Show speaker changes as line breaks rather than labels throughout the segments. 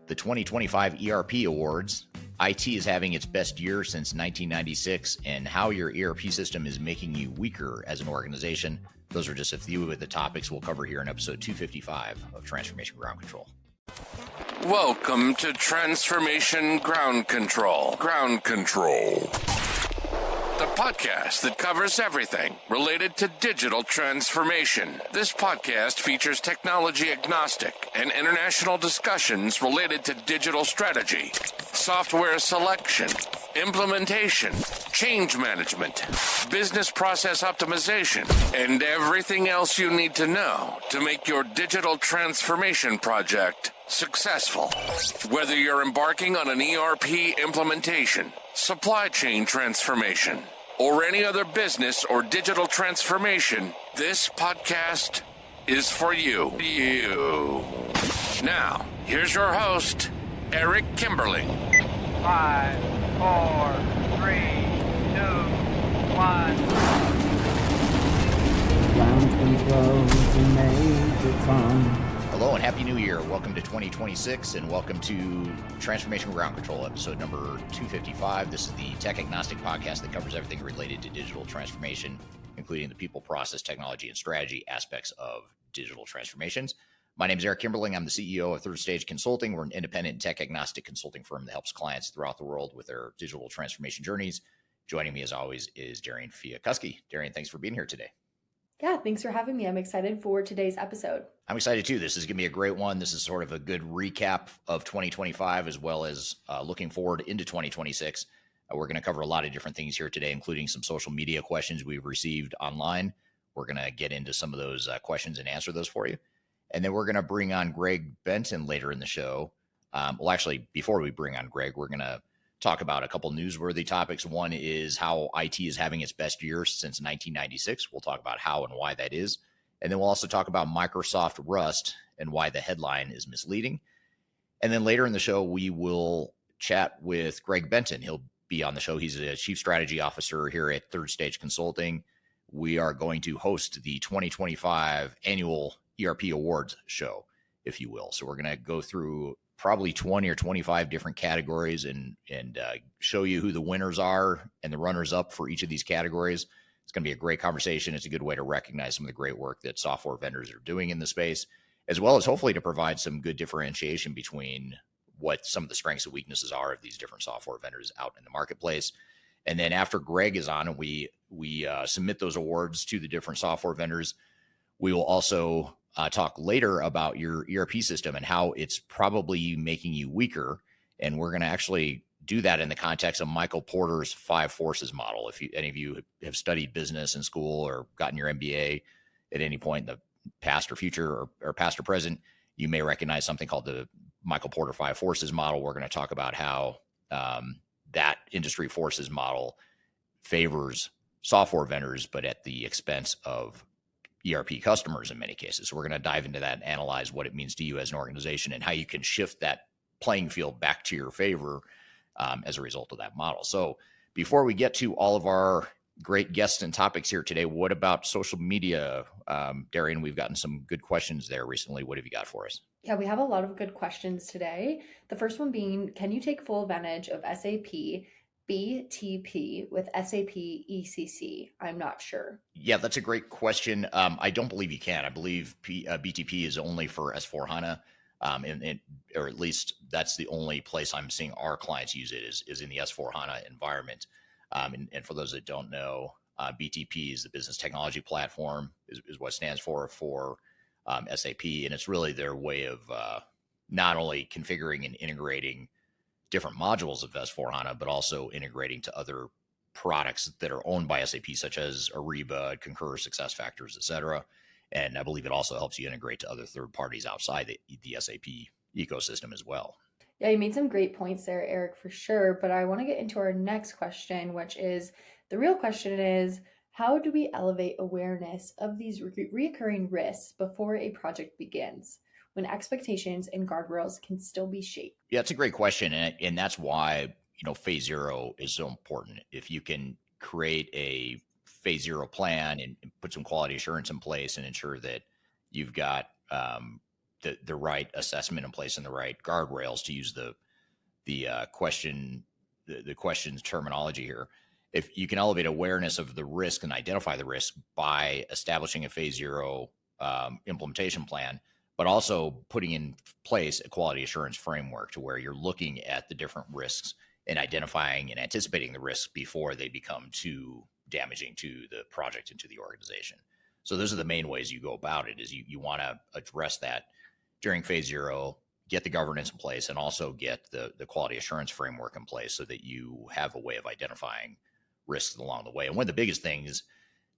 The 2025 ERP Awards, IT is having its best year since 1996, and how your ERP system is making you weaker as an organization. Those are just a few of the topics we'll cover here in episode 255 of Transformation Ground Control.
Welcome to Transformation Ground Control. Ground Control. The podcast that covers everything related to digital transformation. This podcast features technology agnostic and international discussions related to digital strategy, software selection, implementation, change management, business process optimization, and everything else you need to know to make your digital transformation project successful. Whether you're embarking on an ERP implementation, supply chain transformation, or any other business or digital transformation, this podcast is for you. Now, here's your host, Eric Kimberling.
5, 4, 3, 2, 1.
Ground control to Major Tom.
Hello and Happy New Year. Welcome to 2026 and welcome to Transformation Ground Control, episode number 255. This is the tech agnostic podcast that covers everything related to digital transformation, including the people, process, technology, and strategy aspects of digital transformations. My name is Eric Kimberling. I'm the CEO of Third Stage Consulting. We're an independent tech agnostic consulting firm that helps clients throughout the world with their digital transformation journeys. Joining me as always is Darian Chwialkowski. Darian, thanks for being here today.
Yeah, thanks for having me. I'm excited for today's episode.
I'm excited too. This is going to be a great one. This is sort of a good recap of 2025 as well as looking forward into 2026. We're going to cover a lot of different things here today, including some social media questions we've received online. We're going to get into some of those questions and answer those for you. And then we're going to bring on Greg Benton later in the show. Well, actually, before we bring on Greg, we're going to talk about a couple newsworthy topics. One is how IT is having its best year since 1996. We'll talk about how and why that is. And then we'll also talk about Microsoft Rust and why the headline is misleading. And then later in the show, we will chat with Greg Benton. He'll be on the show. He's a chief strategy officer here at Third Stage Consulting. We are going to host the 2025 annual ERP Awards show, if you will. So we're going to go through probably 20 or 25 different categories and show you who the winners are and the runners up for each of these categories. It's going to be a great conversation. It's a good way to recognize some of the great work that software vendors are doing in the space, as well as hopefully to provide some good differentiation between what some of the strengths and weaknesses are of these different software vendors out in the marketplace. And then after Greg is on and we submit those awards to the different software vendors, we will also talk later about your ERP system and how it's probably making you weaker. And we're going to actually do that in the context of Michael Porter's 5 forces model. If any of you have studied business in school or gotten your MBA at any point in the past or future or past or present, you may recognize something called the Michael Porter 5 forces model. We're going to talk about how that industry forces model favors software vendors, but at the expense of ERP customers in many cases. So we're going to dive into that and analyze what it means to you as an organization and how you can shift that playing field back to your favor as a result of that model. So before we get to all of our great guests and topics here today, what about social media? Darian, we've gotten some good questions there recently. What have you got for us?
Yeah, we have a lot of good questions today. The first one being, can you take full advantage of SAP BTP with SAP ECC? I'm not sure.
Yeah, that's a great question. I don't believe you can. I believe BTP is only for S4HANA, or at least that's the only place I'm seeing our clients use it is in the S4HANA environment. And for those that don't know, BTP is the Business Technology Platform, is what it stands for SAP. And it's really their way of not only configuring and integrating different modules of S4HANA, but also integrating to other products that are owned by SAP, such as Ariba, Concur, SuccessFactors, et cetera. And I believe it also helps you integrate to other third parties outside the SAP ecosystem as well.
Yeah, you made some great points there, Eric, for sure. But I want to get into our next question, which is, the real question is, how do we elevate awareness of these recurring risks before a project begins, when expectations and guardrails can still be shaped?
Yeah, it's a great question. And that's why, phase zero is so important. If you can create a phase zero plan and put some quality assurance in place and ensure that you've got the right assessment in place and the right guardrails, to use the question's terminology here. If you can elevate awareness of the risk and identify the risk by establishing a phase zero implementation plan, but also putting in place a quality assurance framework to where you're looking at the different risks and identifying and anticipating the risks before they become too damaging to the project and to the organization. So those are the main ways you go about it. Is you want to address that during phase zero, get the governance in place, and also get the quality assurance framework in place so that you have a way of identifying risks along the way. And one of the biggest things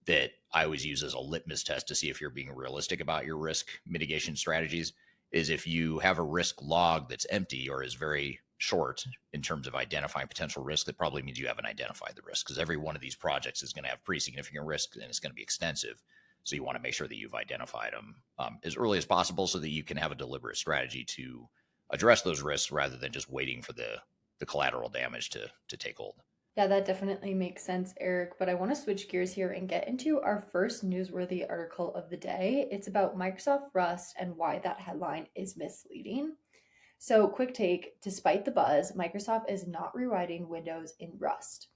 that I always use as a litmus test to see if you're being realistic about your risk mitigation strategies is if you have a risk log that's empty or is very short in terms of identifying potential risk, that probably means you haven't identified the risk, because every one of these projects is going to have pretty significant risk and it's going to be extensive. So you want to make sure that you've identified them as early as possible so that you can have a deliberate strategy to address those risks rather than just waiting for the collateral damage to take hold.
Yeah, that definitely makes sense, Eric. But I want to switch gears here and get into our first newsworthy article of the day. It's about Microsoft Rust and why that headline is misleading. So, quick take, despite the buzz, Microsoft is not rewriting Windows in Rust.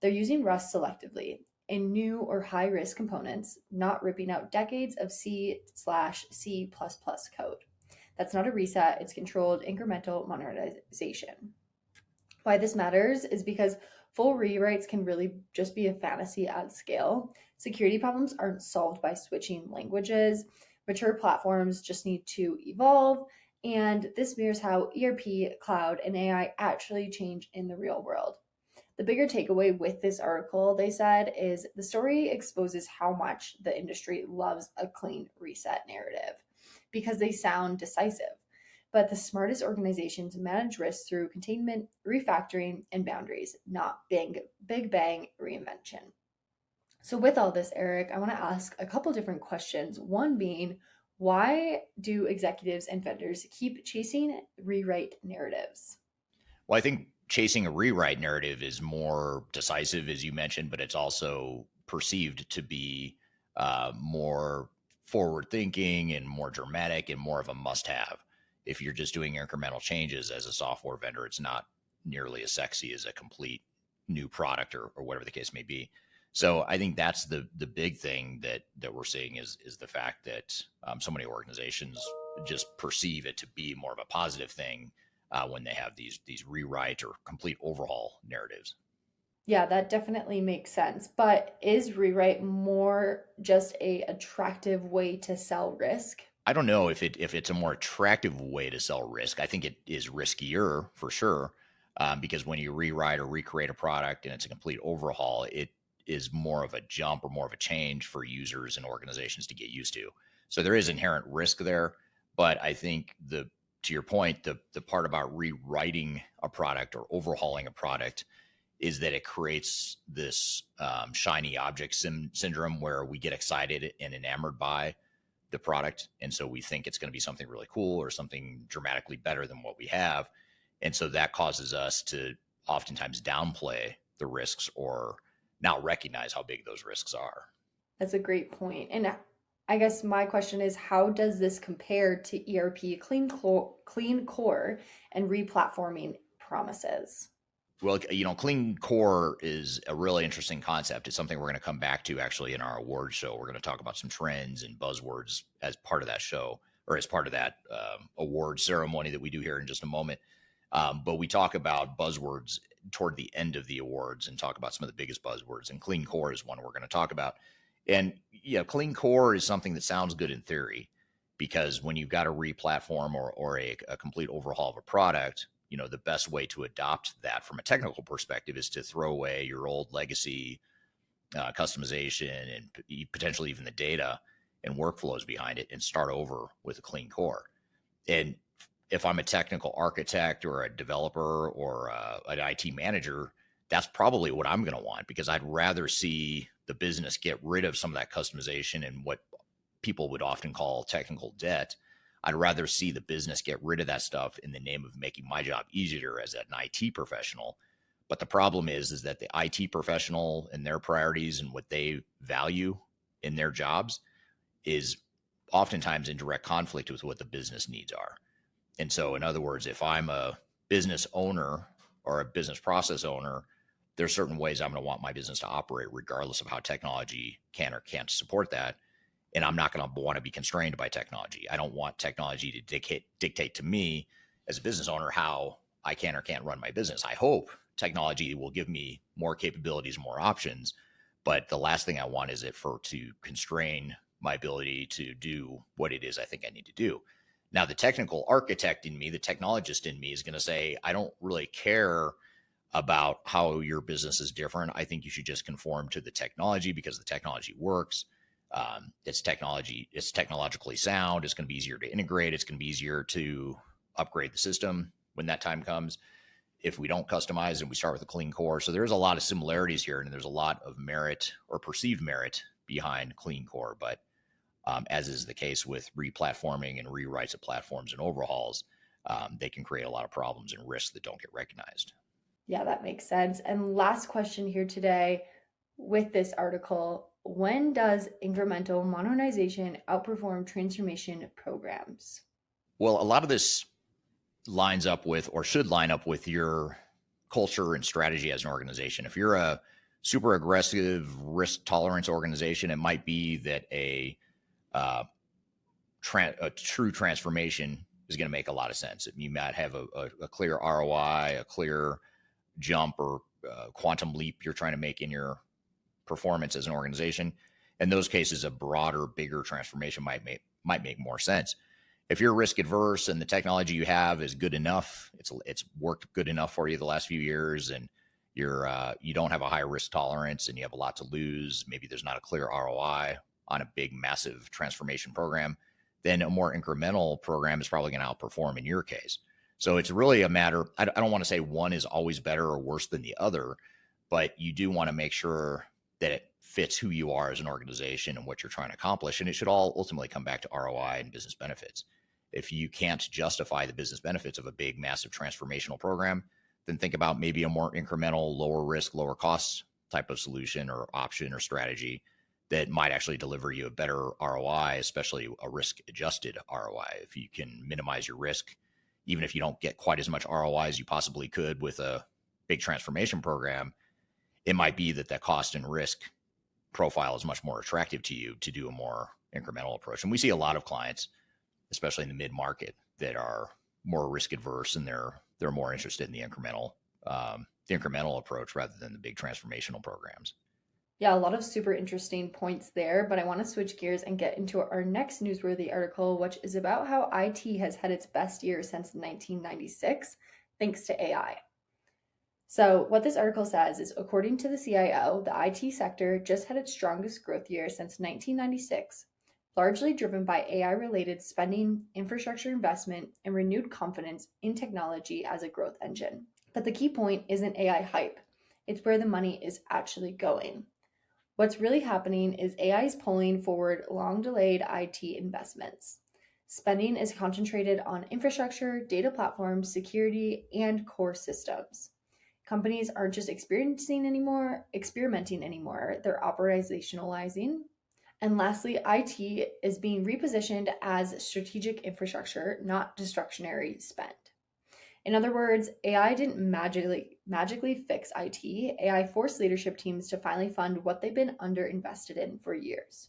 They're using Rust selectively in new or high-risk components, not ripping out decades of C/C++ code. That's not a reset, it's controlled incremental modernization. Why this matters is because full rewrites can really just be a fantasy at scale. Security problems aren't solved by switching languages. Mature platforms just need to evolve, and this mirrors how ERP, cloud, and AI actually change in the real world. The bigger takeaway with this article, they said, is the story exposes how much the industry loves a clean reset narrative because they sound decisive. But the smartest organizations manage risks through containment, refactoring, and boundaries, not big bang reinvention. So with all this, Eric, I want to ask a couple different questions. One being, why do executives and vendors keep chasing rewrite narratives?
Well, I think chasing a rewrite narrative is more decisive, as you mentioned, but it's also perceived to be more forward thinking and more dramatic and more of a must have. If you're just doing incremental changes as a software vendor, it's not nearly as sexy as a complete new product or whatever the case may be. So I think that's the big thing that we're seeing is the fact that so many organizations just perceive it to be more of a positive thing when they have these rewrite or complete overhaul narratives.
Yeah, that definitely makes sense. But is rewrite more just a attractive way to sell risk?
I don't know if it's a more attractive way to sell risk. I think it is riskier for sure, because when you rewrite or recreate a product and it's a complete overhaul, it is more of a jump or more of a change for users and organizations to get used to. So there is inherent risk there, but I think to your point, the part about rewriting a product or overhauling a product is that it creates this shiny object syndrome where we get excited and enamored by the product. And so we think it's going to be something really cool or something dramatically better than what we have. And so that causes us to oftentimes downplay the risks or not recognize how big those risks are.
That's a great point. And I guess my question is, how does this compare to ERP clean core and replatforming promises?
Well, clean core is a really interesting concept. It's something we're going to come back to actually in our awards show. We're going to talk about some trends and buzzwords as part of that show, or as part of that award ceremony that we do here in just a moment. But we talk about buzzwords toward the end of the awards and talk about some of the biggest buzzwords. And clean core is one we're going to talk about. And yeah, clean core is something that sounds good in theory, because when you've got a replatform or a complete overhaul of a product, the best way to adopt that from a technical perspective is to throw away your old legacy customization and potentially even the data and workflows behind it and start over with a clean core. And if I'm a technical architect or a developer or an IT manager, that's probably what I'm going to want, because I'd rather see the business get rid of some of that customization and what people would often call technical debt. I'd rather see the business get rid of that stuff in the name of making my job easier as an IT professional. But the problem is that the IT professional and their priorities and what they value in their jobs is oftentimes in direct conflict with what the business needs are. And so, in other words, if I'm a business owner or a business process owner, there's certain ways I'm going to want my business to operate, regardless of how technology can or can't support that. And I'm not going to want to be constrained by technology. I don't want technology to dictate to me as a business owner how I can or can't run my business. I hope technology will give me more capabilities, more options. But the last thing I want is it to constrain my ability to do what it is I think I need to do. Now, the technical architect in me, the technologist in me, is going to say, I don't really care about how your business is different. I think you should just conform to the technology because the technology works. It's technologically sound. It's going to be easier to integrate. It's going to be easier to upgrade the system when that time comes. If we don't customize and we start with a clean core. So there's a lot of similarities here, and there's a lot of merit or perceived merit behind clean core. But as is the case with replatforming and rewrites of platforms and overhauls, they can create a lot of problems and risks that don't get recognized.
Yeah, that makes sense. And last question here today with this article, when does incremental modernization outperform transformation programs?
Well, a lot of this lines up with, or should line up with, your culture and strategy as an organization. If you're a super aggressive risk tolerance organization, it might be that a true transformation is going to make a lot of sense. You might have a clear ROI, a clear jump or quantum leap you're trying to make in your performance as an organization. In those cases, a broader, bigger transformation might make more sense. If you're risk adverse and the technology you have is good enough, it's worked good enough for you the last few years, and you don't have a high risk tolerance and you have a lot to lose, maybe there's not a clear ROI on a big, massive transformation program, then a more incremental program is probably going to outperform in your case. So it's really a matter, I don't want to say one is always better or worse than the other, but you do want to make sure that it fits who you are as an organization and what you're trying to accomplish. And it should all ultimately come back to ROI and business benefits. If you can't justify the business benefits of a big, massive transformational program, then think about maybe a more incremental, lower risk, lower cost type of solution or option or strategy that might actually deliver you a better ROI, especially a risk adjusted ROI. If you can minimize your risk, even if you don't get quite as much ROI as you possibly could with a big transformation program, it might be that the cost and risk profile is much more attractive to you to do a more incremental approach. And we see a lot of clients, especially in the mid-market, that are more risk adverse and they're more interested in the incremental approach rather than the big transformational programs.
Yeah, a lot of super interesting points there, but I want to switch gears and get into our next newsworthy article, which is about how IT has had its best year since 1996, thanks to AI. So what this article says is, according to the CIO, the IT sector just had its strongest growth year since 1996, largely driven by AI-related spending, infrastructure investment, and renewed confidence in technology as a growth engine. But the key point isn't AI hype. It's where the money is actually going. What's really happening is AI is pulling forward long-delayed IT investments. Spending is concentrated on infrastructure, data platforms, security, and core systems. Companies aren't just experimenting anymore, they're operationalizing. And lastly, IT is being repositioned as strategic infrastructure, not discretionary spend. In other words, AI didn't magically fix IT. AI forced leadership teams to finally fund what they've been underinvested in for years.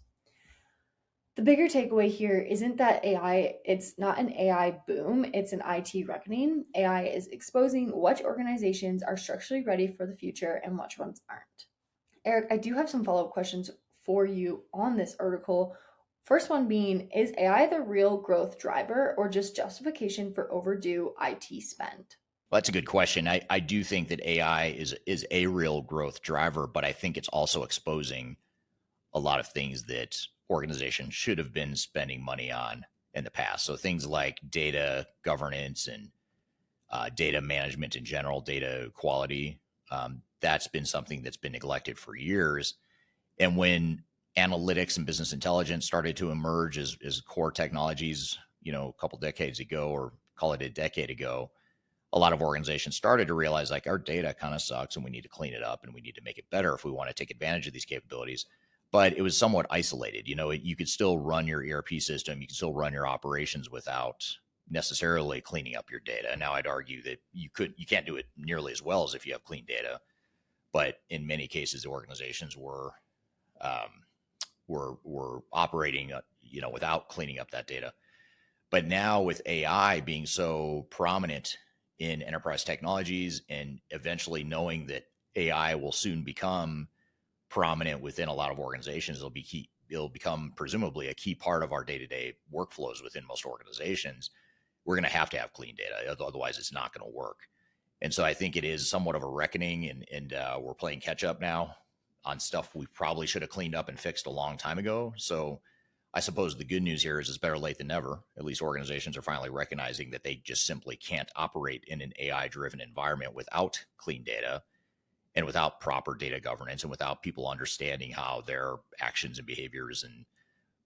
The bigger takeaway here isn't that it's not an AI boom, it's an IT reckoning. AI is exposing which organizations are structurally ready for the future and which ones aren't. Eric, I do have some follow-up questions for you on this article. First one being, is AI the real growth driver or just justification for overdue IT spend?
Well, that's a good question. I do think that AI is a real growth driver, but I think it's also exposing a lot of things that organizations should have been spending money on in the past. So things like data governance and data management in general, data quality, that's been something that's been neglected for years. And when analytics and business intelligence started to emerge as core technologies, a couple decades ago, or call it a decade ago, a lot of organizations started to realize like our data kind of sucks and we need to clean it up and we need to make it better if we want to take advantage of these capabilities. but it was somewhat isolated. You could still run your ERP system, you can still run your operations without necessarily cleaning up your data. Now, I'd argue that you can't do it nearly as well as if you have clean data, but in many cases, organizations were operating, without cleaning up that data. But now with AI being so prominent in enterprise technologies, and eventually knowing that AI will soon become prominent within a lot of organizations, it'll become presumably a key part of our day-to-day workflows within most organizations. We're going to have clean data. Otherwise, it's not going to work. And so I think it is somewhat of a reckoning, and we're playing catch up now on stuff we probably should have cleaned up and fixed a long time ago. So I suppose the good news here is it's better late than never. At least organizations are finally recognizing that they just simply can't operate in an AI-driven environment without clean data and without proper data governance and without people understanding how their actions and behaviors and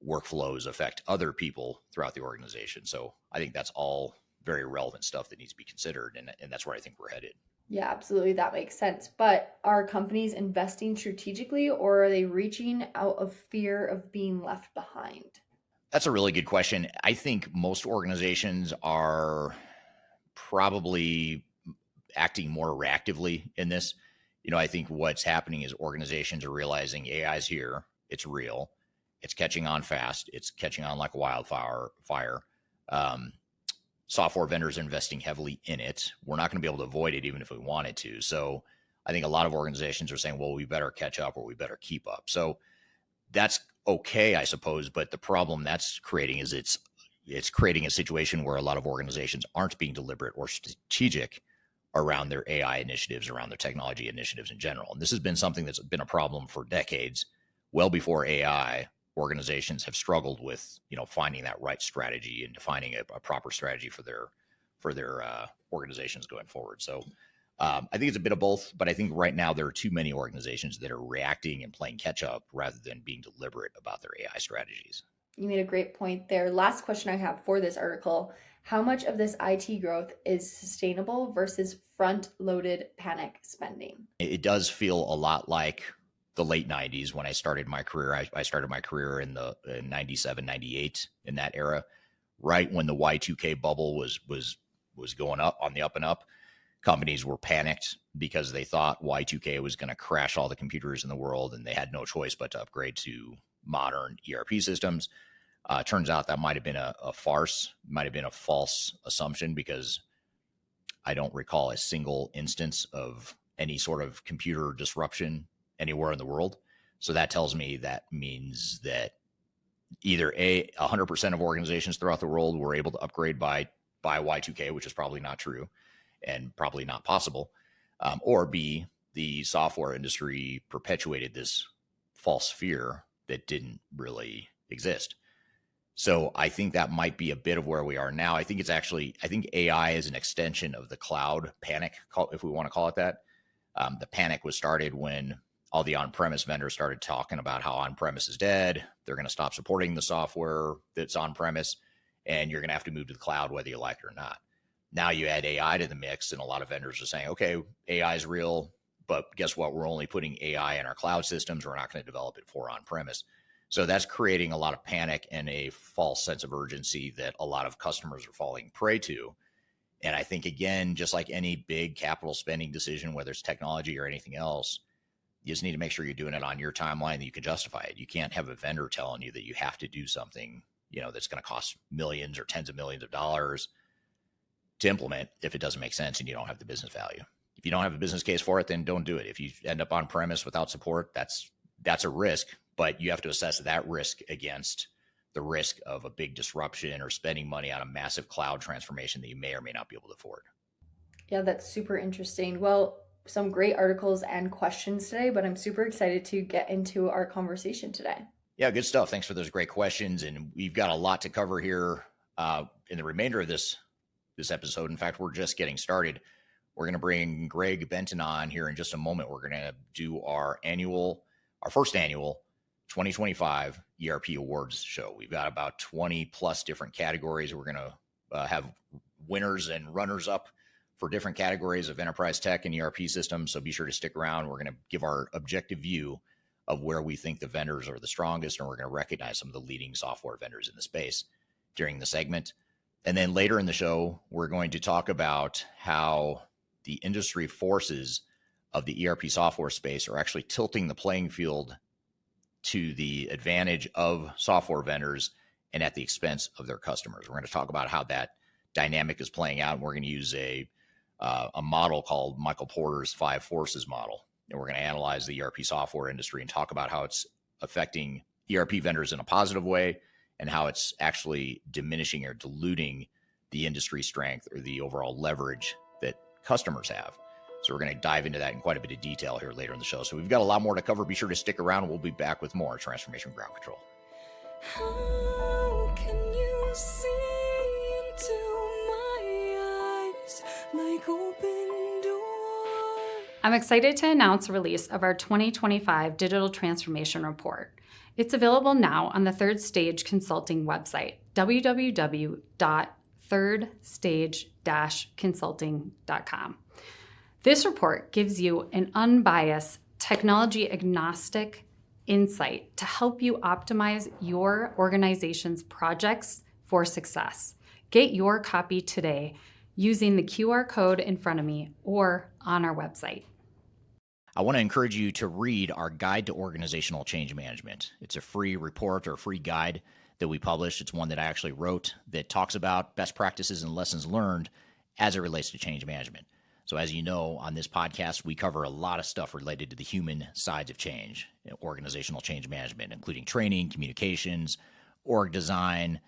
workflows affect other people throughout the organization. So I think that's all very relevant stuff that needs to be considered. And that's where I think we're headed.
Yeah, absolutely. That makes sense. But are companies investing strategically, or are they reaching out of fear of being left behind?
That's a really good question. I think most organizations are probably acting more reactively in this. I think what's happening is organizations are realizing AI is here. It's real. It's catching on fast. It's catching on like a wildfire. Software vendors are investing heavily in it. We're not going to be able to avoid it even if we wanted to. So I think a lot of organizations are saying, well, we better catch up or we better keep up. So that's okay, I suppose. But the problem that's creating is it's creating a situation where a lot of organizations aren't being deliberate or strategic around their AI initiatives, around their technology initiatives in general. And this has been something that's been a problem for decades. Well before AI, organizations have struggled with, finding that right strategy and defining a proper strategy for their organizations going forward. So I think it's a bit of both, but I think right now there are too many organizations that are reacting and playing catch up rather than being deliberate about their AI strategies.
You made a great point there. Last question I have for this article: how much of this IT growth is sustainable versus front-loaded panic spending?
It does feel a lot like the late 90s when I started my career. I started my career in 97, 98, in that era, right when the Y2K bubble was going up, on the up and up. Companies were panicked because they thought Y2K was going to crash all the computers in the world, and they had no choice but to upgrade to modern ERP systems. Turns out that might have been a farce, might have been a false assumption, because I don't recall a single instance of any sort of computer disruption anywhere in the world. So that tells me that means that either 100% of organizations throughout the world were able to upgrade by Y2K, which is probably not true and probably not possible, or B, the software industry perpetuated this false fear that didn't really exist. So I think that might be a bit of where we are now. I think AI is an extension of the cloud panic, if we want to call it that. The panic was started when all the on-premise vendors started talking about how on-premise is dead. They're going to stop supporting the software that's on-premise, and you're going to have to move to the cloud whether you like it or not. Now you add AI to the mix, and a lot of vendors are saying, okay, AI is real, but guess what? We're only putting AI in our cloud systems. We're not going to develop it for on-premise. So that's creating a lot of panic and a false sense of urgency that a lot of customers are falling prey to. And I think, again, just like any big capital spending decision, whether it's technology or anything else, you just need to make sure you're doing it on your timeline, that you can justify it. You can't have a vendor telling you that you have to do something, that's going to cost millions or tens of millions of dollars to implement if it doesn't make sense and you don't have the business value. If you don't have a business case for it, then don't do it. If you end up on premise without support, that's a risk, but you have to assess that risk against the risk of a big disruption or spending money on a massive cloud transformation that you may or may not be able to afford.
Yeah, that's super interesting. Well, some great articles and questions today, but I'm super excited to get into our conversation today.
Yeah, good stuff. Thanks for those great questions. And we've got a lot to cover here in the remainder of this episode. In fact, we're just getting started. We're going to bring Greg Benton on here in just a moment. We're going to do our first annual 2025 ERP Awards show. We've got about 20 plus different categories. We're going to have winners and runners up for different categories of enterprise tech and ERP systems. So be sure to stick around. We're going to give our objective view of where we think the vendors are the strongest, and we're going to recognize some of the leading software vendors in the space during the segment. And then later in the show, we're going to talk about how the industry forces of the ERP software space are actually tilting the playing field to the advantage of software vendors and at the expense of their customers. We're going to talk about how that dynamic is playing out, and we're going to use a model called Michael Porter's 5 Forces model. And we're going to analyze the ERP software industry and talk about how it's affecting ERP vendors in a positive way and how it's actually diminishing or diluting the industry strength or the overall leverage that customers have. So we're going to dive into that in quite a bit of detail here later in the show. So we've got a lot more to cover. Be sure to stick around. We'll be back with more Transformation Ground Control.
How can you see into my eyes like open doors?
I'm excited to announce the release of our 2025 Digital Transformation Report. It's available now on the Third Stage Consulting website, www.thirdstage-consulting.com. This report gives you an unbiased, technology-agnostic insight to help you optimize your organization's projects for success. Get your copy today using the QR code in front of me or on our website.
I want to encourage you to read our Guide to Organizational Change Management. It's a free report or free guide that we publish. It's one that I actually wrote that talks about best practices and lessons learned as it relates to change management. So as you know, on this podcast, we cover a lot of stuff related to the human sides of change, organizational change management, including training, communications, org design,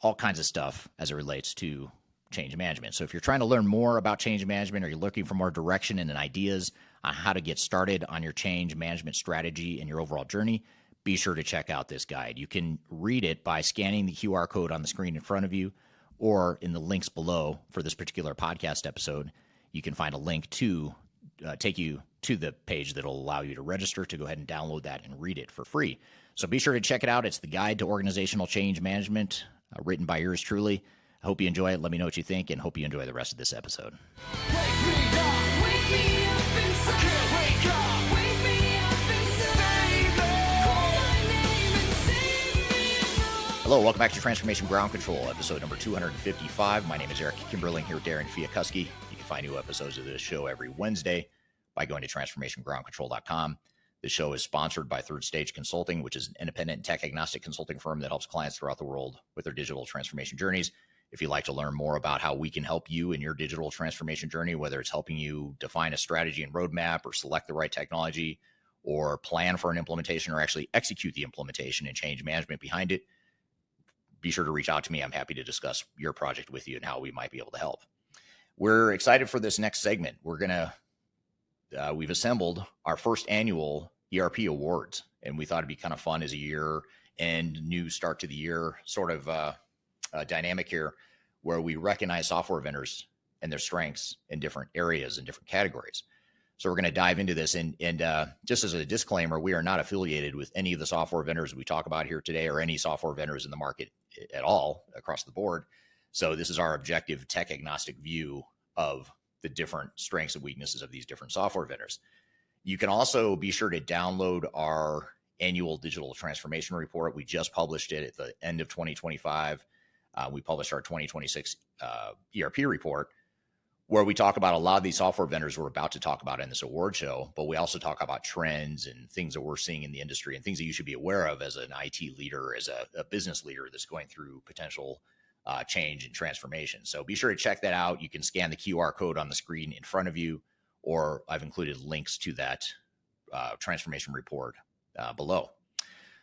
all kinds of stuff as it relates to change management. So if you're trying to learn more about change management or you're looking for more direction and ideas on how to get started on your change management strategy and your overall journey, be sure to check out this guide. You can read it by scanning the QR code on the screen in front of you or in the links below for this particular podcast episode. You can find a link to take you to the page that will allow you to register to go ahead and download that and read it for free. So be sure to check it out. It's the Guide to Organizational Change Management, written by yours truly. I hope you enjoy it. Let me know what you think, and hope you enjoy the rest of this episode. Hello, welcome back to Transformation Ground Control, episode number 255. My name is Eric Kimberling here with Darian Chwialkowski. You can find new episodes of this show every Wednesday by going to transformationgroundcontrol.com. This show is sponsored by Third Stage Consulting, which is an independent tech-agnostic consulting firm that helps clients throughout the world with their digital transformation journeys. If you'd like to learn more about how we can help you in your digital transformation journey, whether it's helping you define a strategy and roadmap or select the right technology or plan for an implementation or actually execute the implementation and change management behind it, be sure to reach out to me. I'm happy to discuss your project with you and how we might be able to help. We're excited for this next segment. We've assembled our first annual ERP awards, and we thought it'd be kind of fun as a year and new start to the year sort of dynamic here where we recognize software vendors and their strengths in different areas and different categories. So we're going to dive into this. And just as a disclaimer, we are not affiliated with any of the software vendors we talk about here today or any software vendors in the market at all across the board. So this is our objective tech agnostic view of the different strengths and weaknesses of these different software vendors. You can also be sure to download our annual digital transformation report. We just published it at the end of 2025. We published our 2026 ERP report, where we talk about a lot of these software vendors we're about to talk about in this award show, but we also talk about trends and things that we're seeing in the industry and things that you should be aware of as an IT leader, as a business leader that's going through potential change and transformation. So be sure to check that out. You can scan the QR code on the screen in front of you, or I've included links to that transformation report below.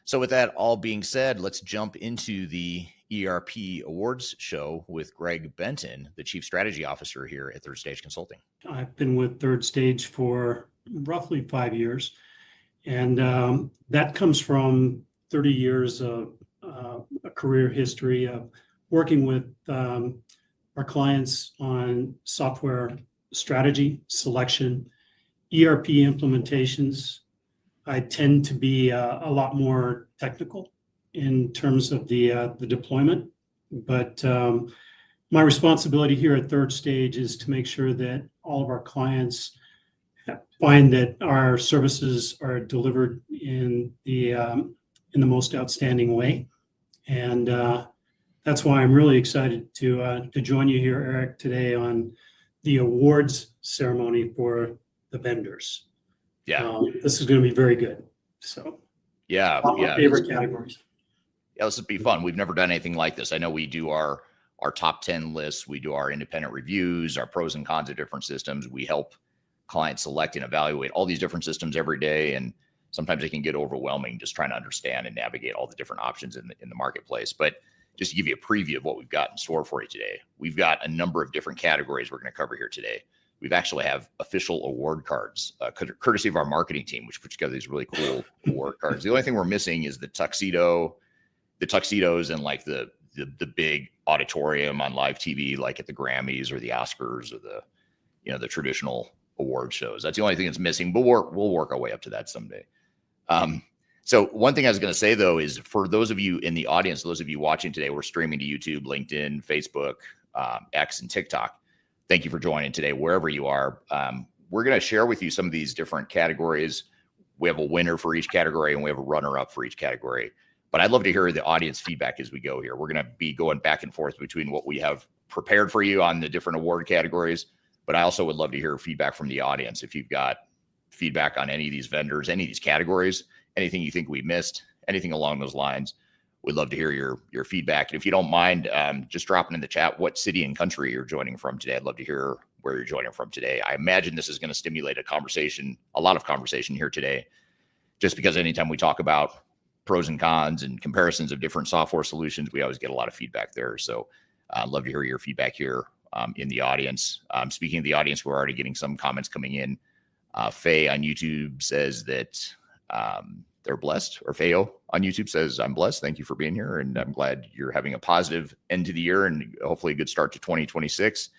So with that all being said, let's jump into the ERP Awards show with Greg Benton, the Chief Strategy Officer here at Third Stage Consulting.
I've been with Third Stage for roughly 5 years, and that comes from 30 years of a career history of working with our clients on software strategy, selection, ERP implementations. I tend to be a lot more technical in terms of the deployment, but my responsibility here at Third Stage is to make sure that all of our clients find that our services are delivered in the most outstanding way. And that's why I'm really excited to join you here, Eric, today on the awards ceremony for the vendors.
Yeah.
This is going to be very good. So
Yeah.
my favorite categories.
Yeah, this would be fun. We've never done anything like this. I know we do our top 10 lists. We do our independent reviews, our pros and cons of different systems. We help clients select and evaluate all these different systems every day. And sometimes it can get overwhelming just trying to understand and navigate all the different options in the marketplace. But just to give you a preview of what we've got in store for you today, we've got a number of different categories we're going to cover here today. We've actually have official award cards, courtesy of our marketing team, which put together these really cool award cards. The only thing we're missing is the tuxedos and like the big auditorium on live TV, like at the Grammys or the Oscars or the traditional award shows. That's the only thing that's missing, but we'll work our way up to that someday. So one thing I was going to say though, is for those of you in the audience, those of you watching today, we're streaming to YouTube, LinkedIn, Facebook, X, and TikTok. Thank you for joining today, wherever you are. We're going to share with you some of these different categories. We have a winner for each category and we have a runner up for each category. But I'd love to hear the audience feedback as we go here. We're going to be going back and forth between what we have prepared for you on the different award categories. But I also would love to hear feedback from the audience. If you've got feedback on any of these vendors, any of these categories, anything you think we missed, anything along those lines, we'd love to hear your feedback. And if you don't mind, just dropping in the chat what city and country you're joining from today. I'd love to hear where you're joining from today. I imagine this is going to stimulate a lot of conversation here today, just because anytime we talk about pros and cons and comparisons of different software solutions, we always get a lot of feedback there. So I'd love to hear your feedback here in the audience. Speaking of the audience, we're already getting some comments coming in. Faye on YouTube says that they're blessed, or Fayo on YouTube says, I'm blessed. Thank you for being here. And I'm glad you're having a positive end to the year and hopefully a good start to 2026.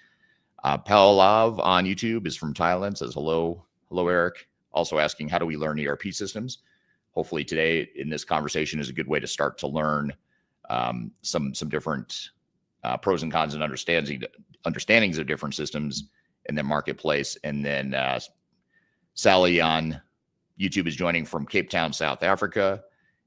Palav on YouTube is from Thailand, says, hello, Eric. Also asking, how do we learn ERP systems? Hopefully today in this conversation is a good way to start to learn some different pros and cons and understandings of different systems in the marketplace. And then Sally on YouTube is joining from Cape Town, South Africa,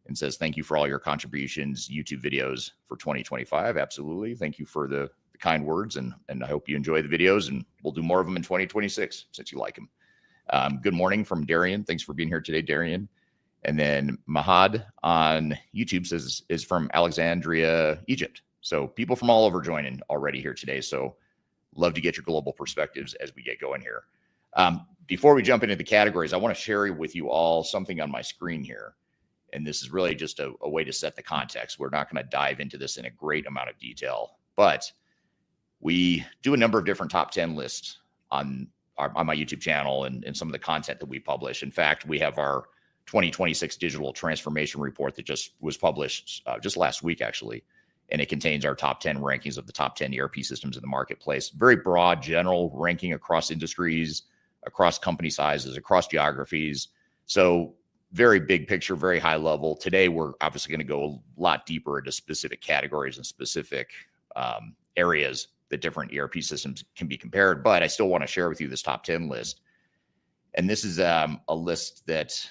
and says, thank you for all your contributions, YouTube videos for 2025. Absolutely. Thank you for the kind words. And I hope you enjoy the videos, and we'll do more of them in 2026 since you like them. Good morning from Darian. Thanks for being here today, Darian. And then Mahad on YouTube says is from Alexandria, Egypt. So people from all over joining already here today. So love to get your global perspectives as we get going here. Before we jump into the categories, I want to share with you all something on my screen here. And this is really just a way to set the context. We're not going to dive into this in a great amount of detail, but we do a number of different top 10 lists on my YouTube channel and some of the content that we publish. In fact, we have our 2026 digital transformation report that just was published just last week, actually. And it contains our top 10 rankings of the top 10 ERP systems in the marketplace. Very broad, general ranking across industries, across company sizes, across geographies. So very big picture, very high level. Today, we're obviously going to go a lot deeper into specific categories and specific areas that different ERP systems can be compared. But I still want to share with you this top 10 list. And this is a list that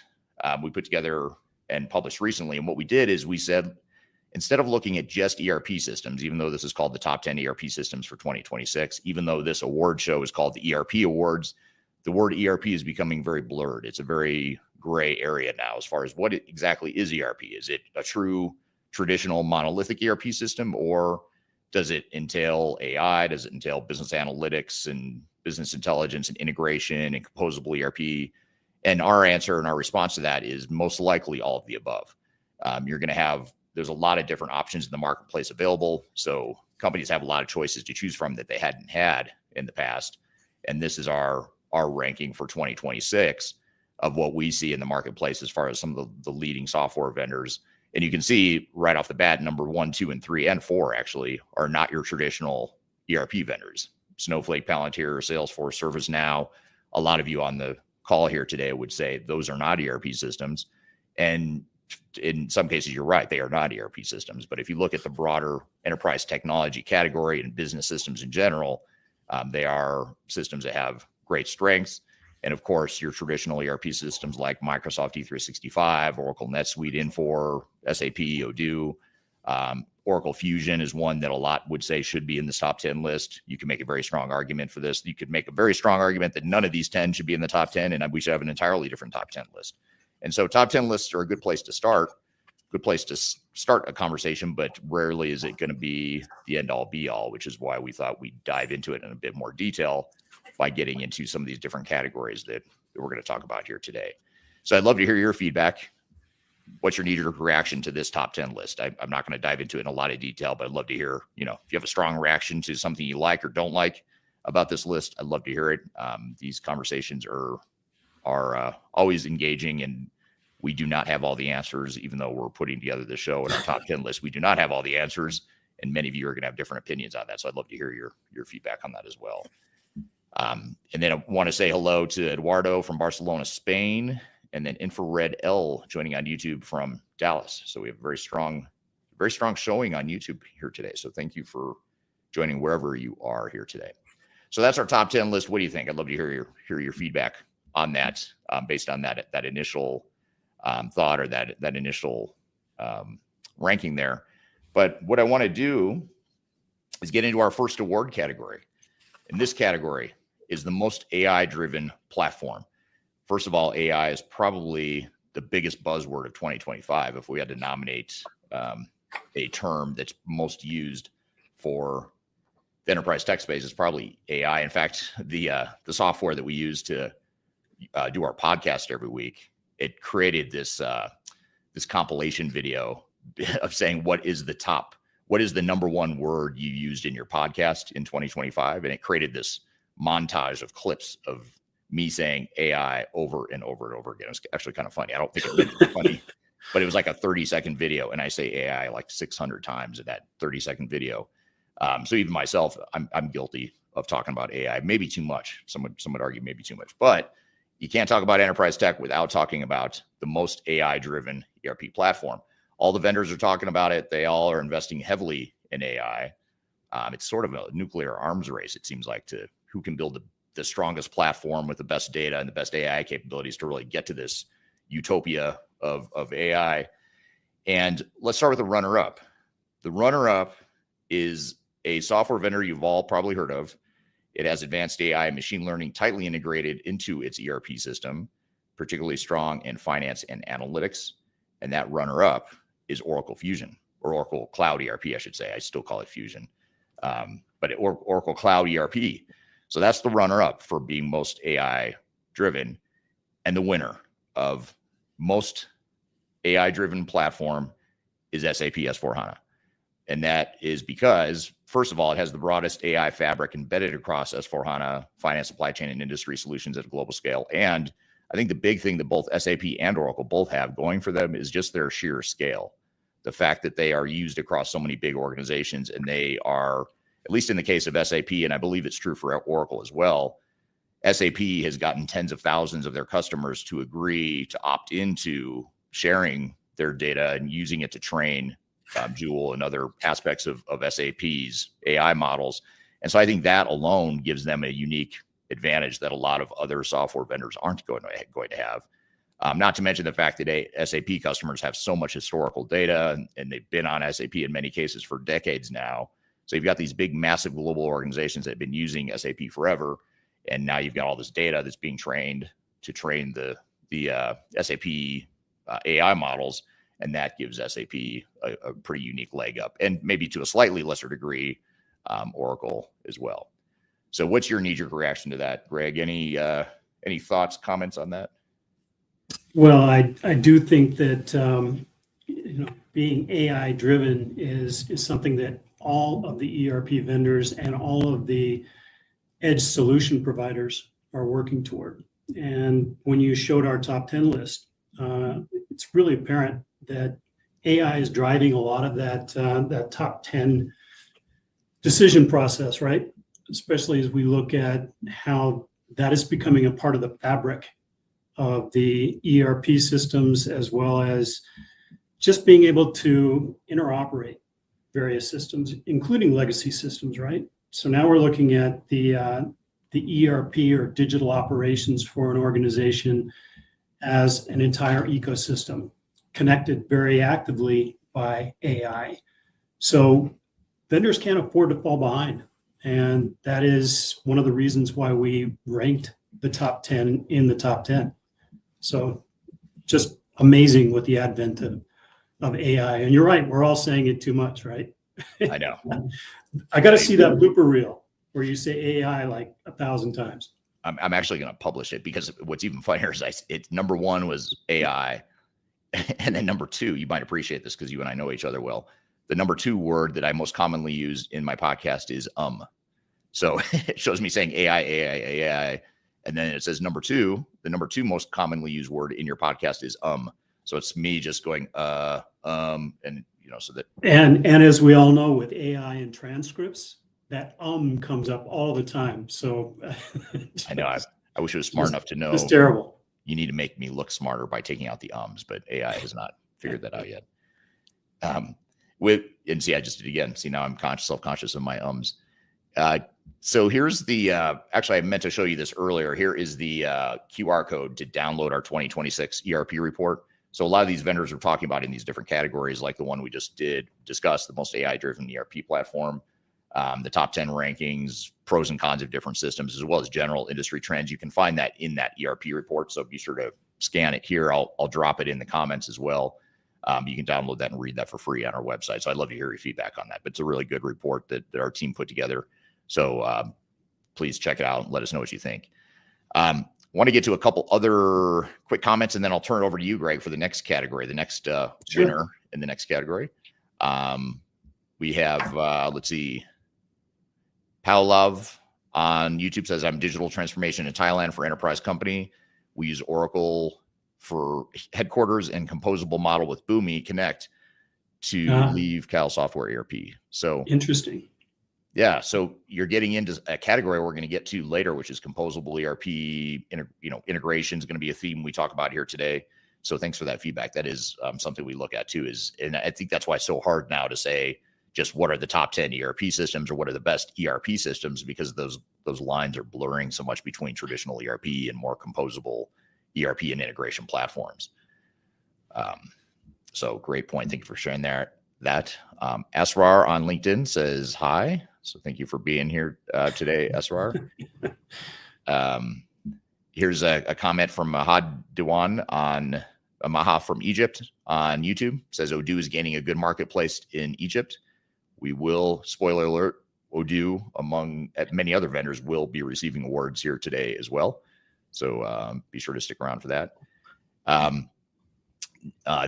we put together and published recently. And what we did is we said, instead of looking at just ERP systems, even though this is called the top 10 ERP systems for 2026, even though this award show is called the ERP Awards, the word ERP is becoming very blurred. It's a very gray area now as far as what exactly is ERP. Is it a true traditional monolithic ERP system, or does it entail AI? Does it entail business analytics and business intelligence and integration and composable ERP? And our answer and our response to that is most likely all of the above. You're going to have, there's a lot of different options in the marketplace available. So companies have a lot of choices to choose from that they hadn't had in the past. And this is our ranking for 2026 of what we see in the marketplace as far as some of the leading software vendors. And you can see right off the bat, number 1, 2, and 3, and 4 actually are not your traditional ERP vendors. Snowflake, Palantir, Salesforce, ServiceNow. A lot of you on the call here today would say those are not ERP systems. And in some cases, you're right, they are not ERP systems. But if you look at the broader enterprise technology category and business systems in general, they are systems that have great strengths. And of course, your traditional ERP systems like Microsoft E365, Oracle NetSuite Infor, SAP Odoo, Oracle Fusion is one that a lot would say should be in this top 10 list. You can make a very strong argument for this. You could make a very strong argument that none of these 10 should be in the top 10, and we should have an entirely different top 10 list. And so top 10 lists are a good place to start, a conversation, but rarely is it going to be the end all be all, which is why we thought we'd dive into it in a bit more detail by getting into some of these different categories that we're going to talk about here today. So I'd love to hear your feedback. What's your knee-jerk reaction to this top 10 list? I'm not going to dive into it in a lot of detail, but I'd love to hear, if you have a strong reaction to something you like or don't like about this list, I'd love to hear it. These conversations are always engaging, and we do not have all the answers, even though we're putting together the show in our top 10 list. We do not have all the answers, and many of you are going to have different opinions on that. So I'd love to hear your feedback on that as well. And then I want to say hello to Eduardo from Barcelona, Spain, and then Infrared L joining on YouTube from Dallas. So we have a very strong showing on YouTube here today. So thank you for joining wherever you are here today. So that's our top 10 list. What do you think? I'd love to hear your feedback on that, based on that initial thought or that initial ranking there. But what I want to do is get into our first award category. And this category is the most AI-driven platform. First of all, AI is probably the biggest buzzword of 2025. If we had to nominate a term that's most used for the enterprise tech space, it's probably AI. In fact, the software that we use to do our podcast every week, it created this compilation video of saying what is the number one word you used in your podcast in 2025, and it created this montage of clips of me saying AI over and over and over again. It was actually kind of funny. I don't think it meant to be funny, but it was like a 30-second video, and I say AI like 600 times in that 30-second video. So even myself, I'm guilty of talking about AI, maybe too much. Some would argue maybe too much, but you can't talk about enterprise tech without talking about the most AI-driven ERP platform. All the vendors are talking about it. They all are investing heavily in AI. It's sort of a nuclear arms race, it seems like, to who can build the strongest platform with the best data and the best AI capabilities to really get to this utopia of AI. And let's start with the runner-up. The runner-up is a software vendor you've all probably heard of. It has advanced AI and machine learning tightly integrated into its ERP system, particularly strong in finance and analytics. And that runner-up is Oracle Fusion, or Oracle Cloud ERP, I should say. I still call it Fusion, but Oracle Cloud ERP. So that's the runner-up for being most AI-driven. And the winner of most AI-driven platform is SAP S/4HANA. And that is because, first of all, it has the broadest AI fabric embedded across S/4HANA, finance, supply chain, and industry solutions at a global scale. And I think the big thing that both SAP and Oracle both have going for them is just their sheer scale. The fact that they are used across so many big organizations, and they are, at least in the case of SAP, and I believe it's true for Oracle as well, SAP has gotten tens of thousands of their customers to agree to opt into sharing their data and using it to train Joule and other aspects of SAP's AI models. And so I think that alone gives them a unique advantage that a lot of other software vendors aren't going to have. Not to mention the fact that SAP customers have so much historical data, and they've been on SAP in many cases for decades now. So you've got these big, massive global organizations that have been using SAP forever, and now you've got all this data that's being trained to train the SAP AI models, and that gives SAP a pretty unique leg up, and maybe to a slightly lesser degree, Oracle as well. So what's your knee-jerk reaction to that, Greg? Any thoughts, comments on that?
Well, I do think that being AI driven is something that all of the ERP vendors and all of the edge solution providers are working toward. And when you showed our top 10 list, it's really apparent that AI is driving a lot of that top 10 decision process, right? Especially as we look at how that is becoming a part of the fabric of the ERP systems, as well as just being able to interoperate various systems, including legacy systems, right? So now we're looking at the the ERP or digital operations for an organization as an entire ecosystem connected very actively by AI. So vendors can't afford to fall behind. And that is one of the reasons why we ranked the top 10 in the top 10. So just amazing with the advent of AI. And you're right, we're all saying it too much, right?
I know.
I got to see that blooper reel where you say AI like 1,000 times.
I'm actually going to publish it, because what's even funnier is it's number one was AI. And then number two, you might appreciate this because you and I know each other well. The number two word that I most commonly use in my podcast is So it shows me saying AI. And then it says the number two most commonly used word in your podcast is So it's me just going, and so that.
And as we all know, with AI and transcripts, that comes up all the time. So
I know. I wish it was smart enough to know.
It's terrible.
You need to make me look smarter by taking out the but AI has not figured that out yet. And see, I just did it again. See, now I'm self-conscious of my So here's the, actually, I meant to show you this earlier. Here is the QR code to download our 2026 ERP report. So a lot of these vendors are talking about in these different categories, like the one we just discuss, the most AI-driven ERP platform, the top 10 rankings, pros and cons of different systems, as well as general industry trends. You can find that in that ERP report. So be sure to scan it here. I'll drop it in the comments as well. You can download that and read that for free on our website. So I'd love to hear your feedback on that. But it's a really good report that our team put together. So please check it out and let us know what you think. Want to get to a couple other quick comments, and then I'll turn it over to you, Greg, for the next category, the next winner in the next category. We have, let's see, Pavlov on YouTube says, I'm digital transformation in Thailand for enterprise company. We use Oracle for headquarters and composable model with Boomi Connect to leave Cal Software ERP. So
interesting.
Yeah. So you're getting into a category we're going to get to later, which is composable ERP. Integration is going to be a theme we talk about here today. So thanks for that feedback. That is something we look at too. And I think that's why it's so hard now to say just what are the top 10 ERP systems or what are the best ERP systems, because those lines are blurring so much between traditional ERP and more composable ERP and integration platforms. So great point. Thank you for sharing that. Esrar on LinkedIn says hi. So thank you for being here today, Esrar. Here's a comment from Mahad Dewan on Maha from Egypt on YouTube. Says Odoo is gaining a good marketplace in Egypt. We will, spoiler alert, Odoo, among many other vendors, will be receiving awards here today as well. So be sure to stick around for that.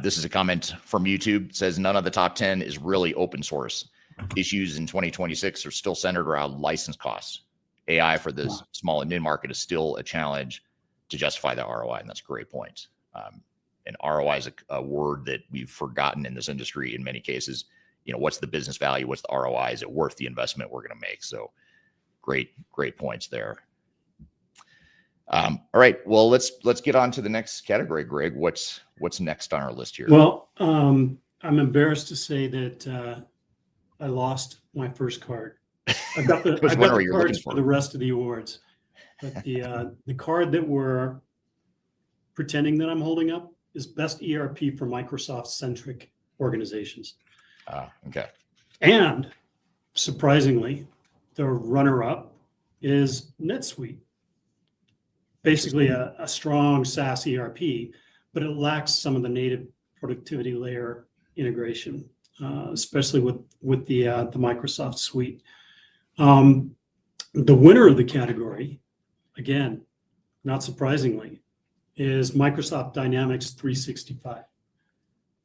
This is a comment from YouTube. It says none of the top 10 is really open source. Issues in 2026 are still centered around license costs. AI for the small and mid-market is still a challenge to justify the ROI, and that's a great point. And ROI is a word that we've forgotten in this industry in many cases. What's the business value? What's the ROI? Is it worth the investment we're going to make? So great points there. All right. Well, let's get on to the next category, Greg. What's next on our list here?
Well, I'm embarrassed to say that I lost my first card. I've got the cards for the rest of the awards, but the card that we're pretending that I'm holding up is best ERP for Microsoft-centric organizations.
Okay.
And surprisingly, the runner-up is NetSuite. Basically a strong SaaS ERP, but it lacks some of the native productivity layer integration, especially with the Microsoft suite. The winner of the category, again, not surprisingly, is Microsoft Dynamics 365.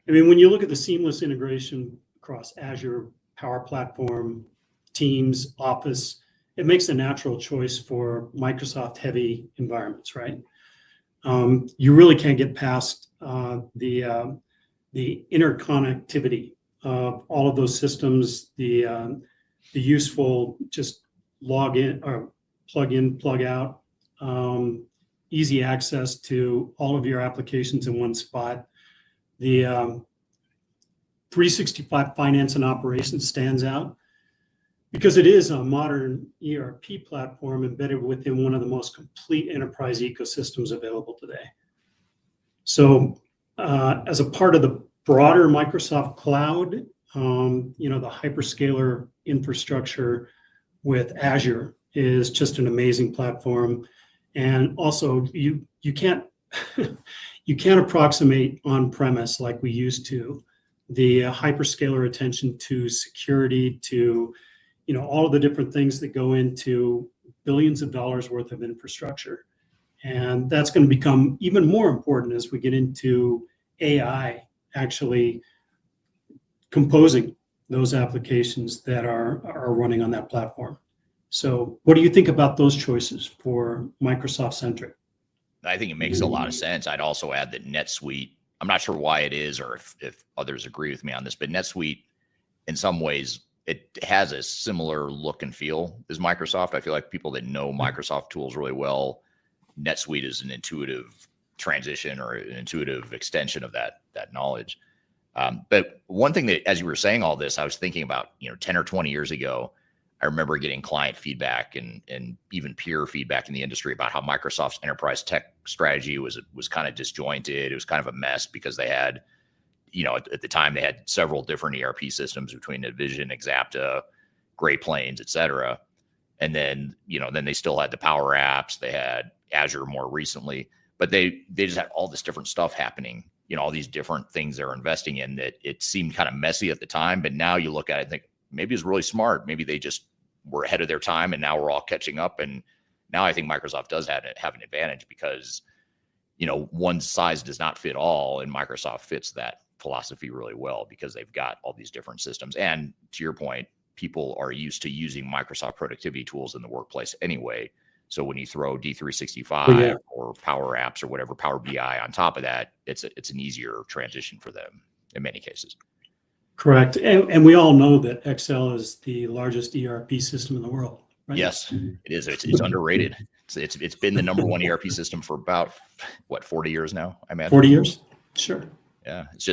I mean, when you look at the seamless integration across Azure, Power Platform, Teams, Office, it makes a natural choice for Microsoft-heavy environments, right? You really can't get past the interconnectivity of all of those systems, the useful just log in or plug in, plug out, easy access to all of your applications in one spot. The 365 Finance and Operations stands out. because it is a modern ERP platform embedded within one of the most complete enterprise ecosystems available today. So as a part of the broader Microsoft Cloud, the hyperscaler infrastructure with Azure is just an amazing platform. And also you can't you can't approximate on-premise like we used to. The hyperscaler attention to security, to all of the different things that go into billions of dollars worth of infrastructure. And that's going to become even more important as we get into AI actually composing those applications that are running on that platform. So what do you think about those choices for Microsoft centric?
I think it makes a lot of sense. I'd also add that NetSuite, I'm not sure why it is, or if others agree with me on this, but NetSuite, in some ways, it has a similar look and feel as Microsoft. I feel like people that know Microsoft tools really well, NetSuite is an intuitive transition or an intuitive extension of that knowledge. But one thing that, as you were saying all this, I was thinking about, 10 or 20 years ago, I remember getting client feedback and even peer feedback in the industry about how Microsoft's enterprise tech strategy was kind of disjointed. It was kind of a mess because they had, at the time they had several different ERP systems between Navision, Exapta, Great Plains, et cetera. And then, then they still had the Power Apps. They had Azure more recently, but they just had all this different stuff happening, all these different things they're investing in that it seemed kind of messy at the time. But now you look at it and think, maybe it's really smart. Maybe they just were ahead of their time and now we're all catching up. And now I think Microsoft does have an advantage because, one size does not fit all, and Microsoft fits that philosophy really well because they've got all these different systems. And to your point, people are used to using Microsoft productivity tools in the workplace anyway. So when you throw D365 or Power Apps or whatever, Power BI on top of that, it's an easier transition for them in many cases.
Correct. And we all know that Excel is the largest ERP system in the world, right?
Yes, it is. It's underrated. It's been the number one ERP system for about, 40 years now, I imagine?
40 years? Sure.
Yeah. It's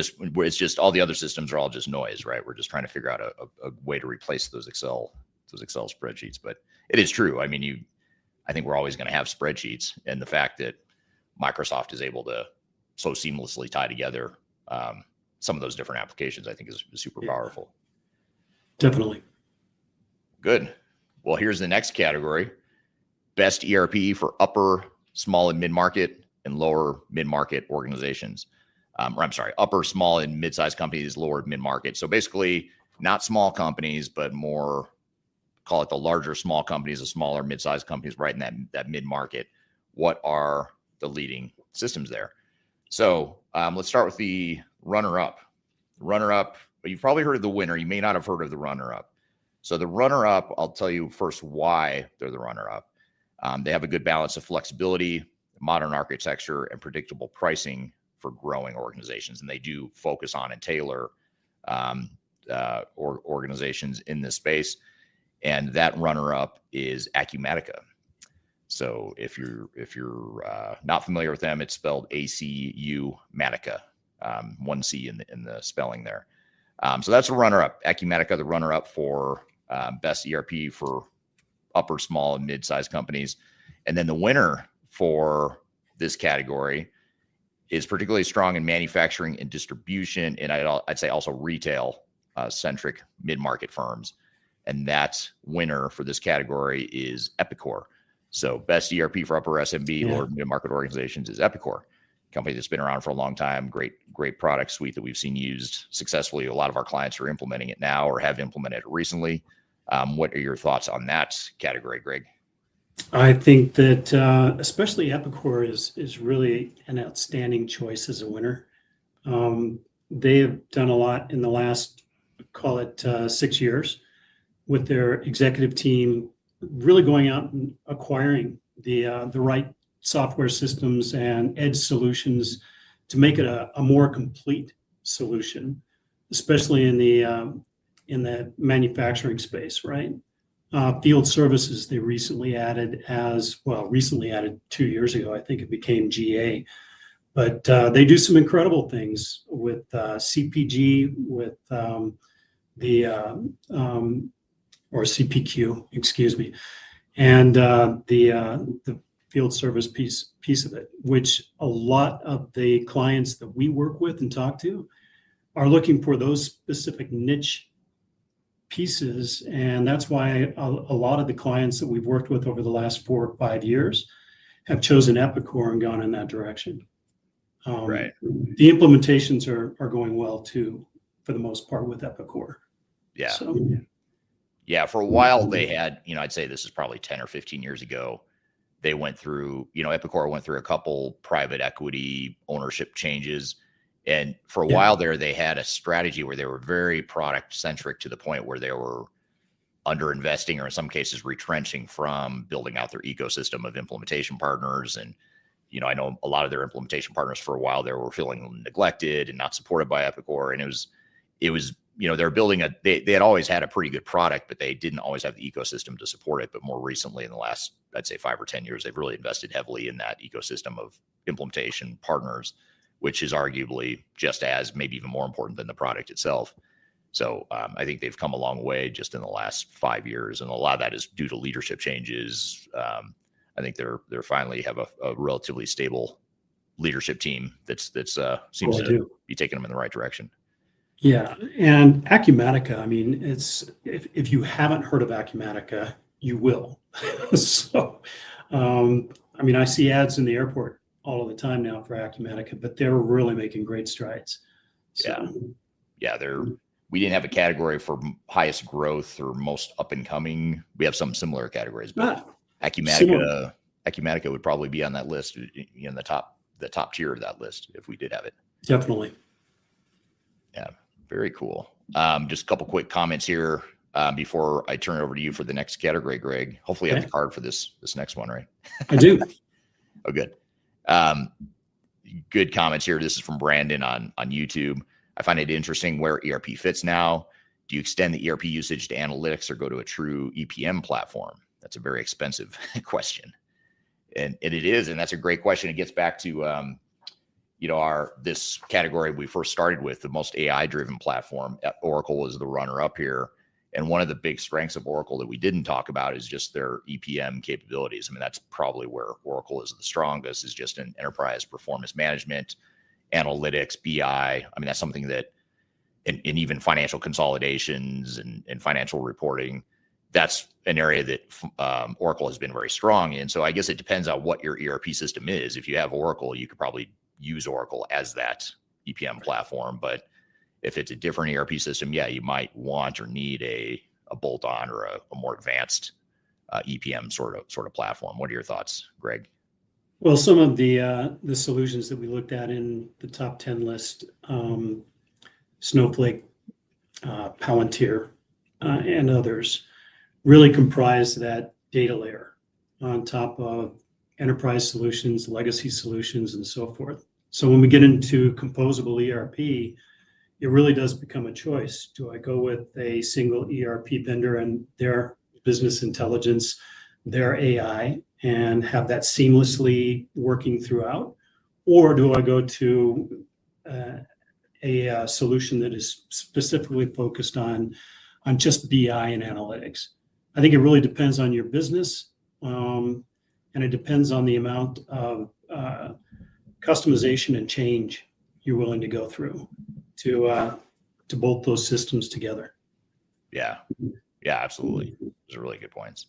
just all the other systems are all just noise, right? We're just trying to figure out a way to replace those Excel spreadsheets. But it is true. I mean, I think we're always going to have spreadsheets, and the fact that Microsoft is able to so seamlessly tie together some of those different applications, I think is super powerful.
Definitely.
Good. Well, here's the next category: best ERP for upper, small, and mid-market and lower mid-market organizations. Upper, small, and mid-sized companies, lower mid-market. So basically not small companies, but more, call it the larger small companies, the smaller mid-sized companies, right in that mid-market. What are the leading systems there? So let's start with the runner-up. Runner-up, you've probably heard of the winner. You may not have heard of the runner-up. So the runner-up, I'll tell you first why they're the runner-up. They have a good balance of flexibility, modern architecture, and predictable pricing for growing organizations. And they do focus on and tailor organizations in this space. And that runner-up is Acumatica. So if you're not familiar with them, it's spelled ACU Matica, one C in the spelling there. So that's a runner-up. Acumatica, the runner-up for best ERP for upper, small, and mid-sized companies. And then the winner for this category is particularly strong in manufacturing and distribution, and I'd say also retail centric mid-market firms. And that winner for this category is Epicor. So best ERP for upper SMB, lower mid-market organizations is Epicor, company that's been around for a long time. Great product suite that we've seen used successfully. A lot of our clients are implementing it now or have implemented it recently. What are your thoughts on that category, Greg?
I think that especially Epicor is really an outstanding choice as a winner. They have done a lot in the last, call it 6 years, with their executive team really going out and acquiring the right software systems and edge solutions to make it a more complete solution, especially in the manufacturing space, right? Field services they recently added 2 years ago. I think it became GA, but they do some incredible things with CPG, with or CPQ, excuse me, and the field service piece of it, which a lot of the clients that we work with and talk to are looking for those specific niche pieces. And that's why a lot of the clients that we've worked with over the last 4 or 5 years have chosen Epicor and gone in that direction.
Right.
The implementations are going well too, for the most part, with Epicor.
Yeah.
So,
yeah. For a while they had, I'd say this is probably 10 or 15 years ago. They went through, Epicor went through a couple private equity ownership changes. And for a while there, they had a strategy where they were very product centric to the point where they were under investing, or in some cases retrenching from building out their ecosystem of implementation partners. And, I know a lot of their implementation partners for a while there were feeling neglected and not supported by Epicor. And it was, they're building they had always had a pretty good product, but they didn't always have the ecosystem to support it. But more recently, in the last, I'd say 5 or 10 years, they've really invested heavily in that ecosystem of implementation partners, which is arguably just as, maybe even more important than the product itself. So I think they've come a long way just in the last 5 years. And a lot of that is due to leadership changes. I think they're finally have a relatively stable leadership team that's seems to be taking them in the right direction.
Yeah. And Acumatica, I mean, it's, if you haven't heard of Acumatica, you will. So, I mean, I see ads in the airport all of the time now for Acumatica, but they're really making great strides. So,
yeah. We didn't have a category for highest growth or most up and coming. We have some similar categories, but Acumatica would probably be on that list, in the top tier of that list if we did have it.
Definitely.
Yeah, very cool. Just a couple quick comments here before I turn it over to you for the next category, Greg. Hopefully you have the card for this next one, right?
I do.
Oh, good. Good comments here. This is from Brandon on YouTube. I find it interesting where ERP fits now. Do you extend the ERP usage to analytics or go to a true EPM platform? That's a very expensive question. And it is, and that's a great question. It gets back to, this category we first started with, the most AI-driven platform. Oracle is the runner-up here. And one of the big strengths of Oracle that we didn't talk about is just their EPM capabilities. I mean, that's probably where Oracle is the strongest, is just in enterprise performance management, analytics, BI. I mean, that's something that, in even financial consolidations and financial reporting, that's an area that Oracle has been very strong in. So I guess it depends on what your ERP system is. If you have Oracle, you could probably use Oracle as that EPM platform. But if it's a different ERP system, you might want or need a bolt-on or a more advanced EPM sort of platform. What are your thoughts, Greg?
Well, some of the solutions that we looked at in the top 10 list, Snowflake, Palantir, and others, really comprise that data layer on top of enterprise solutions, legacy solutions, and so forth. So when we get into composable ERP, it really does become a choice. Do I go with a single ERP vendor and their business intelligence, their AI, and have that seamlessly working throughout? Or do I go to a solution that is specifically focused on just BI and analytics? I think it really depends on your business, and it depends on the amount of customization and change you're willing to go through to bolt those systems together. Yeah,
absolutely. Those are really good points.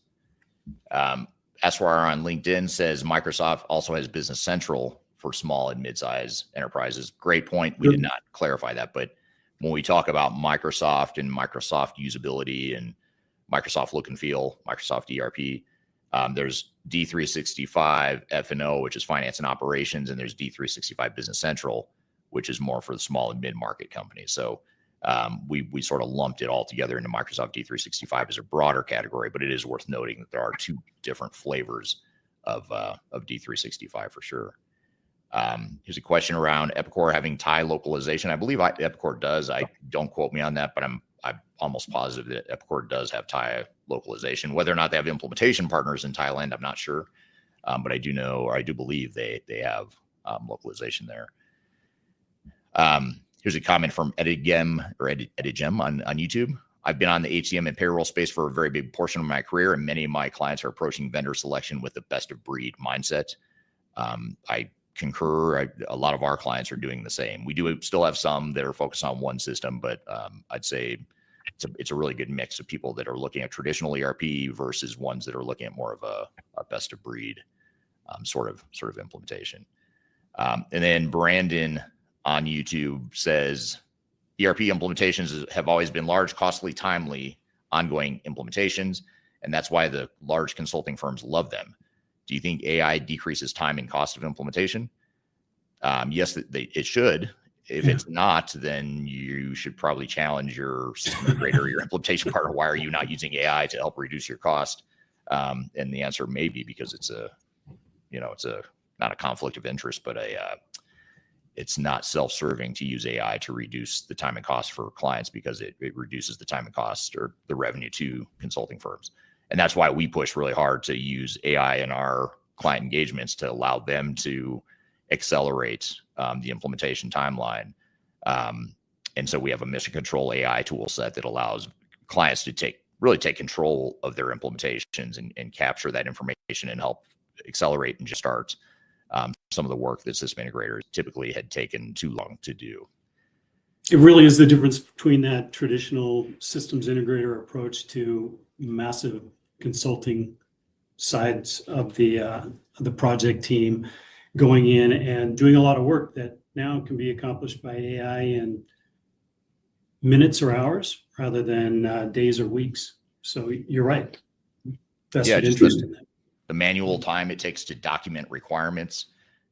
SR on LinkedIn says Microsoft also has Business Central for small and mid-size enterprises. Great point. We did not clarify that, but when we talk about Microsoft and Microsoft usability and Microsoft look and feel, Microsoft ERP, there's D365 F&O, which is finance and operations, and there's D365 Business Central, which is more for the small and mid-market companies. So we sort of lumped it all together into Microsoft D365 as a broader category, but it is worth noting that there are two different flavors of D365 for sure. Here's a question around Epicor having Thai localization. I believe Epicor does. Don't quote me on that, but I'm almost positive that Epicor does have Thai localization. Whether or not they have implementation partners in Thailand, I'm not sure. But I do know, or I do believe they have localization there. Here's a comment from Edigem on YouTube. I've been on the HCM and payroll space for a very big portion of my career, and many of my clients are approaching vendor selection with the best of breed mindset. I concur. A lot of our clients are doing the same. We do still have some that are focused on one system, but I'd say it's a really good mix of people that are looking at traditional ERP versus ones that are looking at more of a best of breed sort of implementation. And then Brandon on YouTube says, ERP implementations have always been large, costly, timely, ongoing implementations, and that's why the large consulting firms love them. Do you think AI decreases time and cost of implementation? Yes, it should. If it's not, then you should probably challenge your system integrator, your implementation partner. Why are you not using AI to help reduce your cost? And the answer may be because it's not a conflict of interest, but it's not self-serving to use AI to reduce the time and cost for clients, because it reduces the time and cost or the revenue to consulting firms. And that's why we push really hard to use AI in our client engagements to allow them to accelerate the implementation timeline. And so we have a mission control AI tool set that allows clients to take control of their implementations and capture that information and help accelerate and just start some of the work that system integrators typically had taken too long to do.
It really is the difference between that traditional systems integrator approach to massive consulting sides of the project team, going in and doing a lot of work that now can be accomplished by AI in minutes or hours rather than days or weeks. So you're right. Vested interest in that.
The manual time it takes to document requirements,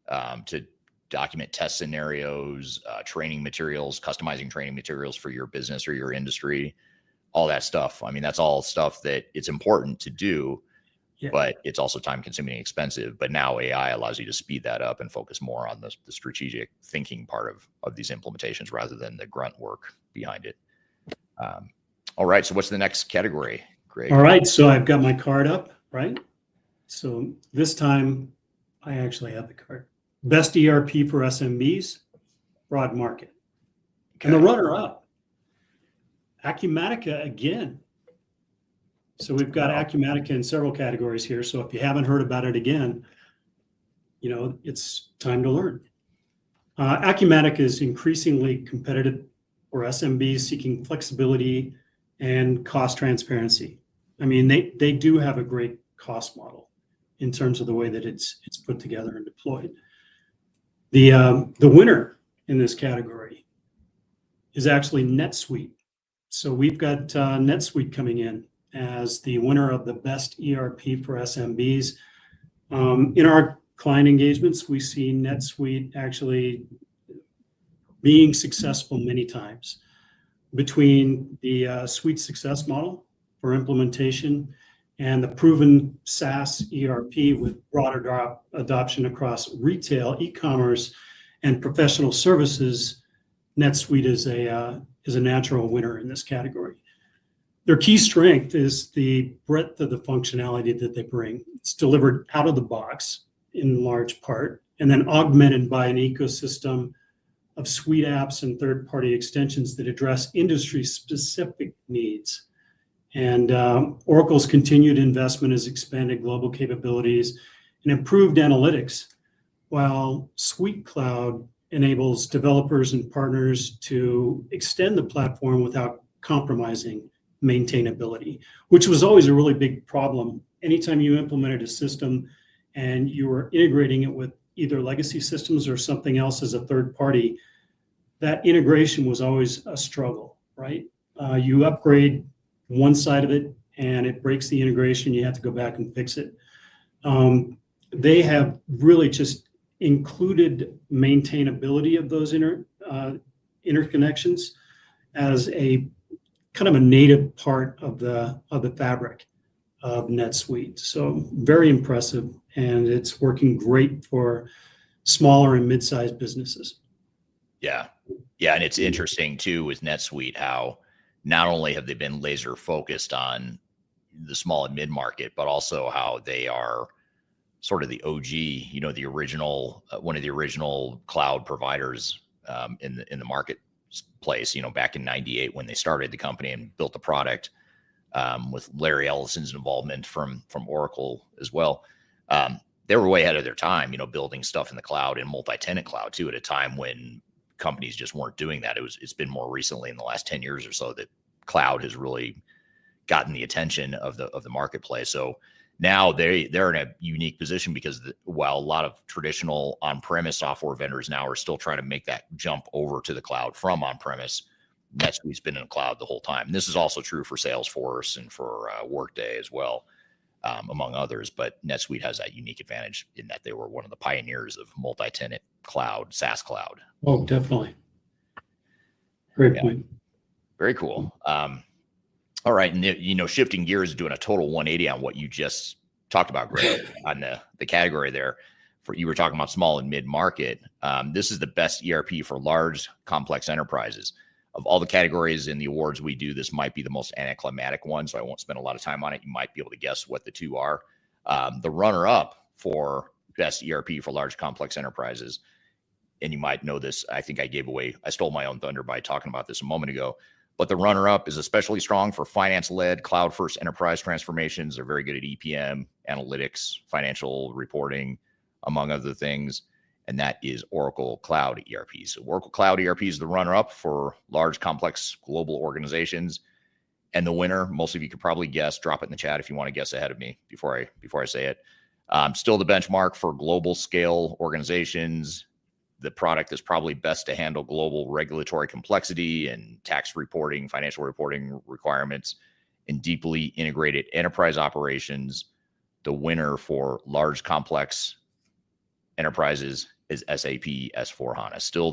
to document test scenarios, training materials, customizing training materials for your business or your industry, all that stuff. I mean, that's all stuff that it's important to do, but it's also time consuming and expensive. But now AI allows you to speed that up and focus more on the strategic thinking part of these implementations rather than the grunt work behind it. All right. So what's the next category, Greg?
All right. So I've got my card up, right? So this time I actually have the card. Best ERP for SMBs, broad market. Okay. And the runner-up, Acumatica again. So we've got Acumatica in several categories here. So if you haven't heard about it again, it's time to learn. Acumatica is increasingly competitive for SMBs seeking flexibility and cost transparency. I mean, they do have a great cost model in terms of the way that it's put together and deployed. The winner in this category is actually NetSuite. So we've got NetSuite coming in as the winner of the best ERP for SMBs. In our client engagements, we see NetSuite actually being successful many times. Between the suite success model for implementation and the proven SaaS ERP with broader adoption across retail, e-commerce, and professional services, NetSuite is a natural winner in this category. Their key strength is the breadth of the functionality that they bring. It's delivered out of the box in large part, and then augmented by an ecosystem of suite apps and third-party extensions that address industry-specific needs. And Oracle's continued investment has expanded global capabilities and improved analytics, while Suite Cloud enables developers and partners to extend the platform without compromising maintainability, which was always a really big problem. Anytime you implemented a system and you were integrating it with either legacy systems or something else as a third party, that integration was always a struggle, right? You upgrade one side of it and it breaks the integration, you have to go back and fix it. They have really just included maintainability of those interconnections as a kind of a native part of the fabric of NetSuite. So very impressive, and it's working great for smaller and mid-sized businesses.
Yeah. And it's interesting too with NetSuite how not only have they been laser focused on the small and mid-market, but also how they are sort of the OG, the original, one of the original cloud providers in the market place, back in 98 when they started the company and built the product, with Larry Ellison's involvement from Oracle as well. They were way ahead of their time, building stuff in the cloud and multi-tenant cloud too, at a time when companies just weren't doing that. It's been more recently in the last 10 years or so that cloud has really gotten the attention of the marketplace. So now they're in a unique position because while a lot of traditional on-premise software vendors now are still trying to make that jump over to the cloud from on-premise, NetSuite's been in the cloud the whole time. And this is also true for Salesforce and for Workday as well, among others. But NetSuite has that unique advantage in that they were one of the pioneers of multi-tenant cloud, SaaS cloud.
Oh, definitely. Great point.
Very cool. All right. And, shifting gears, doing a total 180 on what you just talked about, Greg, on the category there. You were talking about small and mid-market. This is the best ERP for large, complex enterprises. Of all the categories in the awards we do, this might be the most anticlimactic one, so I won't spend a lot of time on it. You might be able to guess what the two are. The runner-up for best ERP for large, complex enterprises, and you might know this, I think I stole my own thunder by talking about this a moment ago, but the runner-up is especially strong for finance-led, cloud-first enterprise transformations. They're very good at EPM, analytics, financial reporting, among other things. And that is Oracle Cloud ERP. So Oracle Cloud ERP is the runner-up for large, complex global organizations. And the winner, most of you could probably guess. Drop it in the chat if you want to guess ahead of me before I say it. Still the benchmark for global scale organizations. The product is probably best to handle global regulatory complexity and tax reporting, financial reporting requirements, and deeply integrated enterprise operations. The winner for large, complex enterprises is SAP S/4HANA. Still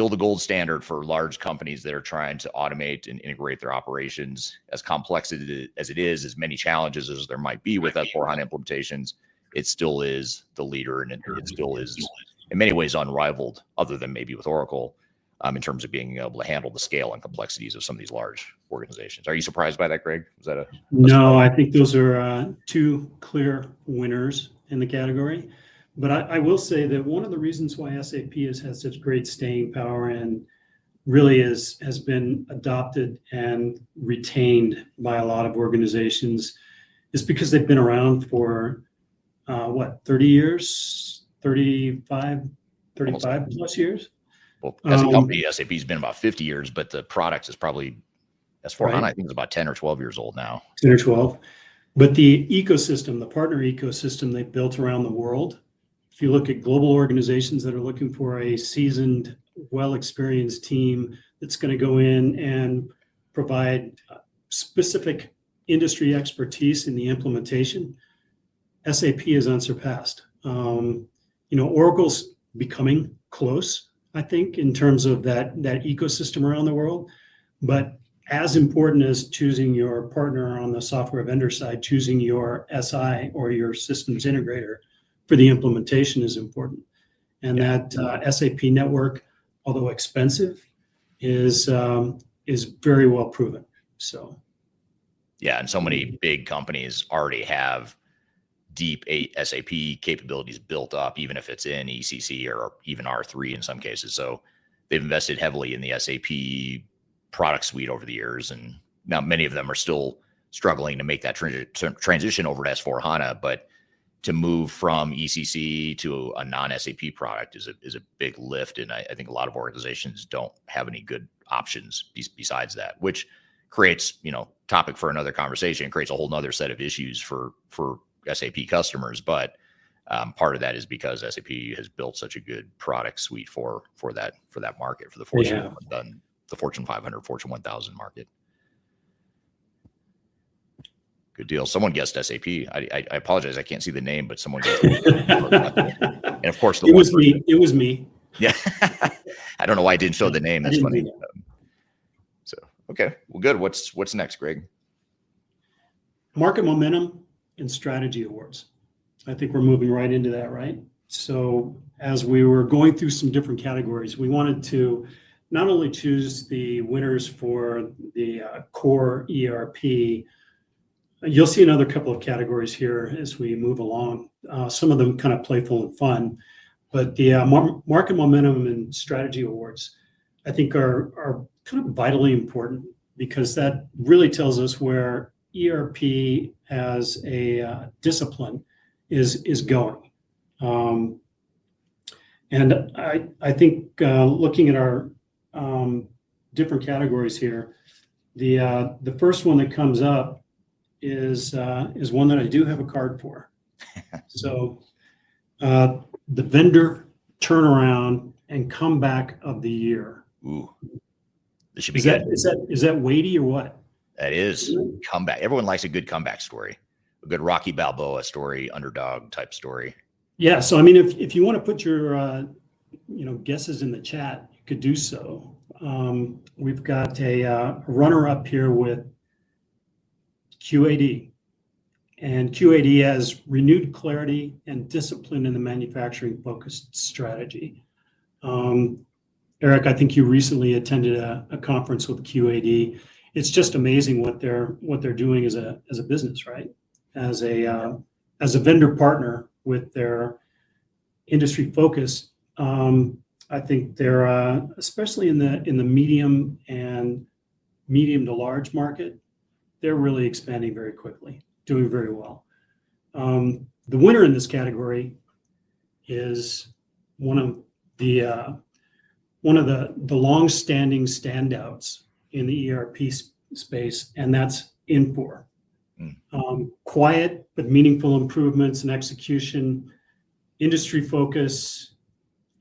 the gold standard for large companies that are trying to automate and integrate their operations. As complex as it is, as many challenges as there might be with S/4HANA implementations, it still is the leader, and it still is in many ways unrivaled, other than maybe with Oracle, in terms of being able to handle the scale and complexities of some of these large organizations. Are you surprised by that, Greg? Was that
No, I think those are two clear winners in the category. But I will say that one of the reasons why SAP has had such great staying power and really has been adopted and retained by a lot of organizations is because they've been around for 30 years, 35 plus years.
Well, as a company, SAP's been about 50 years, but the product is probably S/4HANA. Right. I think it's about 10 or 12 years old now.
10 or 12. But the ecosystem, the partner ecosystem they built around the world, if you look at global organizations that are looking for a seasoned, well-experienced team that's going to go in and provide specific industry expertise in the implementation, SAP is unsurpassed. Oracle's becoming close, I think, in terms of that ecosystem around the world. But as important as choosing your partner on the software vendor side, choosing your SI or your systems integrator for the implementation is important. And that SAP network, although expensive, is very well proven. So,
yeah, and so many big companies already have deep SAP capabilities built up, even if it's in ECC or even R3 in some cases. So they've invested heavily in the SAP product suite over the years, and now many of them are still struggling to make that transition over to S/4HANA. But to move from ECC to a non-SAP product is a big lift, and I think a lot of organizations don't have any good options besides that, which creates, topic for another conversation, creates a whole nother set of issues for SAP customers. But part of that is because SAP has built such a good product suite for that market, for the Fortune 500, Fortune 1000 market. Good deal. Someone guessed SAP. I apologize, I can't see the name, but someone guessed and of course
it was me. It was me.
Yeah. I don't know why I didn't show the name. That's funny. So okay, well, good. What's next, Greg?
Market momentum and strategy awards. I think we're moving right into that, right? So as we were going through some different categories, we wanted to not only choose the winners for the core ERP. You'll see another couple of categories here as we move along. Some of them kind of playful and fun, but the market momentum and strategy awards I think are kind of vitally important, because that really tells us where ERP as a discipline is going. And I think looking at our different categories here, the first one that comes up is one that I do have a card for. So the vendor turnaround and comeback of the year.
Ooh, this should be
Is
good.
is that weighty or what?
That is comeback. Everyone likes a good comeback story, a good Rocky Balboa story, underdog type story.
Yeah. So I mean, if you want to put your guesses in the chat, you could do so. We've got a runner up here with QAD. And QAD has renewed clarity and discipline in the manufacturing focused strategy. Eric, I think you recently attended a conference with QAD. It's just amazing what they're doing as a business, right? As a vendor partner with their industry focus. I think they're especially in the medium to large market, they're really expanding very quickly, doing very well. The winner in this category is one of the long-standing standouts in the ERP space, and that's Infor. Quiet but meaningful improvements in execution, industry focus,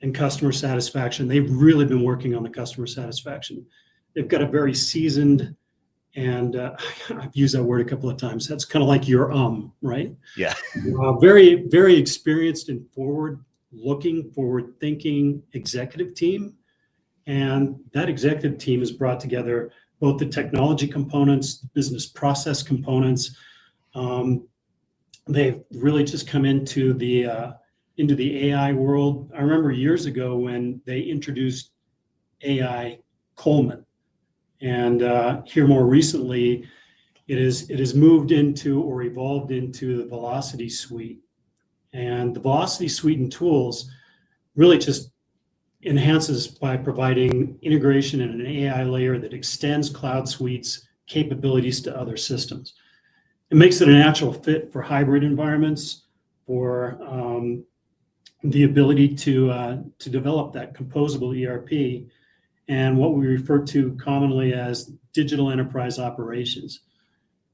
and customer satisfaction. They've really been working on the customer satisfaction. They've got a very seasoned, and I've used that word a couple of times. That's kind of like your right?
Yeah.
Very, very experienced and forward-looking, forward-thinking executive team. And that executive team has brought together both the technology components, the business process components. They've really just come into the AI world. I remember years ago when they introduced AI Coleman, and here more recently, it has moved into or evolved into the Velocity Suite. And the Velocity Suite and tools really just enhances by providing integration in an AI layer that extends Cloud Suite's capabilities to other systems. It makes it a natural fit for hybrid environments, for the ability to develop that composable ERP and what we refer to commonly as digital enterprise operations.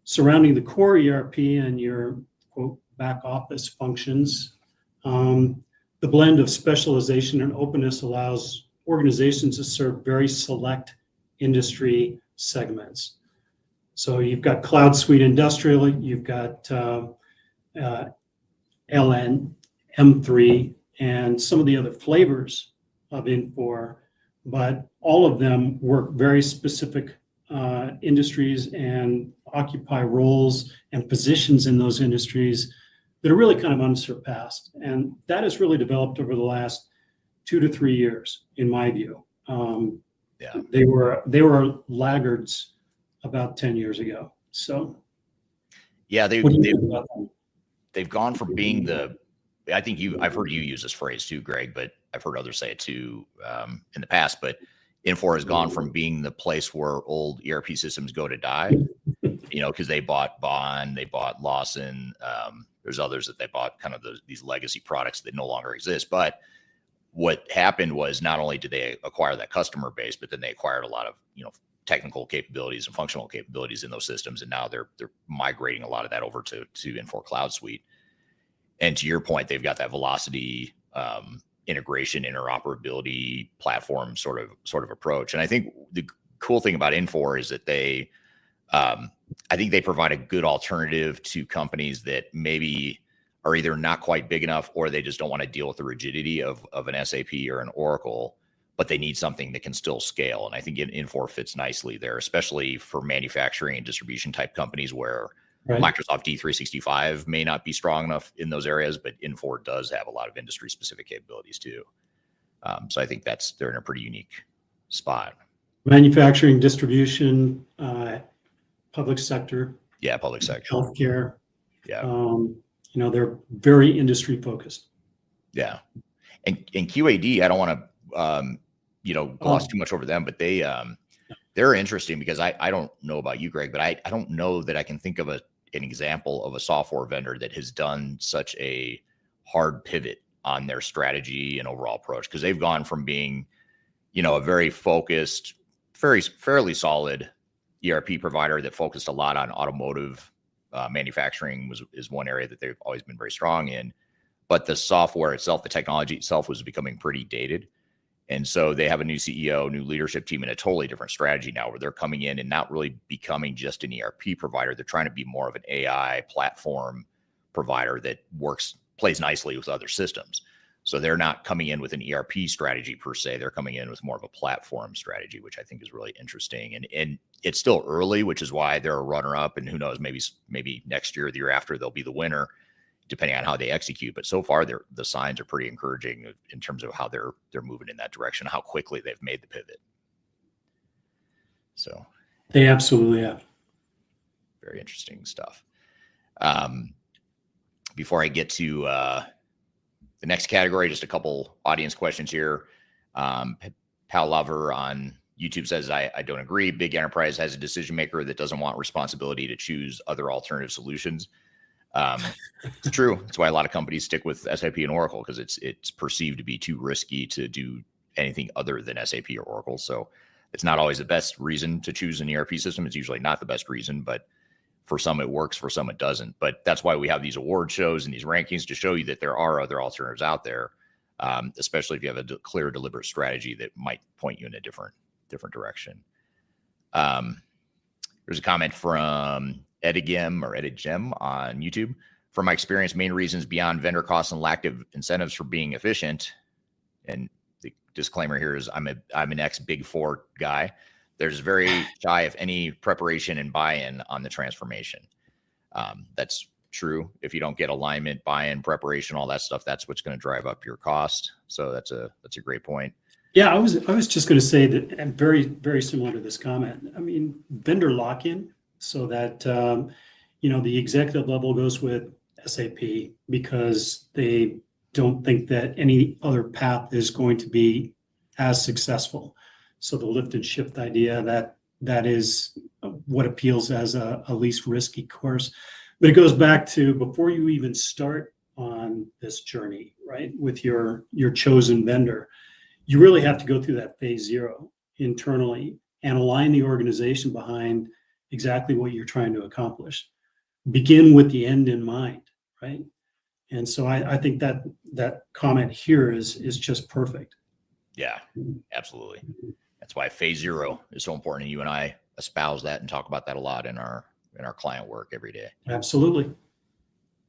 Surrounding the core ERP and your quote back office functions, the blend of specialization and openness allows organizations to serve very select industry segments. So you've got Cloud Suite Industrial, you've got LN, M3, and some of the other flavors of Infor, but all of them work very specific industries and occupy roles and positions in those industries that are really kind of unsurpassed. And that has really developed over the last 2 to 3 years, in my view. They were laggards about 10 years ago. So
yeah, they've gone from being I've heard you use this phrase too, Greg, but I've heard others say it too in the past, but Infor has gone from being the place where old ERP systems go to die, because they bought Bond, they bought Lawson, there's others that they bought, kind of these legacy products that no longer exist. But what happened was not only did they acquire that customer base, but then they acquired a lot of, technical capabilities and functional capabilities in those systems. And now they're migrating a lot of that over to Infor Cloud Suite. And to your point, they've got that Velocity integration, interoperability platform sort of approach. And I think the cool thing about Infor is that I think they provide a good alternative to companies that maybe are either not quite big enough or they just don't want to deal with the rigidity of an SAP or an Oracle, but they need something that can still scale. And I think Infor fits nicely there, especially for manufacturing and distribution type companies where Microsoft D365 may not be strong enough in those areas, but Infor does have a lot of industry specific capabilities too. So I think they're in a pretty unique spot.
Manufacturing, distribution, public sector.
Yeah, public sector.
Healthcare.
Yeah.
They're very industry focused.
Yeah. And QAD, I don't want to gloss too much over them, but they're interesting because I don't know about you, Greg, but I don't know that I can think of an example of a software vendor that has done such a hard pivot on their strategy and overall approach, because they've gone from being, a very focused, fairly solid ERP provider that focused a lot on automotive manufacturing is one area that they've always been very strong in. But the software itself, the technology itself was becoming pretty dated. And so they have a new CEO, new leadership team, and a totally different strategy now where they're coming in and not really becoming just an ERP provider. They're trying to be more of an AI platform provider that plays nicely with other systems. So they're not coming in with an ERP strategy per se. They're coming in with more of a platform strategy, which I think is really interesting. And it's still early, which is why they're a runner up. And who knows, maybe next year or the year after they'll be the winner, depending on how they execute. But so far, the signs are pretty encouraging in terms of how they're moving in that direction, how quickly they've made the pivot. So
they absolutely have.
Very interesting stuff. Before I get to the next category, just a couple audience questions here. Pal Lover on YouTube says, I don't agree. Big enterprise has a decision maker that doesn't want responsibility to choose other alternative solutions. It's true. That's why a lot of companies stick with SAP and Oracle, because it's perceived to be too risky to do anything other than SAP or Oracle. So it's not always the best reason to choose an ERP system. It's usually not the best reason, but for some it works, for some it doesn't. But that's why we have these award shows and these rankings to show you that there are other alternatives out there, especially if you have a clear, deliberate strategy that might point you in a different direction. There's a comment from Edigem on YouTube. From my experience, main reasons beyond vendor costs and lack of incentives for being efficient. And the disclaimer here is I'm an ex Big Four guy. There's very shy of any preparation and buy-in on the transformation. That's true. If you don't get alignment, buy-in, preparation, all that stuff, that's what's going to drive up your cost. So that's a great point.
Yeah, I was just going to say that, and very, very similar to this comment. I mean, vendor lock-in, so that the executive level goes with SAP because they don't think that any other path is going to be as successful. So the lift and shift idea, that is what appeals as a least risky course. But it goes back to before you even start on this journey, right, with your chosen vendor, you really have to go through that phase 0 internally and align the organization behind exactly what you're trying to accomplish. Begin with the end in mind, right? And so I think that comment here is just perfect.
Yeah, absolutely. That's why phase 0 is so important. And you and I espouse that and talk about that a lot in our client work every day.
Absolutely.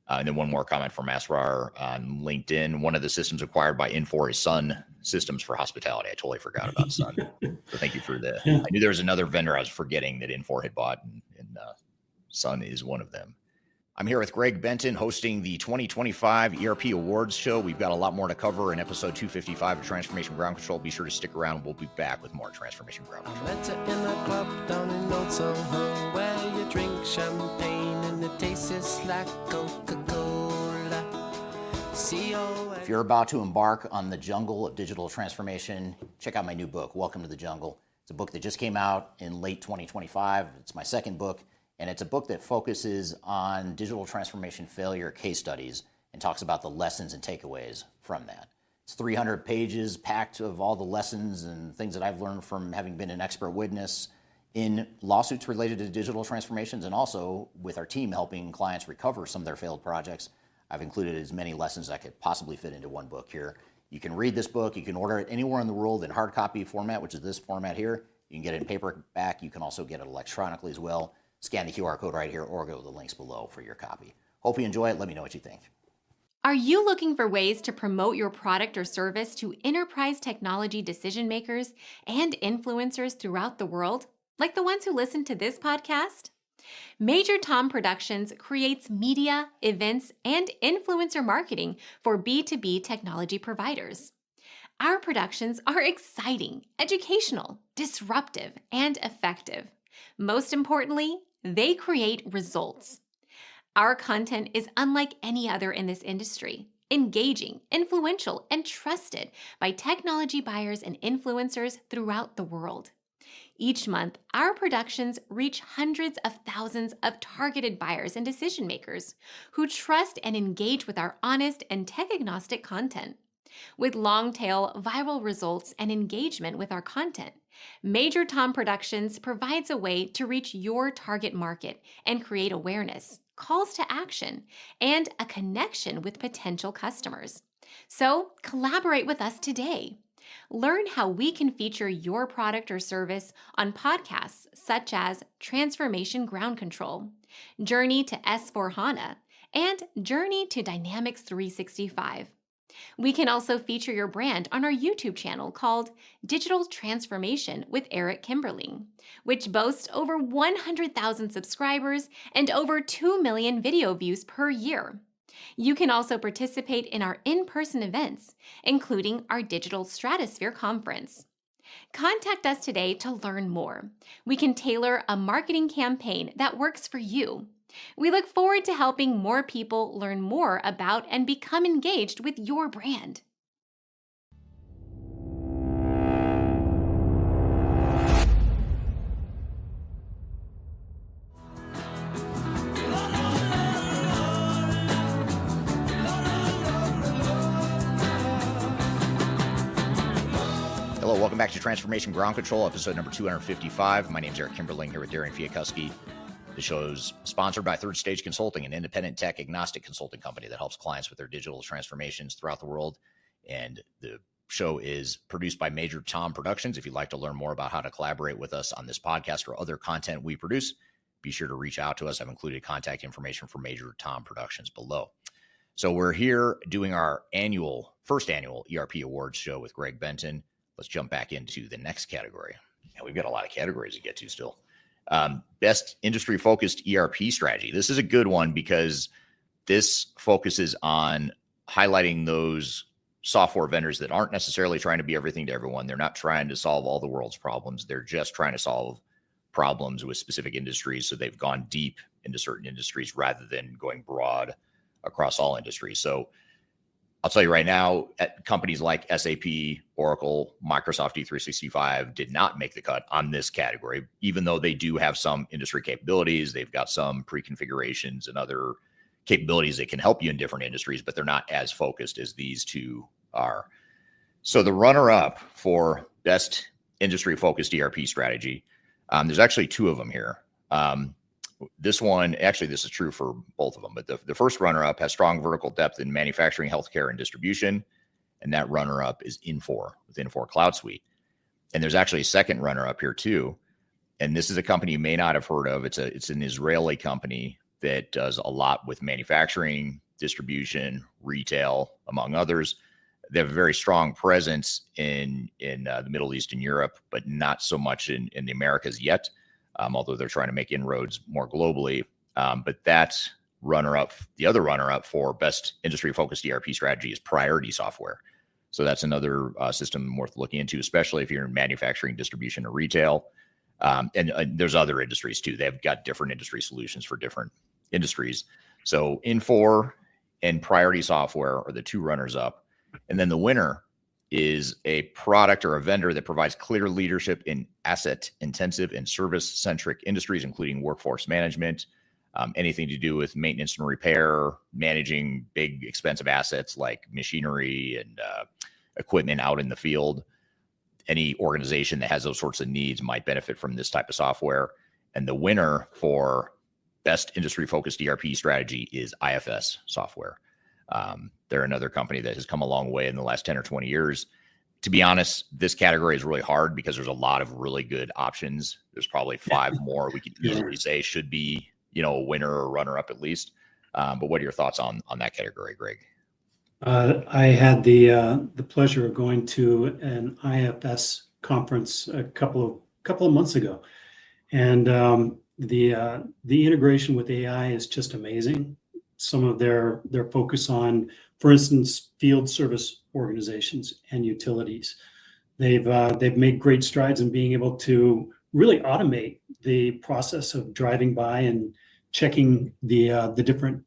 And then one more comment from Asrar on LinkedIn. One of the systems acquired by Infor is Sun Systems for Hospitality. I totally forgot about Sun. So thank you for I knew there was another vendor I was forgetting that Infor had bought, and Sun is one of them. I'm here with Greg Benton hosting the 2025 ERP Awards Show. We've got a lot more to cover in episode 255 of Transformation Ground Control. Be sure to stick around. We'll be back with more Transformation Ground Control.
I met her in a club down in Old Soho where you drink champagne and it tastes like Coca-Cola.
If you're about to embark on the jungle of digital transformation, check out my new book, Welcome to the Jungle. It's a book that just came out in late 2025. It's my second book. And it's a book that focuses on digital transformation failure case studies and talks about the lessons and takeaways from that. It's 300 pages packed of all the lessons and things that I've learned from having been an expert witness in lawsuits related to digital transformations, and also with our team helping clients recover some of their failed projects. I've included as many lessons as I could possibly fit into one book here. You can read this book. You can order it anywhere in the world in hard copy format, which is this format here. You can get it in paperback. You can also get it electronically as well. Scan the QR code right here or go to the links below for your copy. Hope you enjoy it. Let me know what you think.
Are you looking for ways to promote your product or service to enterprise technology decision makers and influencers throughout the world, like the ones who listen to this podcast? Major Tom Productions creates media, events, and influencer marketing for B2B technology providers. Our productions are exciting, educational, disruptive, and effective. Most importantly, they create results. Our content is unlike any other in this industry. engaging, influential, and trusted by technology buyers and influencers throughout the world. Each month, our productions reach hundreds of thousands of targeted buyers and decision makers who trust and engage with our honest and tech-agnostic content. With long-tail viral results and engagement with our content, Major Tom Productions provides a way to reach your target market and create awareness, calls to action, and a connection with potential customers. So, collaborate with us today. Learn how we can feature your product or service on podcasts such as Transformation Ground Control, Journey to S/4HANA, and Journey to Dynamics 365. We can also feature your brand on our YouTube channel called Digital Transformation with Eric Kimberling, which boasts over 100,000 subscribers and over 2 million video views per year. You can also participate in our in-person events, including our Digital Stratosphere Conference. Contact us today to learn more. We can tailor a marketing campaign that works for you. We look forward to helping more people learn more about and become engaged with your brand.
Hello, welcome back to Transformation Ground Control, episode number 255. My name is Eric Kimberling here with Darian Chwialkowski. The show is sponsored by Third Stage Consulting, an independent tech agnostic consulting company that helps clients with their digital transformations throughout the world. And the show is produced by Major Tom Productions. If you'd like to learn more about how to collaborate with us on this podcast or other content we produce, be sure to reach out to us. I've included contact information for Major Tom Productions below. So we're here doing our first annual ERP Awards show with Greg Benton. Let's jump back into the next category. And we've got a lot of categories to get to still. Best industry-focused ERP strategy. This is a good one because this focuses on highlighting those software vendors that aren't necessarily trying to be everything to everyone. They're not trying to solve all the world's problems. They're just trying to solve problems with specific industries. So they've gone deep into certain industries rather than going broad across all industries. So I'll tell you right now, at companies like SAP, Oracle, Microsoft D365 did not make the cut on this category, even though they do have some industry capabilities. They've got some pre-configurations and other capabilities that can help you in different industries, but they're not as focused as these two are. So the runner-up for best industry-focused ERP strategy, there's actually two of them here. This one, actually, this is true for both of them, but the first runner-up has strong vertical depth in manufacturing, healthcare, and distribution, and that runner-up is Infor with Infor Cloud Suite. And there's actually a second runner-up here too, and this is a company you may not have heard of. It's an Israeli company that does a lot with manufacturing, distribution, retail, among others. They have a very strong presence in the Middle East and Europe, but not so much in the Americas yet. Although they're trying to make inroads more globally. But that runner-up, the other runner-up for best industry-focused ERP strategy is Priority Software. So that's another system worth looking into, especially if you're in manufacturing, distribution, or retail. And there's other industries too. They've got different industry solutions for different industries. So Infor and Priority Software are the two runners-up. And then the winner is a product or a vendor that provides clear leadership in asset-intensive and service-centric industries, including workforce management, anything to do with maintenance and repair, managing big, expensive assets like machinery and equipment out in the field. Any organization that has those sorts of needs might benefit from this type of software. And the winner for best industry-focused ERP strategy is IFS Software. They're another company that has come a long way in the last 10 or 20 years. To be honest, this category is really hard because there's a lot of really good options. There's probably 5 more we could easily say should be, a winner or runner-up at least. But what are your thoughts on that category, Greg?
I had the pleasure of going to an IFS conference a couple of months ago, and the integration with AI is just amazing. Some of their focus on, for instance, field service organizations and utilities. They've made great strides in being able to really automate the process of driving by and checking the different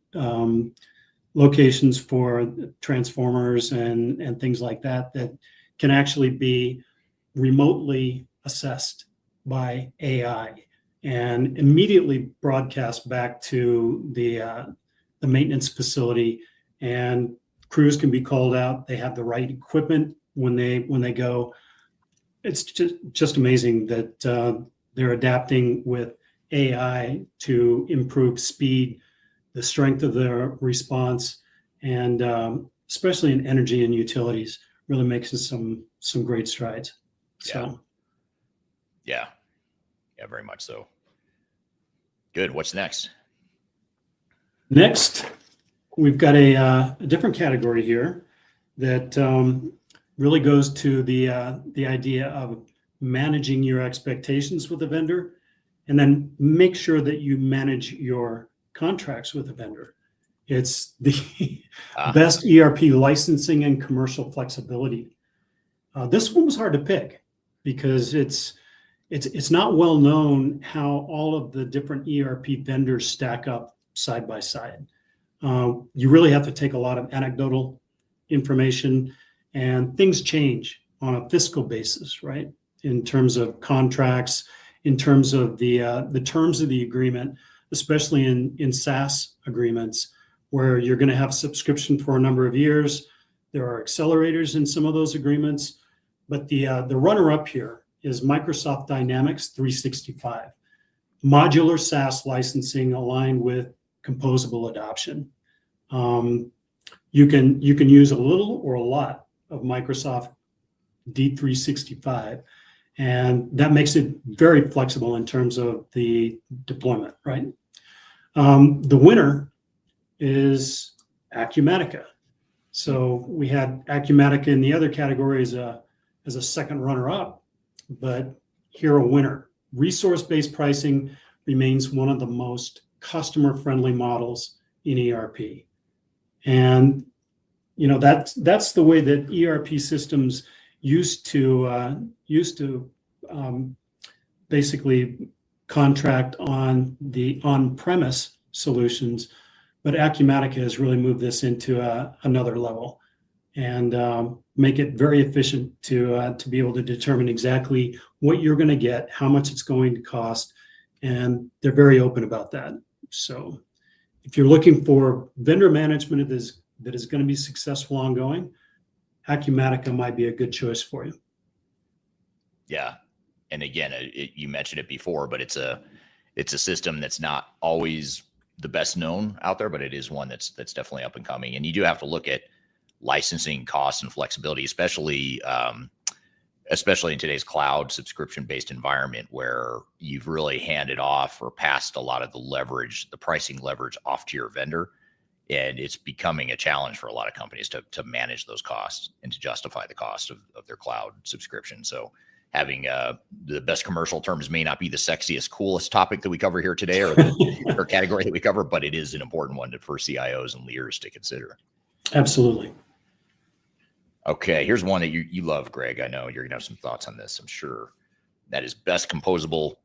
locations for transformers and things like that can actually be remotely assessed by AI and immediately broadcast back to the maintenance facility, and crews can be called out. They have the right equipment when they go. It's just amazing that they're adapting with AI to improve speed, the strength of their response, and especially in energy and utilities, really making some great strides. So,
yeah, very much so. Good. What's next?
Next, we've got a different category here that really goes to the idea of managing your expectations with a vendor, and then make sure that you manage your contracts with a vendor. It's the best ERP licensing and commercial flexibility. This one was hard to pick because it's not well known how all of the different ERP vendors stack up side by side. You really have to take a lot of anecdotal information, and things change on a fiscal basis, right? In terms of contracts, in terms of the terms of the agreement, especially in SaaS agreements, where you're going to have subscription for a number of years. There are accelerators in some of those agreements, but the runner-up here is Microsoft Dynamics 365, modular SaaS licensing aligned with composable adoption. You can use a little or a lot of Microsoft D365, and that makes it very flexible in terms of the deployment, right? The winner is Acumatica. So we had Acumatica in the other category as a second runner-up, but here a winner. Resource-based pricing remains one of the most customer-friendly models in ERP. And that's the way that ERP systems used to basically contract on the on-premise solutions, but Acumatica has really moved this into another level and make it very efficient to be able to determine exactly what you're going to get, how much it's going to cost, and they're very open about that. So if you're looking for vendor management that is going to be successful ongoing, Acumatica might be a good choice for you.
Yeah. And again, you mentioned it before, but it's a system that's not always the best known out there, but it is one that's definitely up and coming. And you do have to look at licensing costs and flexibility, especially in today's cloud subscription-based environment, where you've really handed off or passed a lot of the pricing leverage off to your vendor. And it's becoming a challenge for a lot of companies to manage those costs and to justify the cost of their cloud subscription. So having the best commercial terms may not be the sexiest, coolest topic that we cover here today, or category that we cover, but it is an important one for CIOs and leaders to consider.
Absolutely.
Okay, here's one that you love, Greg. I know you're going to have some thoughts on this, I'm sure. That is best composable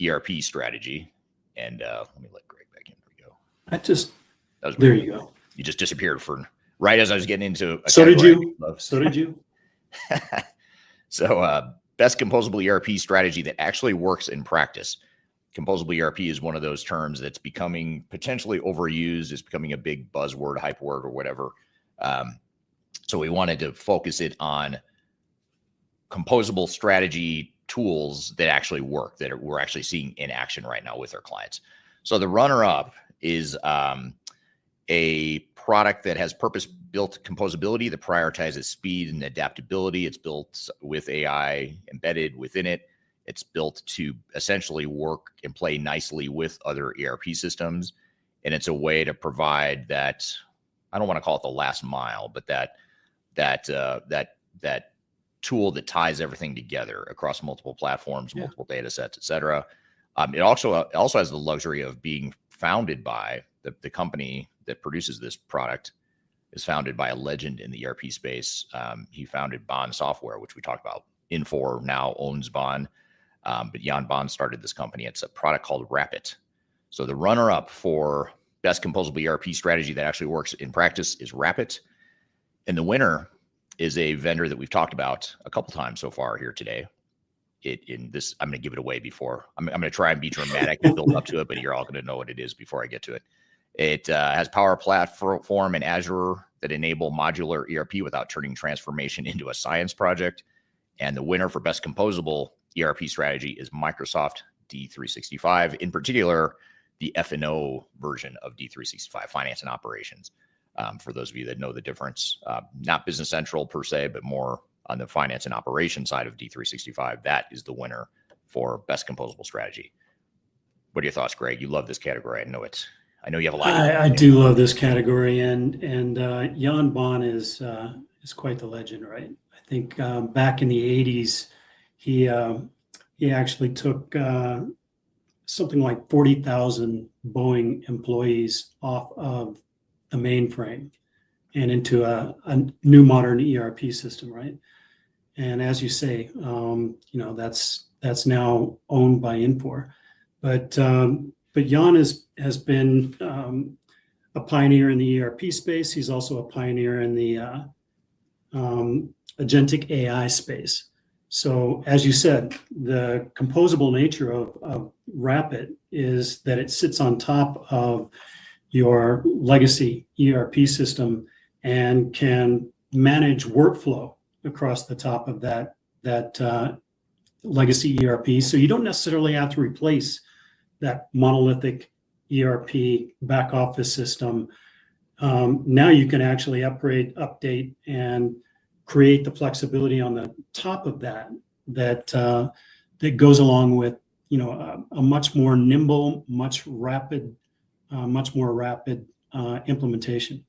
ERP strategy. And let me let Greg back in. There we go.
There you go.
You just disappeared for right as I was getting into.
So did you.
So best composable ERP strategy that actually works in practice. Composable ERP is one of those terms that's becoming potentially overused. It's becoming a big buzzword, hype word, or whatever. So we wanted to focus it on composable strategy tools that actually work, that we're actually seeing in action right now with our clients. So the runner-up is a product that has purpose-built composability that prioritizes speed and adaptability. It's built with AI embedded within it. It's built to essentially work and play nicely with other ERP systems. And it's a way to provide that, I don't want to call it the last mile, but that tool that ties everything together across multiple platforms, multiple data sets, et cetera. It also has the luxury of being founded by the company that produces this product is founded by a legend in the ERP space. He founded Bond Software, which we talked about. Infor now owns Bond, but Jan Bond started this company. It's a product called Rapid. So the runner-up for best composable ERP strategy that actually works in practice is Rapid. And the winner is a vendor that we've talked about a couple times so far here today. I'm going to give it away before. I'm going to try and be dramatic and build up to it, but you're all going to know what it is before I get to it. It has Power Platform and Azure that enable modular ERP without turning transformation into a science project. And the winner for best composable ERP strategy is Microsoft D365, in particular, the F&O version of D365, Finance and Operations. For those of you that know the difference, not Business Central per se, but more on the finance and operation side of D365, that is the winner for best composable strategy. What are your thoughts, Greg? You love this category. I know you have a lot.
I do love this category, and Jan Bon is quite the legend, right? I think back in the 80s, he actually took something like 40,000 Boeing employees off of the mainframe and into a new modern ERP system, right? And as you say, that's now owned by Infor, but Jan has been a pioneer in the ERP space. He's also a pioneer in the agentic AI space. So as you said, the composable nature of Rapid is that it sits on top of your legacy ERP system and can manage workflow across the top of that legacy ERP. So you don't necessarily have to replace that monolithic ERP back office system. Now you can actually upgrade, update, and create the flexibility on the top of that goes along with a much more nimble, much more rapid implementation.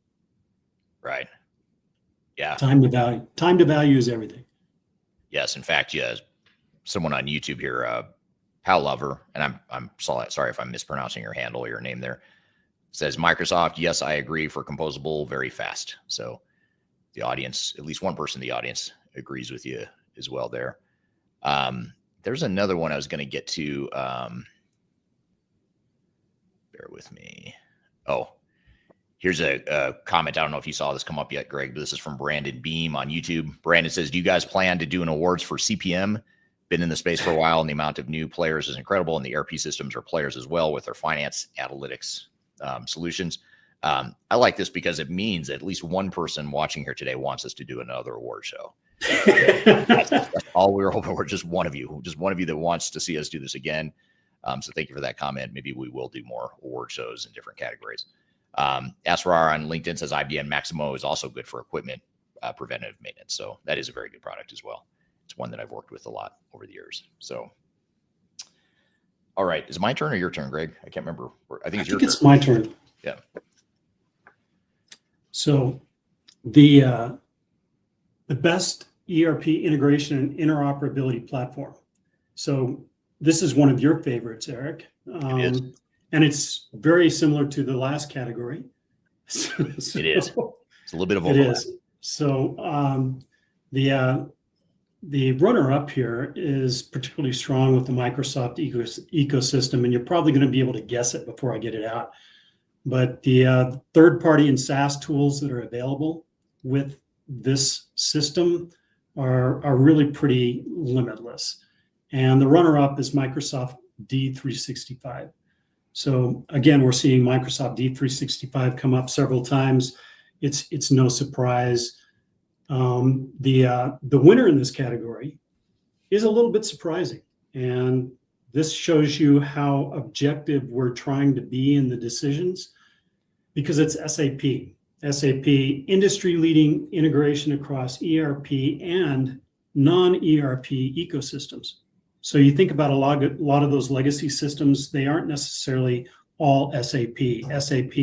Right. Yeah.
Time to value is everything.
Yes. In fact, yeah. Someone on YouTube here, Pal Lover, and I'm sorry if I'm mispronouncing your handle or your name there, says Microsoft. Yes, I agree for composable very fast. So the audience, at least one person in the audience, agrees with you as well there. There's another one I was going to get to. Bear with me. Oh, here's a comment. I don't know if you saw this come up yet, Greg, but this is from Brandon Beam on YouTube. Brandon says, do you guys plan to do an awards for CPM? Been in the space for a while, and the amount of new players is incredible, and the ERP systems are players as well with their finance analytics solutions. I like this because it means at least one person watching here today wants us to do another award show. That's all we're hoping for. Just one of you that wants to see us do this again. So thank you for that comment. Maybe we will do more award shows in different categories. Asrar on LinkedIn says IBM Maximo is also good for equipment preventative maintenance. So that is a very good product as well. It's one that I've worked with a lot over the years. So, all right. Is it my turn or your turn, Greg? I can't remember. I think
it's my turn.
Yeah.
So the best ERP integration and interoperability platform. So this is one of your favorites, Eric.
It is.
And it's very similar to the last category.
It is. It's a little bit of overlap.
It is. So the runner-up here is particularly strong with the Microsoft ecosystem, and you're probably going to be able to guess it before I get it out. But the third-party and SaaS tools that are available with this system are really pretty limitless. And the runner-up is Microsoft D365. So again, we're seeing Microsoft D365 come up several times. It's no surprise. The winner in this category is a little bit surprising, and this shows you how objective we're trying to be in the decisions, because it's SAP. SAP industry-leading integration across ERP and non-ERP ecosystems. So you think about a lot of those legacy systems, they aren't necessarily all SAP. SAP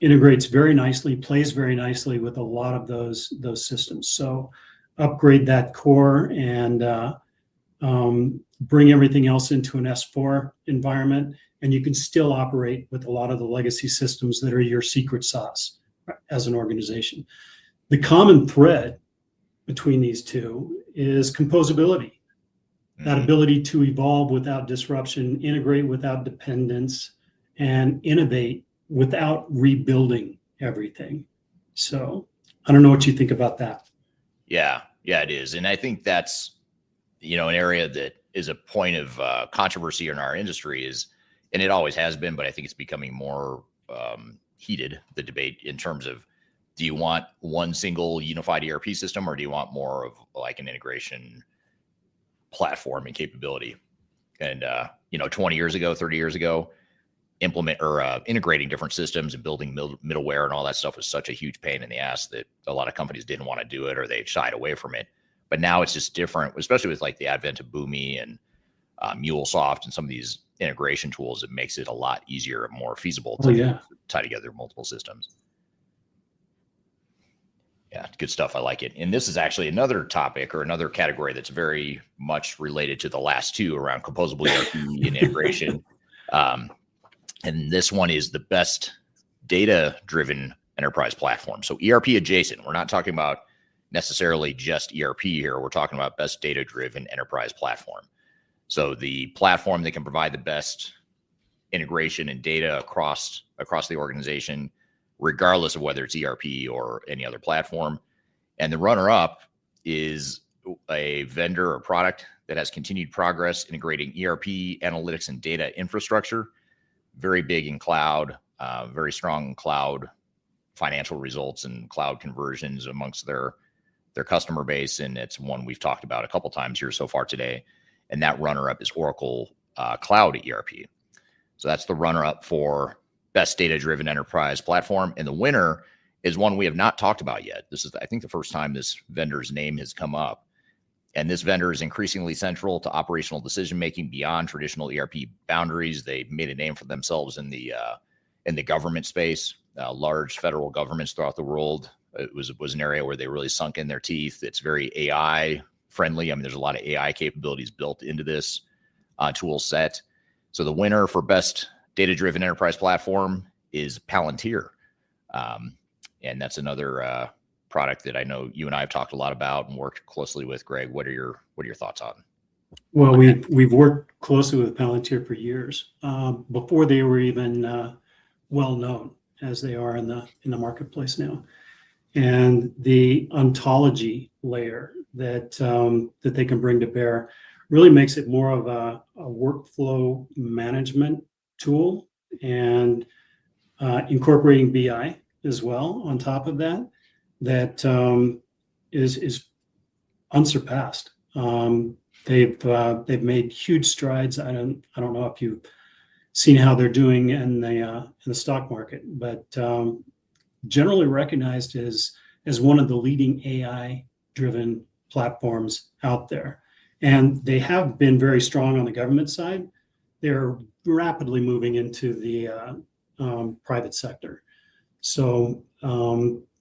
integrates very nicely, plays very nicely with a lot of those systems. So upgrade that core and bring everything else into an S4 environment, and you can still operate with a lot of the legacy systems that are your secret sauce as an organization. The common thread between these two is composability. That ability to evolve without disruption, integrate without dependence, and innovate without rebuilding everything. So I don't know what you think about that.
Yeah, it is. And I think that's, an area that is a point of controversy in our industry and it always has been, but I think it's becoming more heated, the debate, in terms of, do you want one single unified ERP system, or do you want more of like an integration platform and capability? And, 20 years ago, 30 years ago, integrating different systems and building middleware and all that stuff was such a huge pain in the ass that a lot of companies didn't want to do it, or they shied away from it. But now it's just different, especially with like the advent of Boomi and MuleSoft and some of these integration tools. It makes it a lot easier and more feasible to tie together multiple systems. Yeah, good stuff. I like it. And this is actually another topic or another category that's very much related to the last two around composable ERP and integration. And this one is the best data-driven enterprise platform. So ERP adjacent. We're not talking about necessarily just ERP here. We're talking about best data-driven enterprise platform. So the platform that can provide the best integration and data across the organization, regardless of whether it's ERP or any other platform. And the runner-up is a vendor or product that has continued progress integrating ERP, analytics, and data infrastructure. Very big in cloud, very strong cloud financial results and cloud conversions amongst their customer base. And it's one we've talked about a couple times here so far today. And that runner-up is Oracle Cloud ERP. So that's the runner-up for best data-driven enterprise platform. And the winner is one we have not talked about yet. This is, I think, the first time this vendor's name has come up. And this vendor is increasingly central to operational decision-making beyond traditional ERP boundaries. They made a name for themselves in the government space, large federal governments throughout the world. It was an area where they really sunk in their teeth. It's very AI friendly. I mean, there's a lot of AI capabilities built into this tool set. So the winner for best data-driven enterprise platform is Palantir. And that's another product that I know you and I have talked a lot about and worked closely with. Greg, what are your thoughts on?
Well, we've worked closely with Palantir for years, before they were even well known as they are in the marketplace now. And the ontology layer that they can bring to bear really makes it more of a workflow management tool, and incorporating BI as well on top of that is unsurpassed. They've made huge strides. I don't know if you've seen how they're doing in the stock market, but generally recognized as one of the leading AI-driven platforms out there. And they have been very strong on the government side. They're rapidly moving into the private sector. So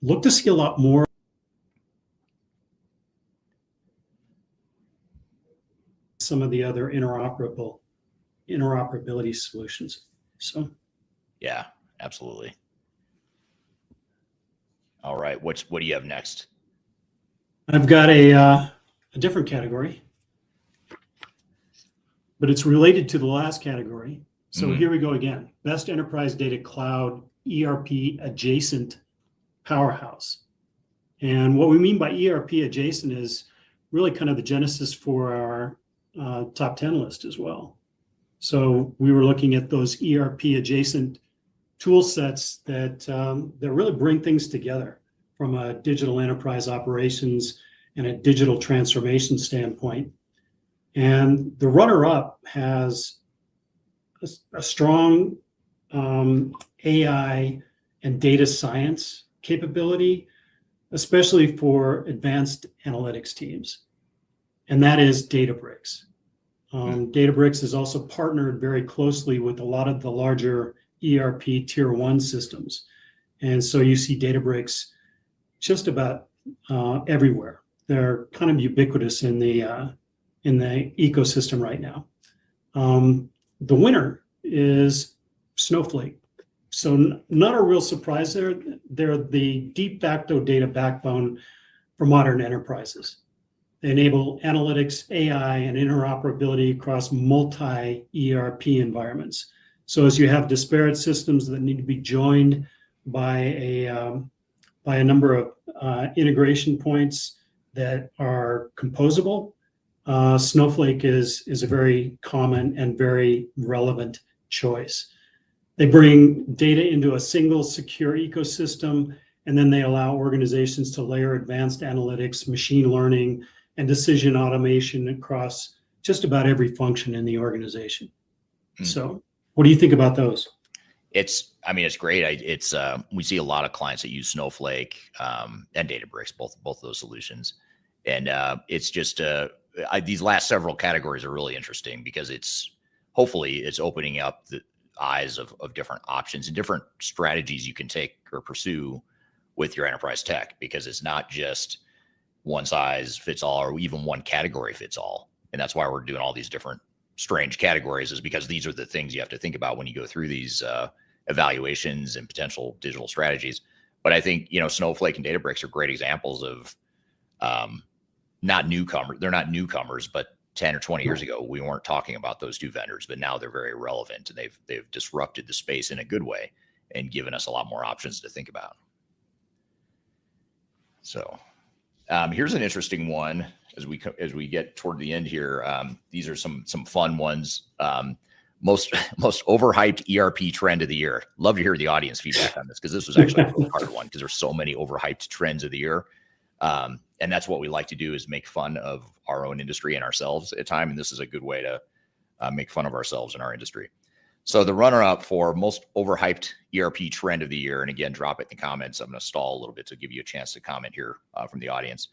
look to see a lot more some of the other interoperability solutions. So
yeah, absolutely. All right, what do you have next?
I've got a different category, but it's related to the last category. So here we go again. Best enterprise data cloud ERP adjacent powerhouse. And what we mean by ERP adjacent is really kind of the genesis for our top 10 list as well. So we were looking at those ERP adjacent tool sets that really bring things together from a digital enterprise operations and a digital transformation standpoint. And the runner-up has a strong AI and data science capability, especially for advanced analytics teams, and that is Databricks. Databricks has also partnered very closely with a lot of the larger ERP tier 1 systems. And so you see Databricks just about everywhere. They're kind of ubiquitous in the ecosystem right now. The winner is Snowflake. So not a real surprise there. They're the de facto data backbone for modern enterprises. They enable analytics, AI, and interoperability across multi-ERP environments. So as you have disparate systems that need to be joined by a number of integration points that are composable, Snowflake is a very common and very relevant choice. They bring data into a single secure ecosystem, and then they allow organizations to layer advanced analytics, machine learning, and decision automation across just about every function in the organization. So what do you think about those?
It's great. We see a lot of clients that use Snowflake and Databricks, both of those solutions. And it's just these last several categories are really interesting because hopefully it's opening up the eyes of different options and different strategies you can take or pursue with your enterprise tech, because it's not just one size fits all or even one category fits all. And that's why we're doing all these different strange categories, is because these are the things you have to think about when you go through these evaluations and potential digital strategies. But I think, Snowflake and Databricks are great examples of not newcomers. They're not newcomers, but 10 or 20 years ago, we weren't talking about those two vendors, but now they're very relevant, and they've disrupted the space in a good way and given us a lot more options to think about. So here's an interesting one as we get toward the end here. These are some fun ones. Most overhyped ERP trend of the year. Love to hear the audience feedback on this, because this was actually a really hard one, because there's so many overhyped trends of the year. And that's what we like to do, is make fun of our own industry and ourselves at time. And this is a good way to make fun of ourselves and our industry. So the runner-up for most overhyped ERP trend of the year, and again, drop it in the comments. I'm going to stall a little bit to give you a chance to comment here from the audience.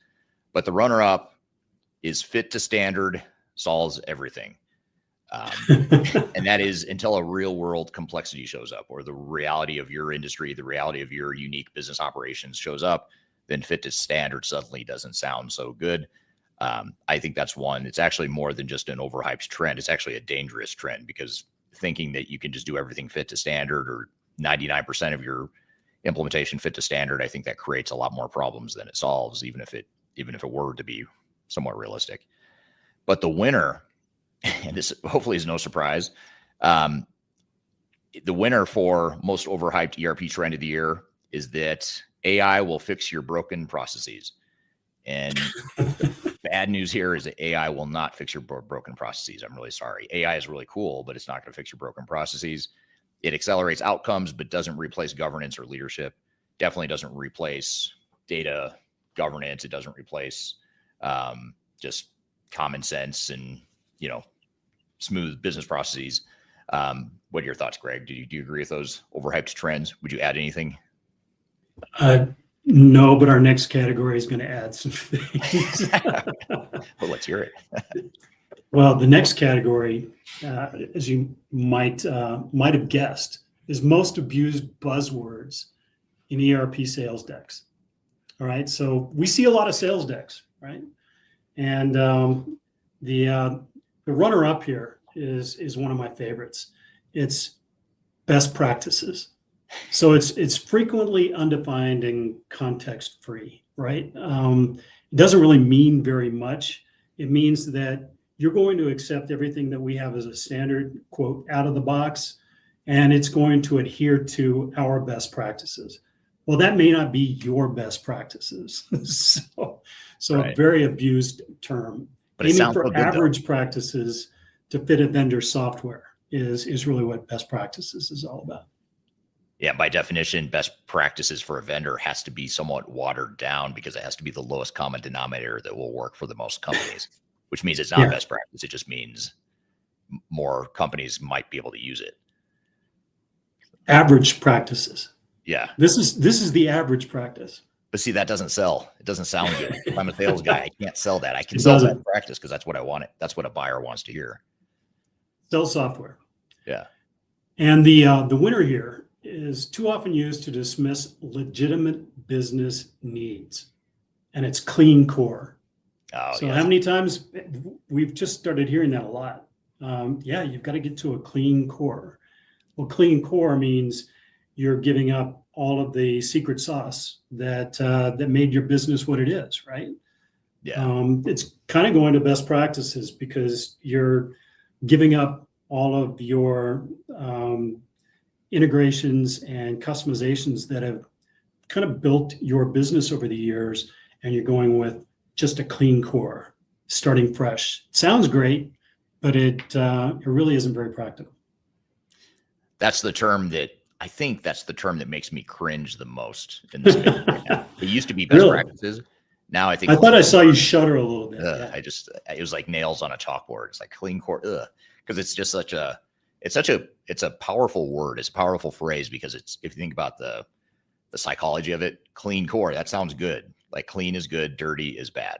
But the runner-up is fit to standard, solves everything. And that is until a real world complexity shows up, or the reality of your industry, the reality of your unique business operations shows up, then fit to standard suddenly doesn't sound so good. I think that's one. It's actually more than just an overhyped trend. It's actually a dangerous trend, because thinking that you can just do everything fit to standard, or 99% of your implementation fit to standard, I think that creates a lot more problems than it solves, even if it were to be somewhat realistic. But the winner, and this hopefully is no surprise, the winner for most overhyped ERP trend of the year is that AI will fix your broken processes. And bad news here is that AI will not fix your broken processes. I'm really sorry. AI is really cool, but it's not going to fix your broken processes. It accelerates outcomes, but doesn't replace governance or leadership. Definitely doesn't replace data governance. It doesn't replace just common sense and, smooth business processes. What are your thoughts, Greg? Do you agree with those overhyped trends? Would you add anything?
No, but our next category is going to add some things.
Well, let's hear it.
Well, the next category, as you might have guessed, is most abused buzzwords in ERP sales decks. All right, so we see a lot of sales decks, right? And the runner-up here is one of my favorites. It's best practices. So it's frequently undefined and context free, right? It doesn't really mean very much. It means that you're going to accept everything that we have as a standard, quote, out of the box, and it's going to adhere to our best practices. Well, that may not be your best practices. so right. A very abused term.
But aiming for good,
average practices to fit a vendor software is really what best practices is all about.
Yeah, by definition, best practices for a vendor has to be somewhat watered down, because it has to be the lowest common denominator that will work for the most companies, which means it's not best practice. It just means more companies might be able to use it.
Average practices.
Yeah.
This is the average practice.
But see, that doesn't sell. It doesn't sound good. If I'm a sales guy, I can't sell that. I can sell that practice because that's what I want. That's what a buyer wants to hear.
Sell software.
Yeah.
And the winner here is too often used to dismiss legitimate business needs. And it's clean core.
Oh,
so how many times we've just started hearing that a lot. You've got to get to a clean core. Well, clean core means you're giving up all of the secret sauce that made your business what it is, right?
Yeah.
It's kind of going to best practices, because you're giving up all of your integrations and customizations that have kind of built your business over the years, and you're going with just a clean core, starting fresh. Sounds great, but it really isn't very practical.
That's the term that I think that's the term that makes me cringe the most in this space right now. It used to be best practices. Now I think
I thought I saw you shudder a little bit.
Yeah. It was like nails on a chalkboard. It's like clean core, because it's just it's a powerful word. It's a powerful phrase because it's, if you think about the psychology of it, clean core, that sounds good. Like clean is good, dirty is bad.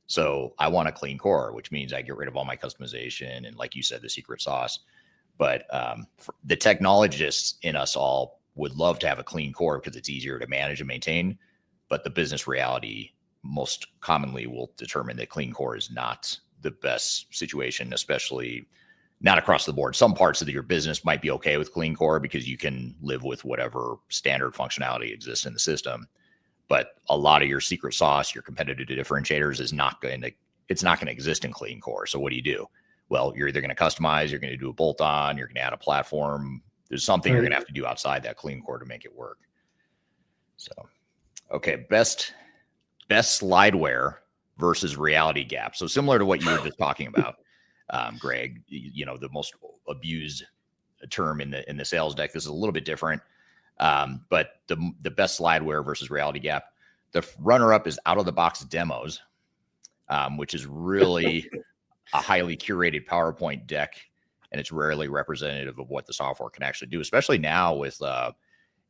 So I want a clean core, which means I get rid of all my customization and, like you said, the secret sauce. But the technologists in us all would love to have a clean core because it's easier to manage and maintain. But the business reality most commonly will determine that clean core is not the best situation, especially not across the board. Some parts of your business might be okay with clean core because you can live with whatever standard functionality exists in the system. But a lot of your secret sauce, your competitive differentiators it's not going to exist in clean core. So what do? Well, you're either going to customize, you're going to do a bolt on, you're going to add a platform. There's something you're going to have to do outside that clean core to make it work. So, okay. Best slideware versus reality gap. So similar to what you were just talking about, Greg, the most abused term in the sales deck. This is a little bit different. But the best slideware versus reality gap, the runner-up is out of the box demos, which is really a highly curated PowerPoint deck, and it's rarely representative of what the software can actually do, especially now with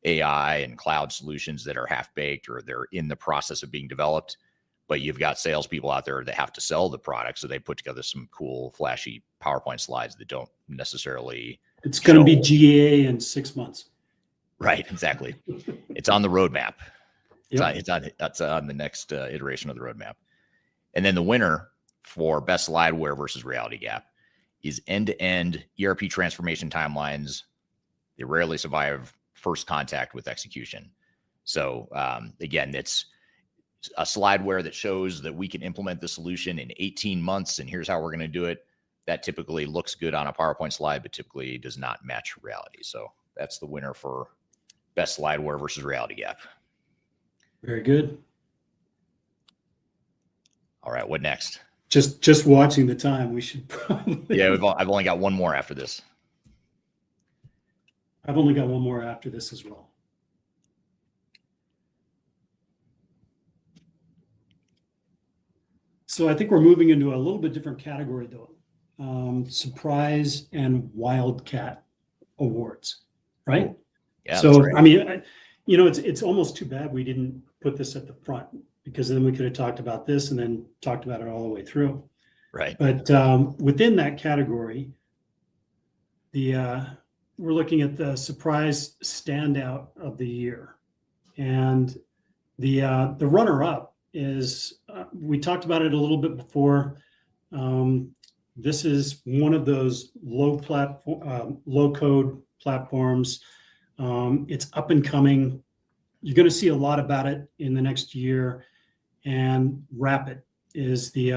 AI and cloud solutions that are half-baked or they're in the process of being developed. But you've got salespeople out there that have to sell the product, so they put together some cool, flashy PowerPoint slides that don't necessarily.
It's going to be GA in 6 months.
Right, exactly. It's on the roadmap.
Yep.
It's on the next iteration of the roadmap. And then the winner for best slideware versus reality gap is end-to-end ERP transformation timelines. They rarely survive first contact with execution. So again, it's a slideware that shows that we can implement the solution in 18 months, and here's how we're going to do it. That typically looks good on a PowerPoint slide, but typically does not match reality. So that's the winner for best slideware versus reality gap.
Very good.
All right, what next?
Just watching the time, we should probably.
Yeah, I've only got one more after this.
I've only got one more after this as well. So I think we're moving into a little bit different category, though. Surprise and Wildcat awards, right?
Yeah.
So I mean, it's almost too bad we didn't put this at the front, because then we could have talked about this and then talked about it all the way through.
Right.
But within that category, we're looking at the surprise standout of the year, and the runner-up is we talked about it a little bit before. This is one of those low code platforms. It's up and coming. You're going to see a lot about it in the next year. And Rapid is the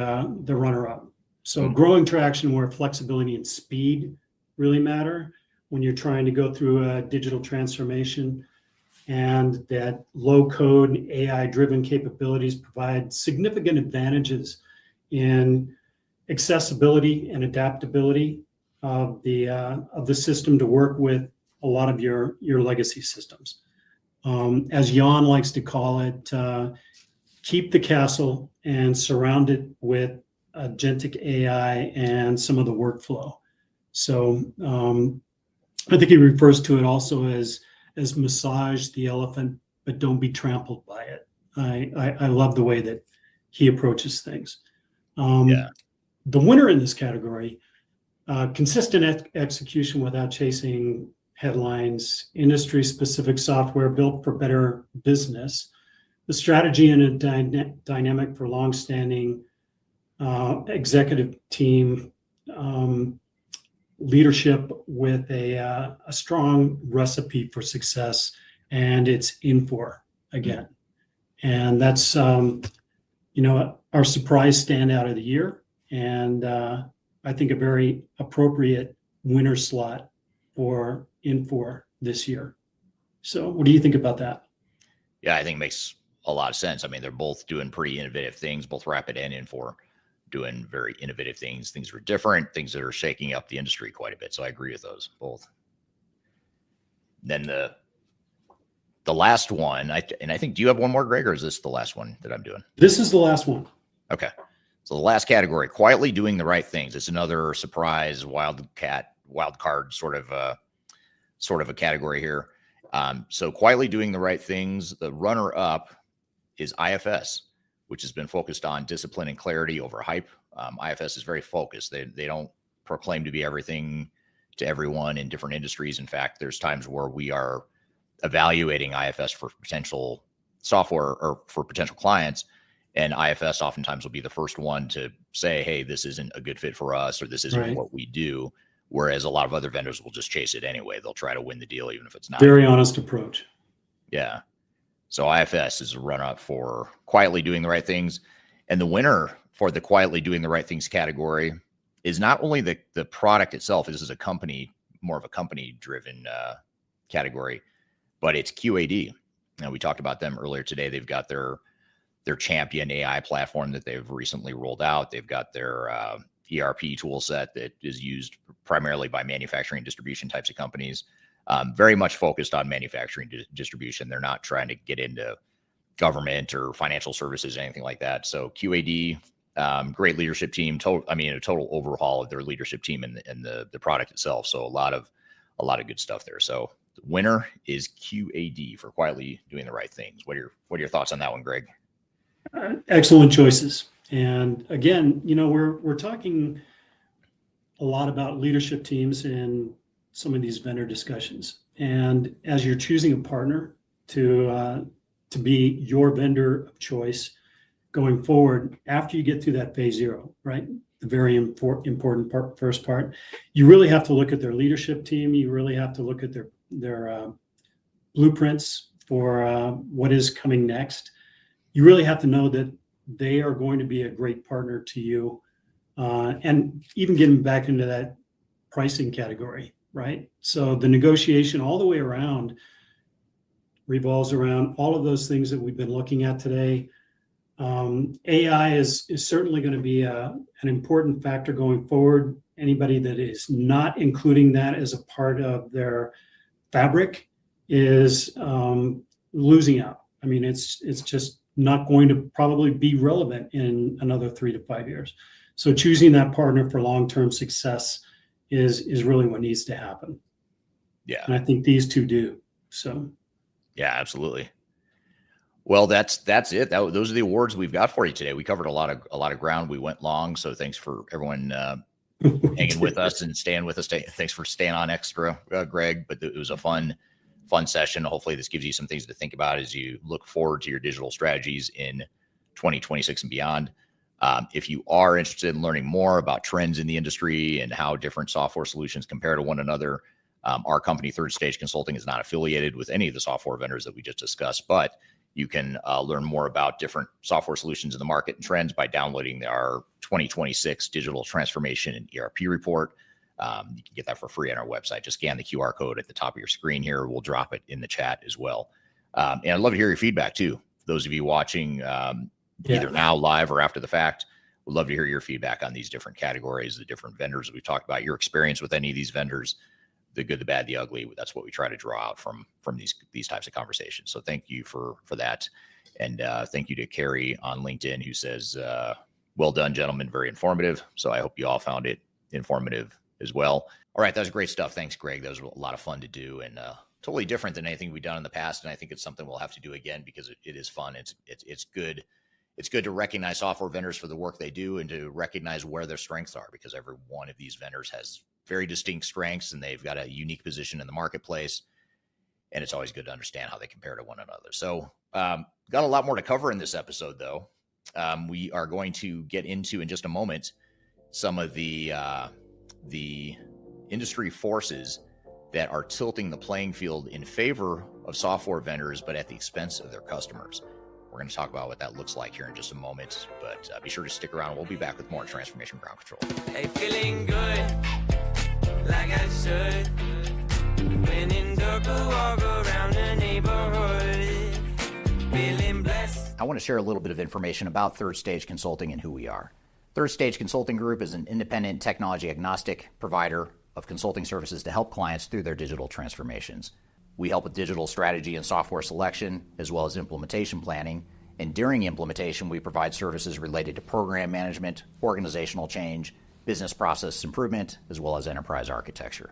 runner-up. So growing traction where flexibility and speed really matter when you're trying to go through a digital transformation, and that low code AI-driven capabilities provide significant advantages in accessibility and adaptability of the system to work with a lot of your legacy systems. As Jan likes to call it, keep the castle and surround it with agentic AI and some of the workflow. So I think he refers to it also as massage the elephant, but don't be trampled by it. I love the way that he approaches things. The winner in this category, consistent execution without chasing headlines, industry-specific software built for better business, the strategy and a dynamic for long-standing executive team leadership with a strong recipe for success, and it's Infor again. And that's our surprise standout of the year, and I think a very appropriate winner slot for Infor this year. So what do you think about that?
Yeah, I think it makes a lot of sense. I mean, they're both doing pretty innovative things, both Rapid and Infor doing very innovative things that are different, things that are shaking up the industry quite a bit. So I agree with those both. Then the last one, I think, do you have one more, Greg, or is this the last one that I'm doing?
This is the last one.
Okay. So the last category, quietly doing the right things. It's another surprise wild card sort of a category here. So quietly doing the right things. The runner up is IFS, which has been focused on discipline and clarity over hype. IFS is very focused. They don't proclaim to be everything to everyone in different industries. In fact, there's times where we are evaluating IFS for potential software or for potential clients, and IFS oftentimes will be the first one to say, hey, this isn't a good fit for us, or this isn't what we do. Whereas a lot of other vendors will just chase it anyway. They'll try to win the deal, even if it's not.
Very honest approach.
Yeah. So IFS is a run-up for quietly doing the right things. And the winner for the quietly doing the right things category is not only the product itself. This is more of a company-driven category, but it's QAD. Now, we talked about them earlier today. They've got their champion AI platform that they've recently rolled out. They've got their ERP tool set that is used primarily by manufacturing distribution types of companies, very much focused on manufacturing distribution. They're not trying to get into government or financial services, anything like that. So QAD, great leadership team, a total overhaul of their leadership team and the product itself. So a lot of good stuff there. So the winner is QAD for quietly doing the right things. What are your thoughts on that one, Greg?
Excellent choices. And again, we're talking a lot about leadership teams in some of these vendor discussions. And as you're choosing a partner to be your vendor of choice going forward, after you get through that phase 0, right? The very important first part, you really have to look at their leadership team. You really have to look at their blueprints for what is coming next. You really have to know that they are going to be a great partner to you. And even getting back into that pricing category, right? So the negotiation all the way around revolves around all of those things that we've been looking at today. AI is certainly going to be an important factor going forward. Anybody that is not including that as a part of their fabric is losing out. I mean, it's just not going to probably be relevant in another 3 to 5 years. So choosing that partner for long-term success is really what needs to happen.
Yeah.
And I think these two do. So
yeah, absolutely. Well, that's it. Those are the awards we've got for you today. We covered a lot of ground. We went long, so thanks for everyone hanging with us and staying with us. Thanks for staying on extra, Greg. But it was a fun session. Hopefully this gives you some things to think about as you look forward to your digital strategies in 2026 and beyond. If you are interested in learning more about trends in the industry and how different software solutions compare to one another, our company, Third Stage Consulting, is not affiliated with any of the software vendors that we just discussed, but you can learn more about different software solutions in the market and trends by downloading our 2026 Digital Transformation and ERP report. You can get that for free on our website. Just scan the QR code at the top of your screen here. We'll drop it in the chat as well. And I'd love to hear your feedback too. Those of you watching either now live or after the fact, would love to hear your feedback on these different categories, the different vendors that we talked about, your experience with any of these vendors, the good, the bad, the ugly. That's what we try to draw out from these types of conversations. So thank you for that. And thank you to Carrie on LinkedIn, who says, well done, gentlemen, very informative. So I hope you all found it informative as well. All right, that was great stuff. Thanks, Greg. That was a lot of fun to do and totally different than anything we've done in the past. And I think it's something we'll have to do again because it is fun. It's good. It's good to recognize software vendors for the work they do and to recognize where their strengths are, because every one of these vendors has very distinct strengths and they've got a unique position in the marketplace. And it's always good to understand how they compare to one another. So got a lot more to cover in this episode, though. We are going to get into, in just a moment, some of the industry forces that are tilting the playing field in favor of software vendors, but at the expense of their customers. We're going to talk about what that looks like here in just a moment, but be sure to stick around. We'll be back with more Transformation Ground Control.
Hey, feeling good. like I should. When in dark, I walk around the neighborhood, feeling blessed.
I want to share a little bit of information about Third Stage Consulting and who we are. Third Stage Consulting Group is an independent, technology agnostic provider of consulting services to help clients through their digital transformations. We help with digital strategy and software selection, as well as implementation planning. And during implementation, we provide services related to program management, organizational change, business process improvement, as well as enterprise architecture.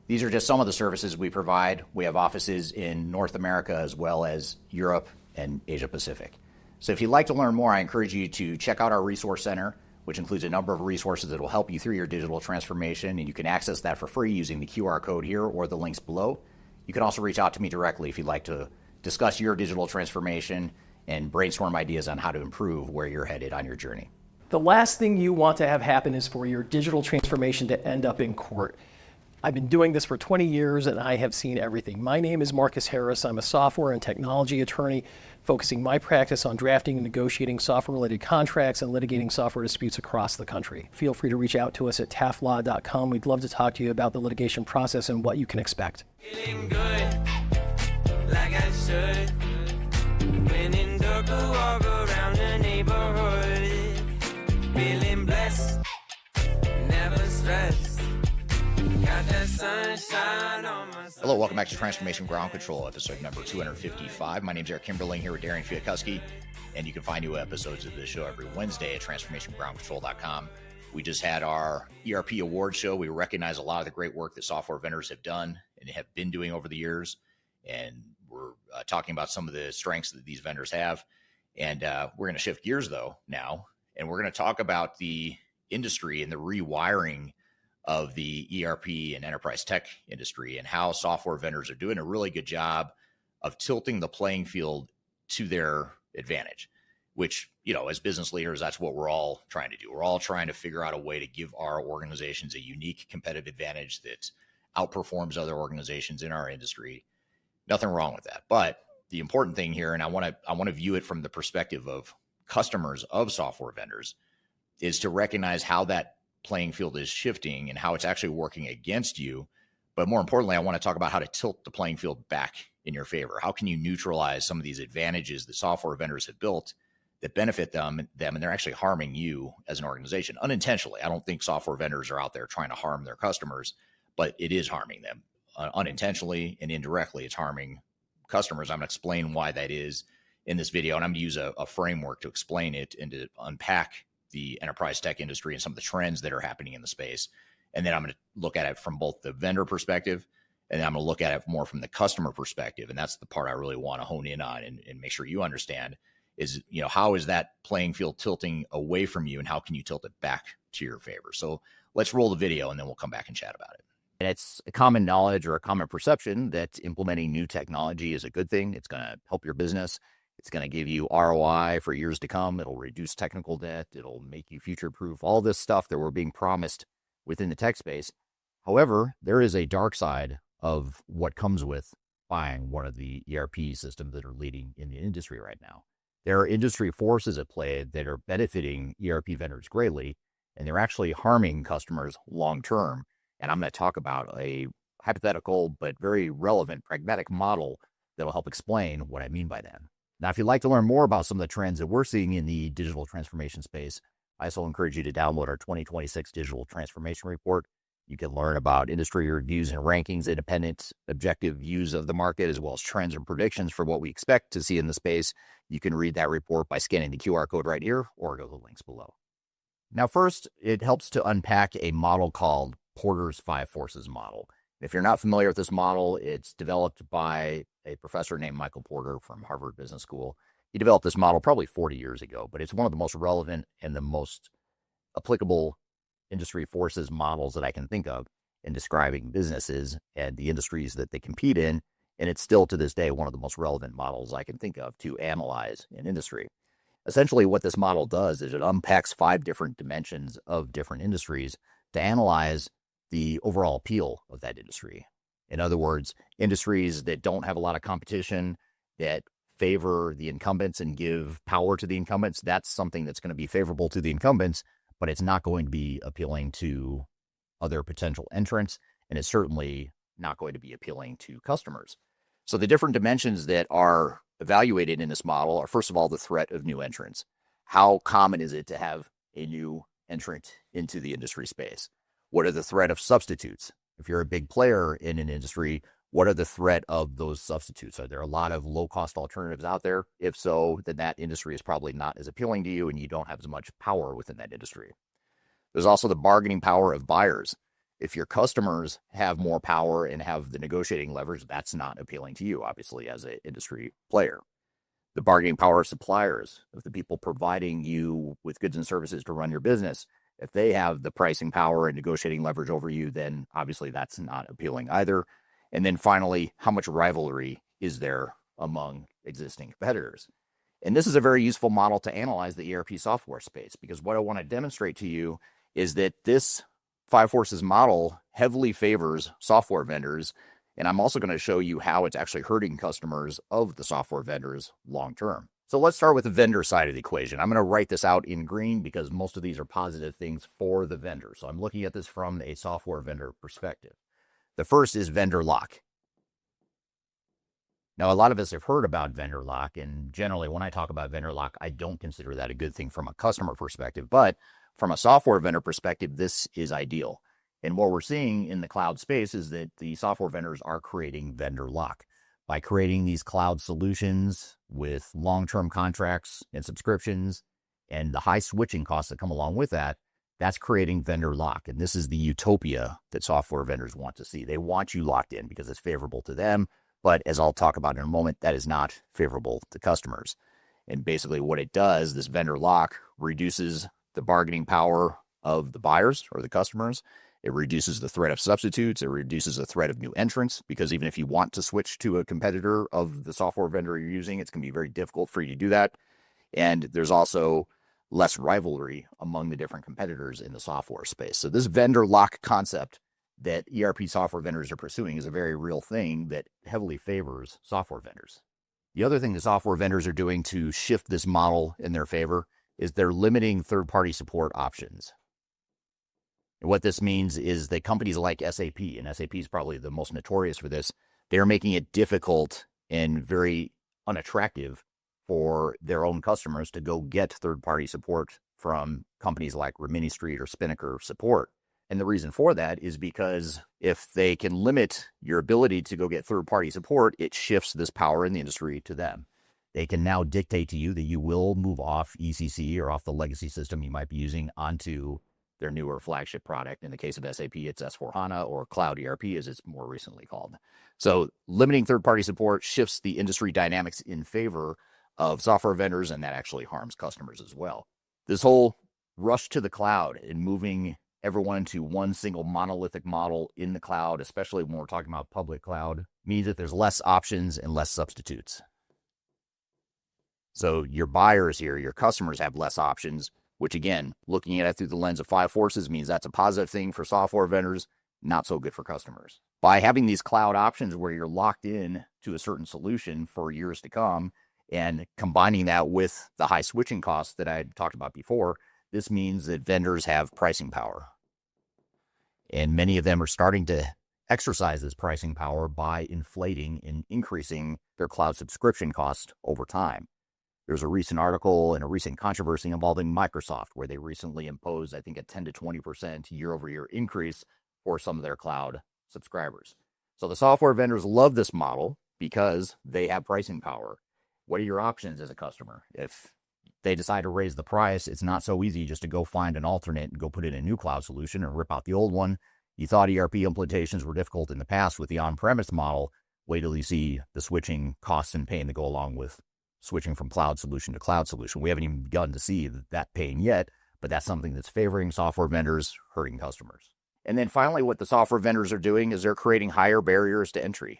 These are just some of the services we provide. We have offices in North America as well as Europe and Asia Pacific. So if you'd like to learn more, I encourage you to check out our resource center, which includes a number of resources that will help you through your digital transformation, and you can access that for free using the QR code here or the links below. You can also reach out to me directly if you'd like to discuss your digital transformation and brainstorm ideas on how to improve where you're headed on your journey.
The last thing you want to have happen is for your digital transformation to end up in court. I've been doing this for 20 years and I have seen everything. My name is Marcus Harris. I'm a software and technology attorney focusing my practice on drafting and negotiating software-related contracts and litigating software disputes across the country. Feel free to reach out to us at taftlaw.com. We'd love to talk to you about the litigation process and what you can expect.
Feeling good, like I should. When in dark, I walk around the neighborhood, feeling blessed, never stressed. Got that sunshine on my soul.
Hello, welcome back to Transformation Ground Control, episode number 255. My name is Eric Kimberling here with Darian Chwialkowski, and you can find new episodes of this show every Wednesday at transformationgroundcontrol.com. We just had our ERP award show. We recognize a lot of the great work that software vendors have done and have been doing over the years, and we're talking about some of the strengths that these vendors have. And we're going to shift gears, though, now, and we're going to talk about the industry and the rewiring of the ERP and enterprise tech industry and how software vendors are doing a really good job of tilting the playing field to their advantage, which, you know, as business leaders, that's what we're all trying to do. We're all trying to figure out a way to give our organizations a unique competitive advantage that outperforms other organizations in our industry. Nothing wrong with that. But the important thing here, and I want to view it from the perspective of customers of software vendors, is to recognize how that playing field is shifting and how it's actually working against you. But more importantly, I want to talk about how to tilt the playing field back in your favor. How can you neutralize some of these advantages that software vendors have built that benefit them, and they're actually harming you as an organization unintentionally? I don't think software vendors are out there trying to harm their customers, but it is harming them unintentionally, and indirectly it's harming customers. I'm going to explain why that is in this video, and I'm going to use a framework to explain it and to unpack the enterprise tech industry and some of the trends that are happening in the space. And then I'm going to look at it from both the vendor perspective, and then I'm going to look at it more from the customer perspective. And that's the part I really want to hone in on and make sure you understand is, you know, how is that playing field tilting away from you and how can you tilt it back to your favor? So let's roll the video and then we'll come back and chat about it. And it's a common knowledge or a common perception that implementing new technology is a good thing. It's going to help your business. It's going to give you ROI for years to come. It'll reduce technical debt. It'll make you future-proof. All this stuff that we're being promised within the tech space. However, there is a dark side of what comes with buying one of the ERP systems that are leading in the industry right now. There are industry forces at play that are benefiting ERP vendors greatly, and they're actually harming customers long-term. And I'm going to talk about a hypothetical but very relevant pragmatic model that will help explain what I mean by that. Now, if you'd like to learn more about some of the trends that we're seeing in the digital transformation space, I also encourage you to download our 2026 Digital Transformation Report. You can learn about industry reviews and rankings, independent, objective views of the market, as well as trends and predictions for what we expect to see in the space. You can read that report by scanning the QR code right here or go to the links below. Now, first, it helps to unpack a model called Porter's Five Forces model. If you're not familiar with this model, it's developed by a professor named Michael Porter from Harvard Business School. He developed this model probably 40 years ago, but it's one of the most relevant and the most applicable industry forces models that I can think of in describing businesses and the industries that they compete in. And it's still to this day one of the most relevant models I can think of to analyze an industry. Essentially, what this model does is it unpacks 5 different dimensions of different industries to analyze the overall appeal of that industry. In other words, industries that don't have a lot of competition, that favor the incumbents and give power to the incumbents, that's something that's going to be favorable to the incumbents, but it's not going to be appealing to other potential entrants. and it's certainly not going to be appealing to customers. So the different dimensions that are evaluated in this model are, first of all, the threat of new entrants. How common is it to have a new entrant into the industry space? What are the threat of substitutes? If you're a big player in an industry, what are the threat of those substitutes? Are there a lot of low-cost alternatives out there? If so, then that industry is probably not as appealing to you, and you don't have as much power within that industry. There's also the bargaining power of buyers. If your customers have more power and have the negotiating leverage, that's not appealing to you, obviously, as an industry player. The bargaining power of suppliers, of the people providing you with goods and services to run your business. If they have the pricing power and negotiating leverage over you, then obviously that's not appealing either. And then finally, how much rivalry is there among existing competitors? And this is a very useful model to analyze the ERP software space, because what I want to demonstrate to you is that this Five Forces model heavily favors software vendors. And I'm also going to show you how it's actually hurting customers of the software vendors long term. So let's start with the vendor side of the equation. I'm going to write this out in green because most of these are positive things for the vendor. So I'm looking at this from a software vendor perspective. The first is vendor lock. Now, a lot of us have heard about vendor lock, and generally when I talk about vendor lock, I don't consider that a good thing from a customer perspective. But from a software vendor perspective, this is ideal. And what we're seeing in the cloud space is that the software vendors are creating vendor lock. By creating these cloud solutions with long-term contracts and subscriptions and the high switching costs that come along with that, that's creating vendor lock. And this is the utopia that software vendors want to see. They want you locked in because it's favorable to them. But as I'll talk about in a moment, that is not favorable to customers. And basically what it does, this vendor lock reduces the bargaining power of the buyers or the customers. It reduces the threat of substitutes. It reduces the threat of new entrants, because even if you want to switch to a competitor of the software vendor you're using, it's going to be very difficult for you to do that. And there's also less rivalry among the different competitors in the software space. So this vendor lock concept that ERP software vendors are pursuing is a very real thing that heavily favors software vendors. The other thing the software vendors are doing to shift this model in their favor is they're limiting third-party support options. And what this means is that companies like SAP, and SAP is probably the most notorious for this, they're making it difficult and very unattractive for their own customers to go get third-party support from companies like Rimini Street or Spinnaker Support. And the reason for that is because if they can limit your ability to go get third-party support, it shifts this power in the industry to them. They can now dictate to you that you will move off ECC or off the legacy system you might be using onto their newer flagship product. In the case of SAP, it's S/4HANA, or Cloud ERP as it's more recently called. So limiting third-party support shifts the industry dynamics in favor of software vendors, and that actually harms customers as well. This whole rush to the cloud and moving everyone to one single monolithic model in the cloud, especially when we're talking about public cloud, means that there's less options and less substitutes. So your buyers here, your customers, have less options, which again, looking at it through the lens of Five Forces, means that's a positive thing for software vendors, not so good for customers. By having these cloud options where you're locked in to a certain solution for years to come, and combining that with the high switching costs that I talked about before, this means that vendors have pricing power. And many of them are starting to exercise this pricing power by inflating and increasing their cloud subscription cost over time. There's a recent article and a recent controversy involving Microsoft, where they recently imposed, I think, a 10 to 20% year-over-year increase for some of their cloud subscribers. So the software vendors love this model because they have pricing power. What are your options as a customer? If they decide to raise the price, it's not so easy just to go find an alternate and go put in a new cloud solution and rip out the old one. You thought ERP implementations were difficult in the past with the on-premise model. Wait till you see the switching costs and pain that go along with switching from cloud solution to cloud solution. We haven't even begun to see that pain yet, but that's something that's favoring software vendors, hurting customers. And then finally, what the software vendors are doing is they're creating higher barriers to entry.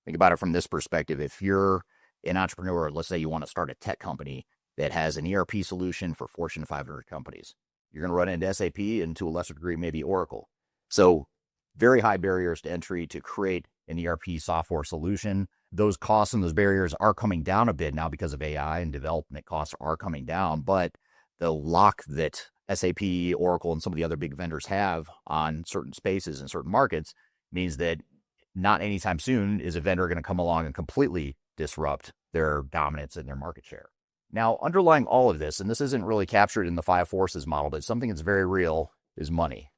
Think about it from this perspective. If you're an entrepreneur, let's say you want to start a tech company that has an ERP solution for Fortune 500 companies, you're going to run into SAP and to a lesser degree, maybe Oracle. So very high barriers to entry to create an ERP software solution. Those costs and those barriers are coming down a bit now because of AI, and development costs are coming down, but the lock that SAP, Oracle, and some of the other big vendors have on certain spaces and certain markets means that not anytime soon is a vendor going to come along and completely disrupt their dominance in their market share. Now, underlying all of this, and this isn't really captured in the five forces model, but something that's very real, is money.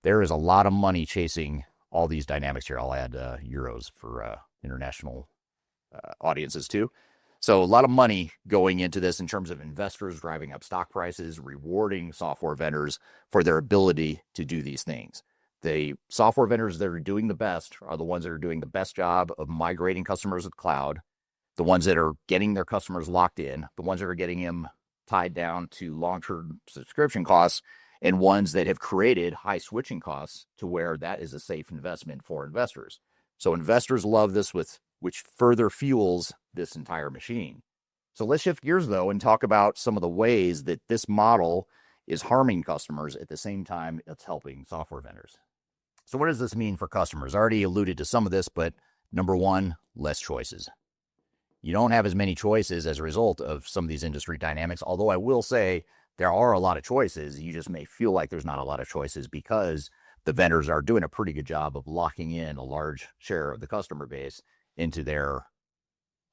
There is a lot of money chasing all these dynamics here. I'll add euros for international audiences too. So a lot of money going into this in terms of investors driving up stock prices, rewarding software vendors for their ability to do these things. The software vendors that are doing the best are the ones that are doing the best job of migrating customers to the cloud, the ones that are getting their customers locked in, the ones that are getting them tied down to long-term subscription costs, and ones that have created high switching costs to where that is a safe investment for investors. So investors love this, which further fuels this entire machine. So let's shift gears, though, and talk about some of the ways that this model is harming customers at the same time it's helping software vendors. So what does this mean for customers? I already alluded to some of this, but number one, less choices. You don't have as many choices as a result of some of these industry dynamics, although I will say there are a lot of choices. You just may feel like there's not a lot of choices because the vendors are doing a pretty good job of locking in a large share of the customer base into their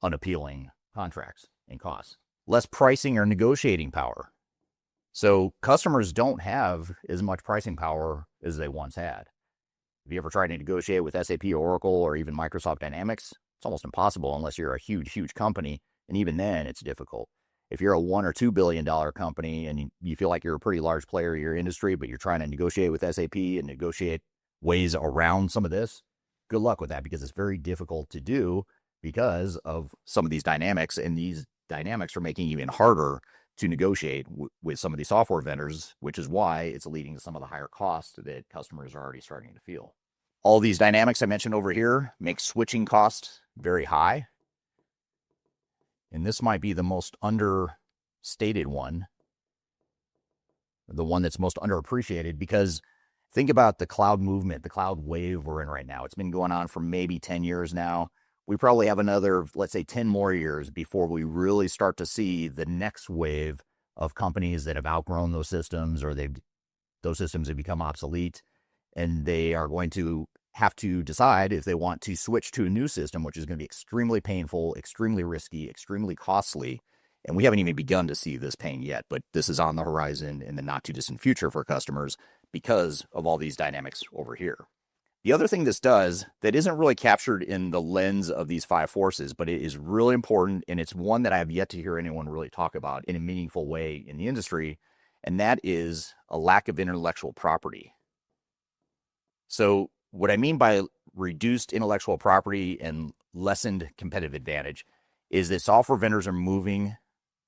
unappealing contracts and costs. Less pricing or negotiating power. So customers don't have as much pricing power as they once had. If you ever tried to negotiate with SAP or Oracle or even Microsoft Dynamics, it's almost impossible unless you're a huge company. And even then, it's difficult. If you're a $1 or $2 billion company and you feel like you're a pretty large player in your industry, but you're trying to negotiate with SAP and negotiate ways around some of this, good luck with that, because it's very difficult to do because of some of these dynamics. And these dynamics are making it even harder to negotiate with some of these software vendors, which is why it's leading to some of the higher costs that customers are already starting to feel. All these dynamics I mentioned over here make switching costs very high. And this might be the most understated one, the one that's most underappreciated, because think about the cloud movement, the cloud wave we're in right now. It's been going on for maybe 10 years now. We probably have another, let's say, 10 more years before we really start to see the next wave of companies that have outgrown those systems, or those systems have become obsolete, and they are going to have to decide if they want to switch to a new system, which is going to be extremely painful, extremely risky, extremely costly. And we haven't even begun to see this pain yet, but this is on the horizon in the not too distant future for customers because of all these dynamics over here. The other thing this does that isn't really captured in the lens of these five forces, but it is really important, and it's one that I have yet to hear anyone really talk about in a meaningful way in the industry, and that is a lack of intellectual property. So what I mean by reduced intellectual property and lessened competitive advantage is that software vendors are moving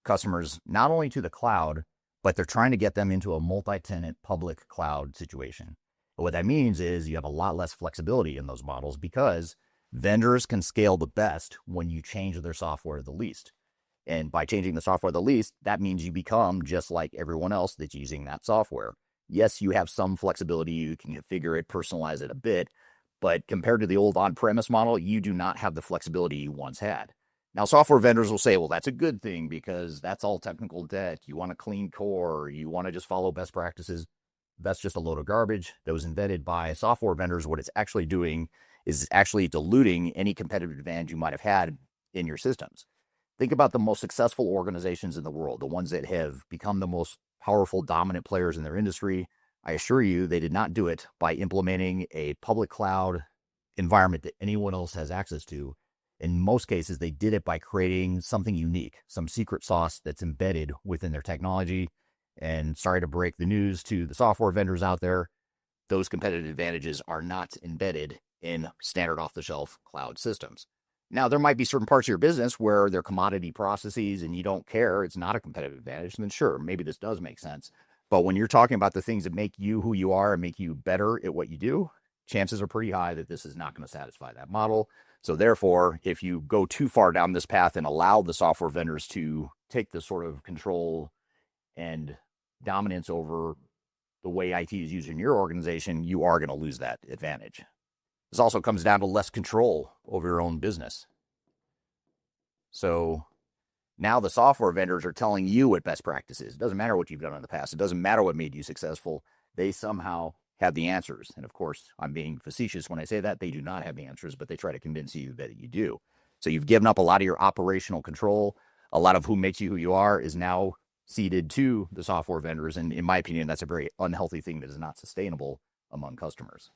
customers not only to the cloud, but they're trying to get them into a multi-tenant public cloud situation. But what that means is you have a lot less flexibility in those models because vendors can scale the best when you change their software the least. And by changing the software the least, that means you become just like everyone else that's using that software. Yes, you have some flexibility. You can configure it, personalize it a bit. But compared to the old on-premise model, you do not have the flexibility you once had. Now, software vendors will say, well, that's a good thing because that's all technical debt. You want a clean core. You want to just follow best practices. That's just a load of garbage that was invented by software vendors. What it's actually doing is actually diluting any competitive advantage you might have had in your systems. Think about the most successful organizations in the world, the ones that have become the most powerful, dominant players in their industry. I assure you, they did not do it by implementing a public cloud environment that anyone else has access to. In most cases, they did it by creating something unique, some secret sauce that's embedded within their technology. And sorry to break the news to the software vendors out there, those competitive advantages are not embedded in standard off-the-shelf cloud systems. Now, there might be certain parts of your business where they're commodity processes and you don't care, it's not a competitive advantage, then sure, maybe this does make sense. But when you're talking about the things that make you who you are and make you better at what you do, chances are pretty high that this is not going to satisfy that model. So therefore, if you go too far down this path and allow the software vendors to take the sort of control and dominance over the way IT is used in your organization, you are going to lose that advantage. This also comes down to less control over your own business. So Now the software vendors are telling you what best practice is. It doesn't matter what you've done in the past. It doesn't matter what made you successful. They somehow have the answers. And of course, I'm being facetious when I say that. They do not have the answers, but they try to convince you that you do. So you've given up a lot of your operational control. A lot of who makes you who you are is now ceded to the software vendors. And in my opinion, that's a very unhealthy thing that is not sustainable among customers.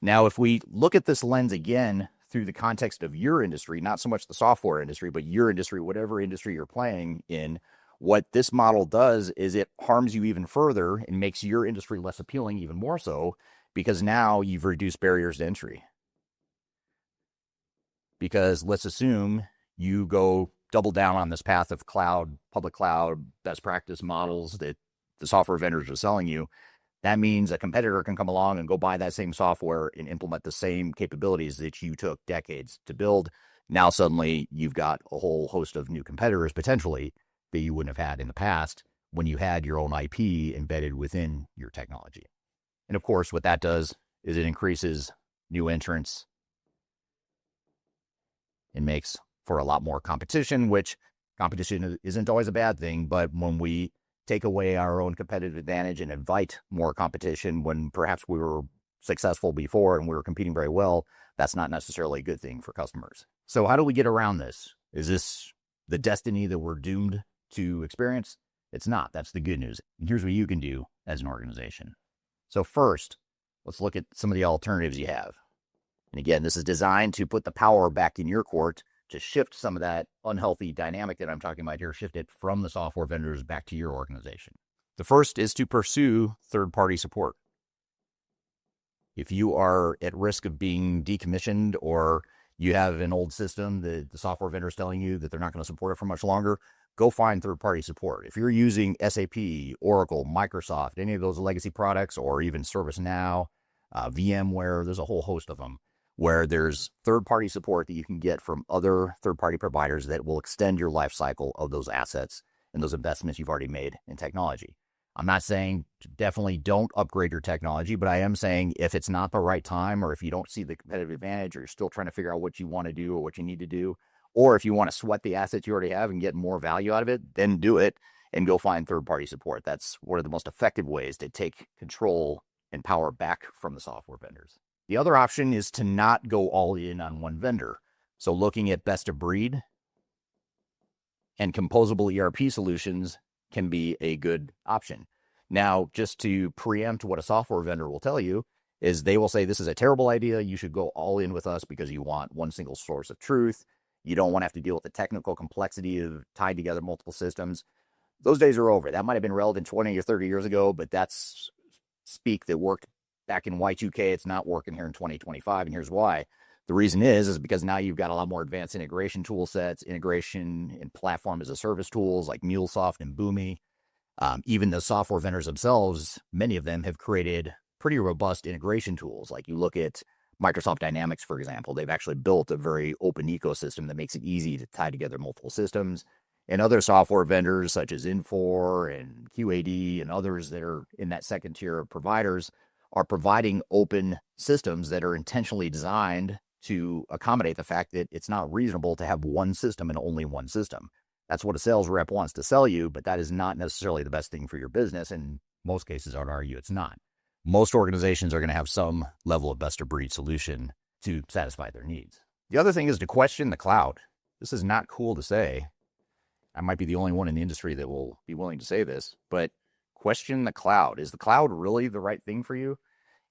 Now, if we look at this lens again through the context of your industry, not so much the software industry, but your industry, whatever industry you're playing in, what this model does is it harms you even further and makes your industry less appealing even more so, because now you've reduced barriers to entry. Because let's assume you go double down on this path of cloud, public cloud, best practice models that the software vendors are selling you. That means a competitor can come along and go buy that same software and implement the same capabilities that you took decades to build. Now suddenly you've got a whole host of new competitors potentially that you wouldn't have had in the past when you had your own IP embedded within your technology. And of course, what that does is it increases new entrants and makes for a lot more competition, which competition isn't always a bad thing, but when we take away our own competitive advantage and invite more competition when perhaps we were successful before and we were competing very well, that's not necessarily a good thing for customers. So how do we get around this? Is this the destiny that we're doomed to experience? It's not. That's the good news. And here's what you can do as an organization. So first, let's look at some of the alternatives you have. And again, this is designed to put the power back in your court to shift some of that unhealthy dynamic that I'm talking about here, shift it from the software vendors back to your organization. The first is to pursue third-party support. If you are at risk of being decommissioned or you have an old system that the software vendor is telling you that they're not going to support it for much longer, go find third-party support. If you're using SAP, Oracle, Microsoft, any of those legacy products, or even ServiceNow, VMware, there's a whole host of them, where there's third-party support that you can get from other third-party providers that will extend your life cycle of those assets and those investments you've already made in technology. I'm not saying definitely don't upgrade your technology, but I am saying if it's not the right time, or if you don't see the competitive advantage, or you're still trying to figure out what you want to do or what you need to do, or if you want to sweat the assets you already have and get more value out of it, then do it and go find third-party support. That's one of the most effective ways to take control and power back from the software vendors. The other option is to not go all in on one vendor. So looking at best of breed and composable ERP solutions can be a good option. Now, just to preempt what a software vendor will tell you is they will say, this is a terrible idea. You should go all in with us because you want one single source of truth. You don't want to have to deal with the technical complexity of tying together multiple systems. Those days are over. That might have been relevant 20 or 30 years ago, but that's speak that worked back in Y2K. It's not working here in 2025, and here's why. The reason is because now you've got a lot more advanced integration tool sets, integration and platform as a service tools like MuleSoft and Boomi. Even the software vendors themselves, many of them have created pretty robust integration tools. Like you look at Microsoft Dynamics, for example, they've actually built a very open ecosystem that makes it easy to tie together multiple systems. And other software vendors such as Infor and QAD and others that are in that second tier of providers are providing open systems that are intentionally designed to accommodate the fact that it's not reasonable to have one system and only one system. That's what a sales rep wants to sell you, but that is not necessarily the best thing for your business. In most cases, I would argue it's not. Most organizations are going to have some level of best of breed solution to satisfy their needs. The other thing is to question the cloud. This is not cool to say. I might be the only one in the industry that will be willing to say this, but question the cloud. Is the cloud really the right thing for you?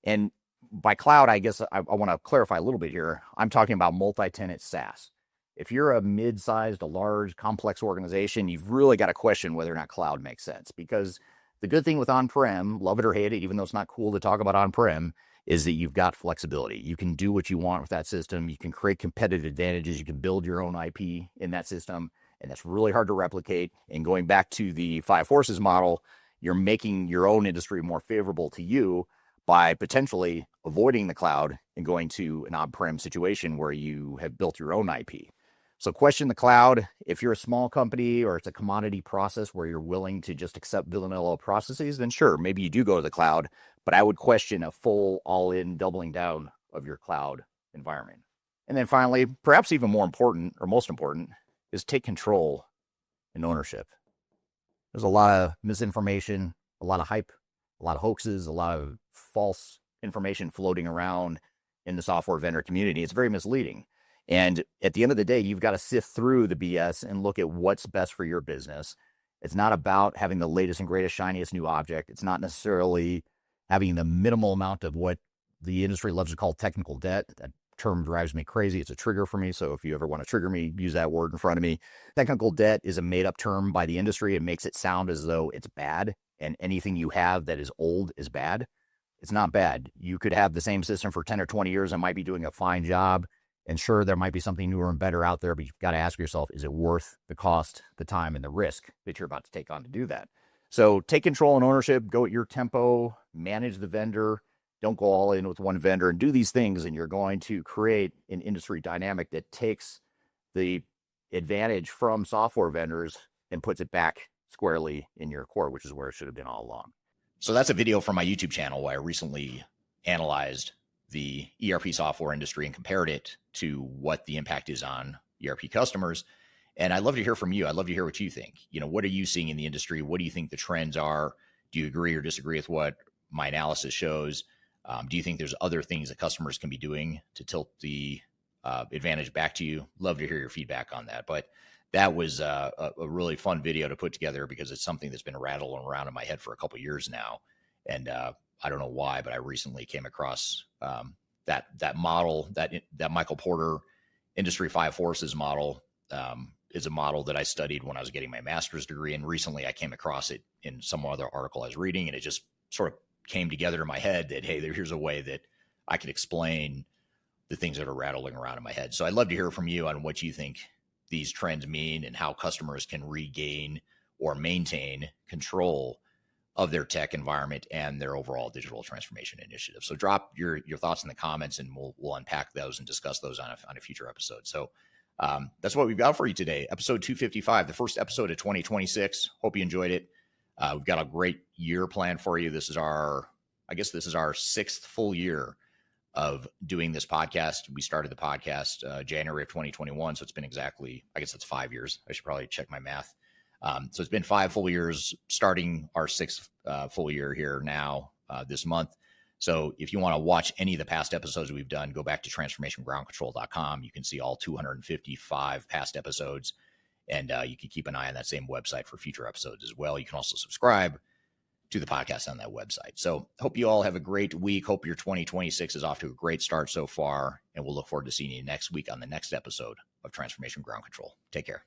And by cloud, I guess I want to clarify a little bit here. I'm talking about multi-tenant SaaS. If you're a mid-sized, a large, complex organization, you've really got to question whether or not cloud makes sense. Because the good thing with on-prem, love it or hate it, even though it's not cool to talk about on-prem, is that you've got flexibility. You can do what you want with that system. You can create competitive advantages. You can build your own IP in that system. And that's really hard to replicate. And going back to the Five Forces model, you're making your own industry more favorable to you by potentially avoiding the cloud and going to an on-prem situation where you have built your own IP. So question the cloud. If you're a small company or it's a commodity process where you're willing to just accept vanilla processes, then sure, maybe you do go to the cloud, but I would question a full all-in doubling down of your cloud environment. And then finally, perhaps even more important or most important, is take control and ownership. There's a lot of misinformation, a lot of hype, a lot of hoaxes, a lot of false information floating around in the software vendor community. It's very misleading. And at the end of the day, you've got to sift through the BS and look at what's best for your business. It's not about having the latest and greatest, shiniest new object. It's not necessarily having the minimal amount of what the industry loves to call technical debt. That term drives me crazy. It's a trigger for me. So if you ever want to trigger me, use that word in front of me. Technical debt is a made-up term by the industry. It makes it sound as though it's bad, and anything you have that is old is bad. It's not bad. You could have the same system for 10 or 20 years and might be doing a fine job. And sure, there might be something newer and better out there, but you've got to ask yourself, is it worth the cost, the time, and the risk that you're about to take on to do that? So take control and ownership, go at your tempo, manage the vendor, don't go all in with one vendor, and do these things, and you're going to create an industry dynamic that takes the advantage from software vendors and puts it back squarely in your core, which is where it should have been all along. So that's a video from my YouTube channel where I recently analyzed the ERP software industry and compared it to what the impact is on ERP customers. And I'd love to hear from you. I'd love to hear what you think. What are you seeing in the industry? What do you think the trends are? Do you agree or disagree with what my analysis shows? Do you think there's other things that customers can be doing to tilt the advantage back to you? Love to hear your feedback on that. But that was a really fun video to put together because it's something that's been rattling around in my head for a couple of years now. And I don't know why, but I recently came across that model, that Michael Porter Industry 5 Forces model is a model that I studied when I was getting my master's degree. And recently I came across it in some other article I was reading, and it just sort of came together in my head that, hey, here's a way that I could explain the things that are rattling around in my head. So I'd love to hear from you on what you think these trends mean and how customers can regain or maintain control of their tech environment and their overall digital transformation initiative. So drop your thoughts in the comments, and we'll unpack those and discuss those on a future episode. So that's what we've got for you today. Episode 255, the first episode of 2026. Hope you enjoyed it. We've got a great year planned for you. This is our sixth full year of doing this podcast. We started the podcast January of 2021. So it's been exactly, I guess it's 5 years. I should probably check my math. So it's been 5 full years, starting our 6th full year here now this month. So if you want to watch any of the past episodes we've done, go back to transformationgroundcontrol.com. You can see all 255 past episodes, and you can keep an eye on that same website for future episodes as well. You can also subscribe to the podcast on that website. So hope you all have a great week. Hope your 2026 is off to a great start so far, and we'll look forward to seeing you next week on the next episode of Transformation Ground Control. Take care.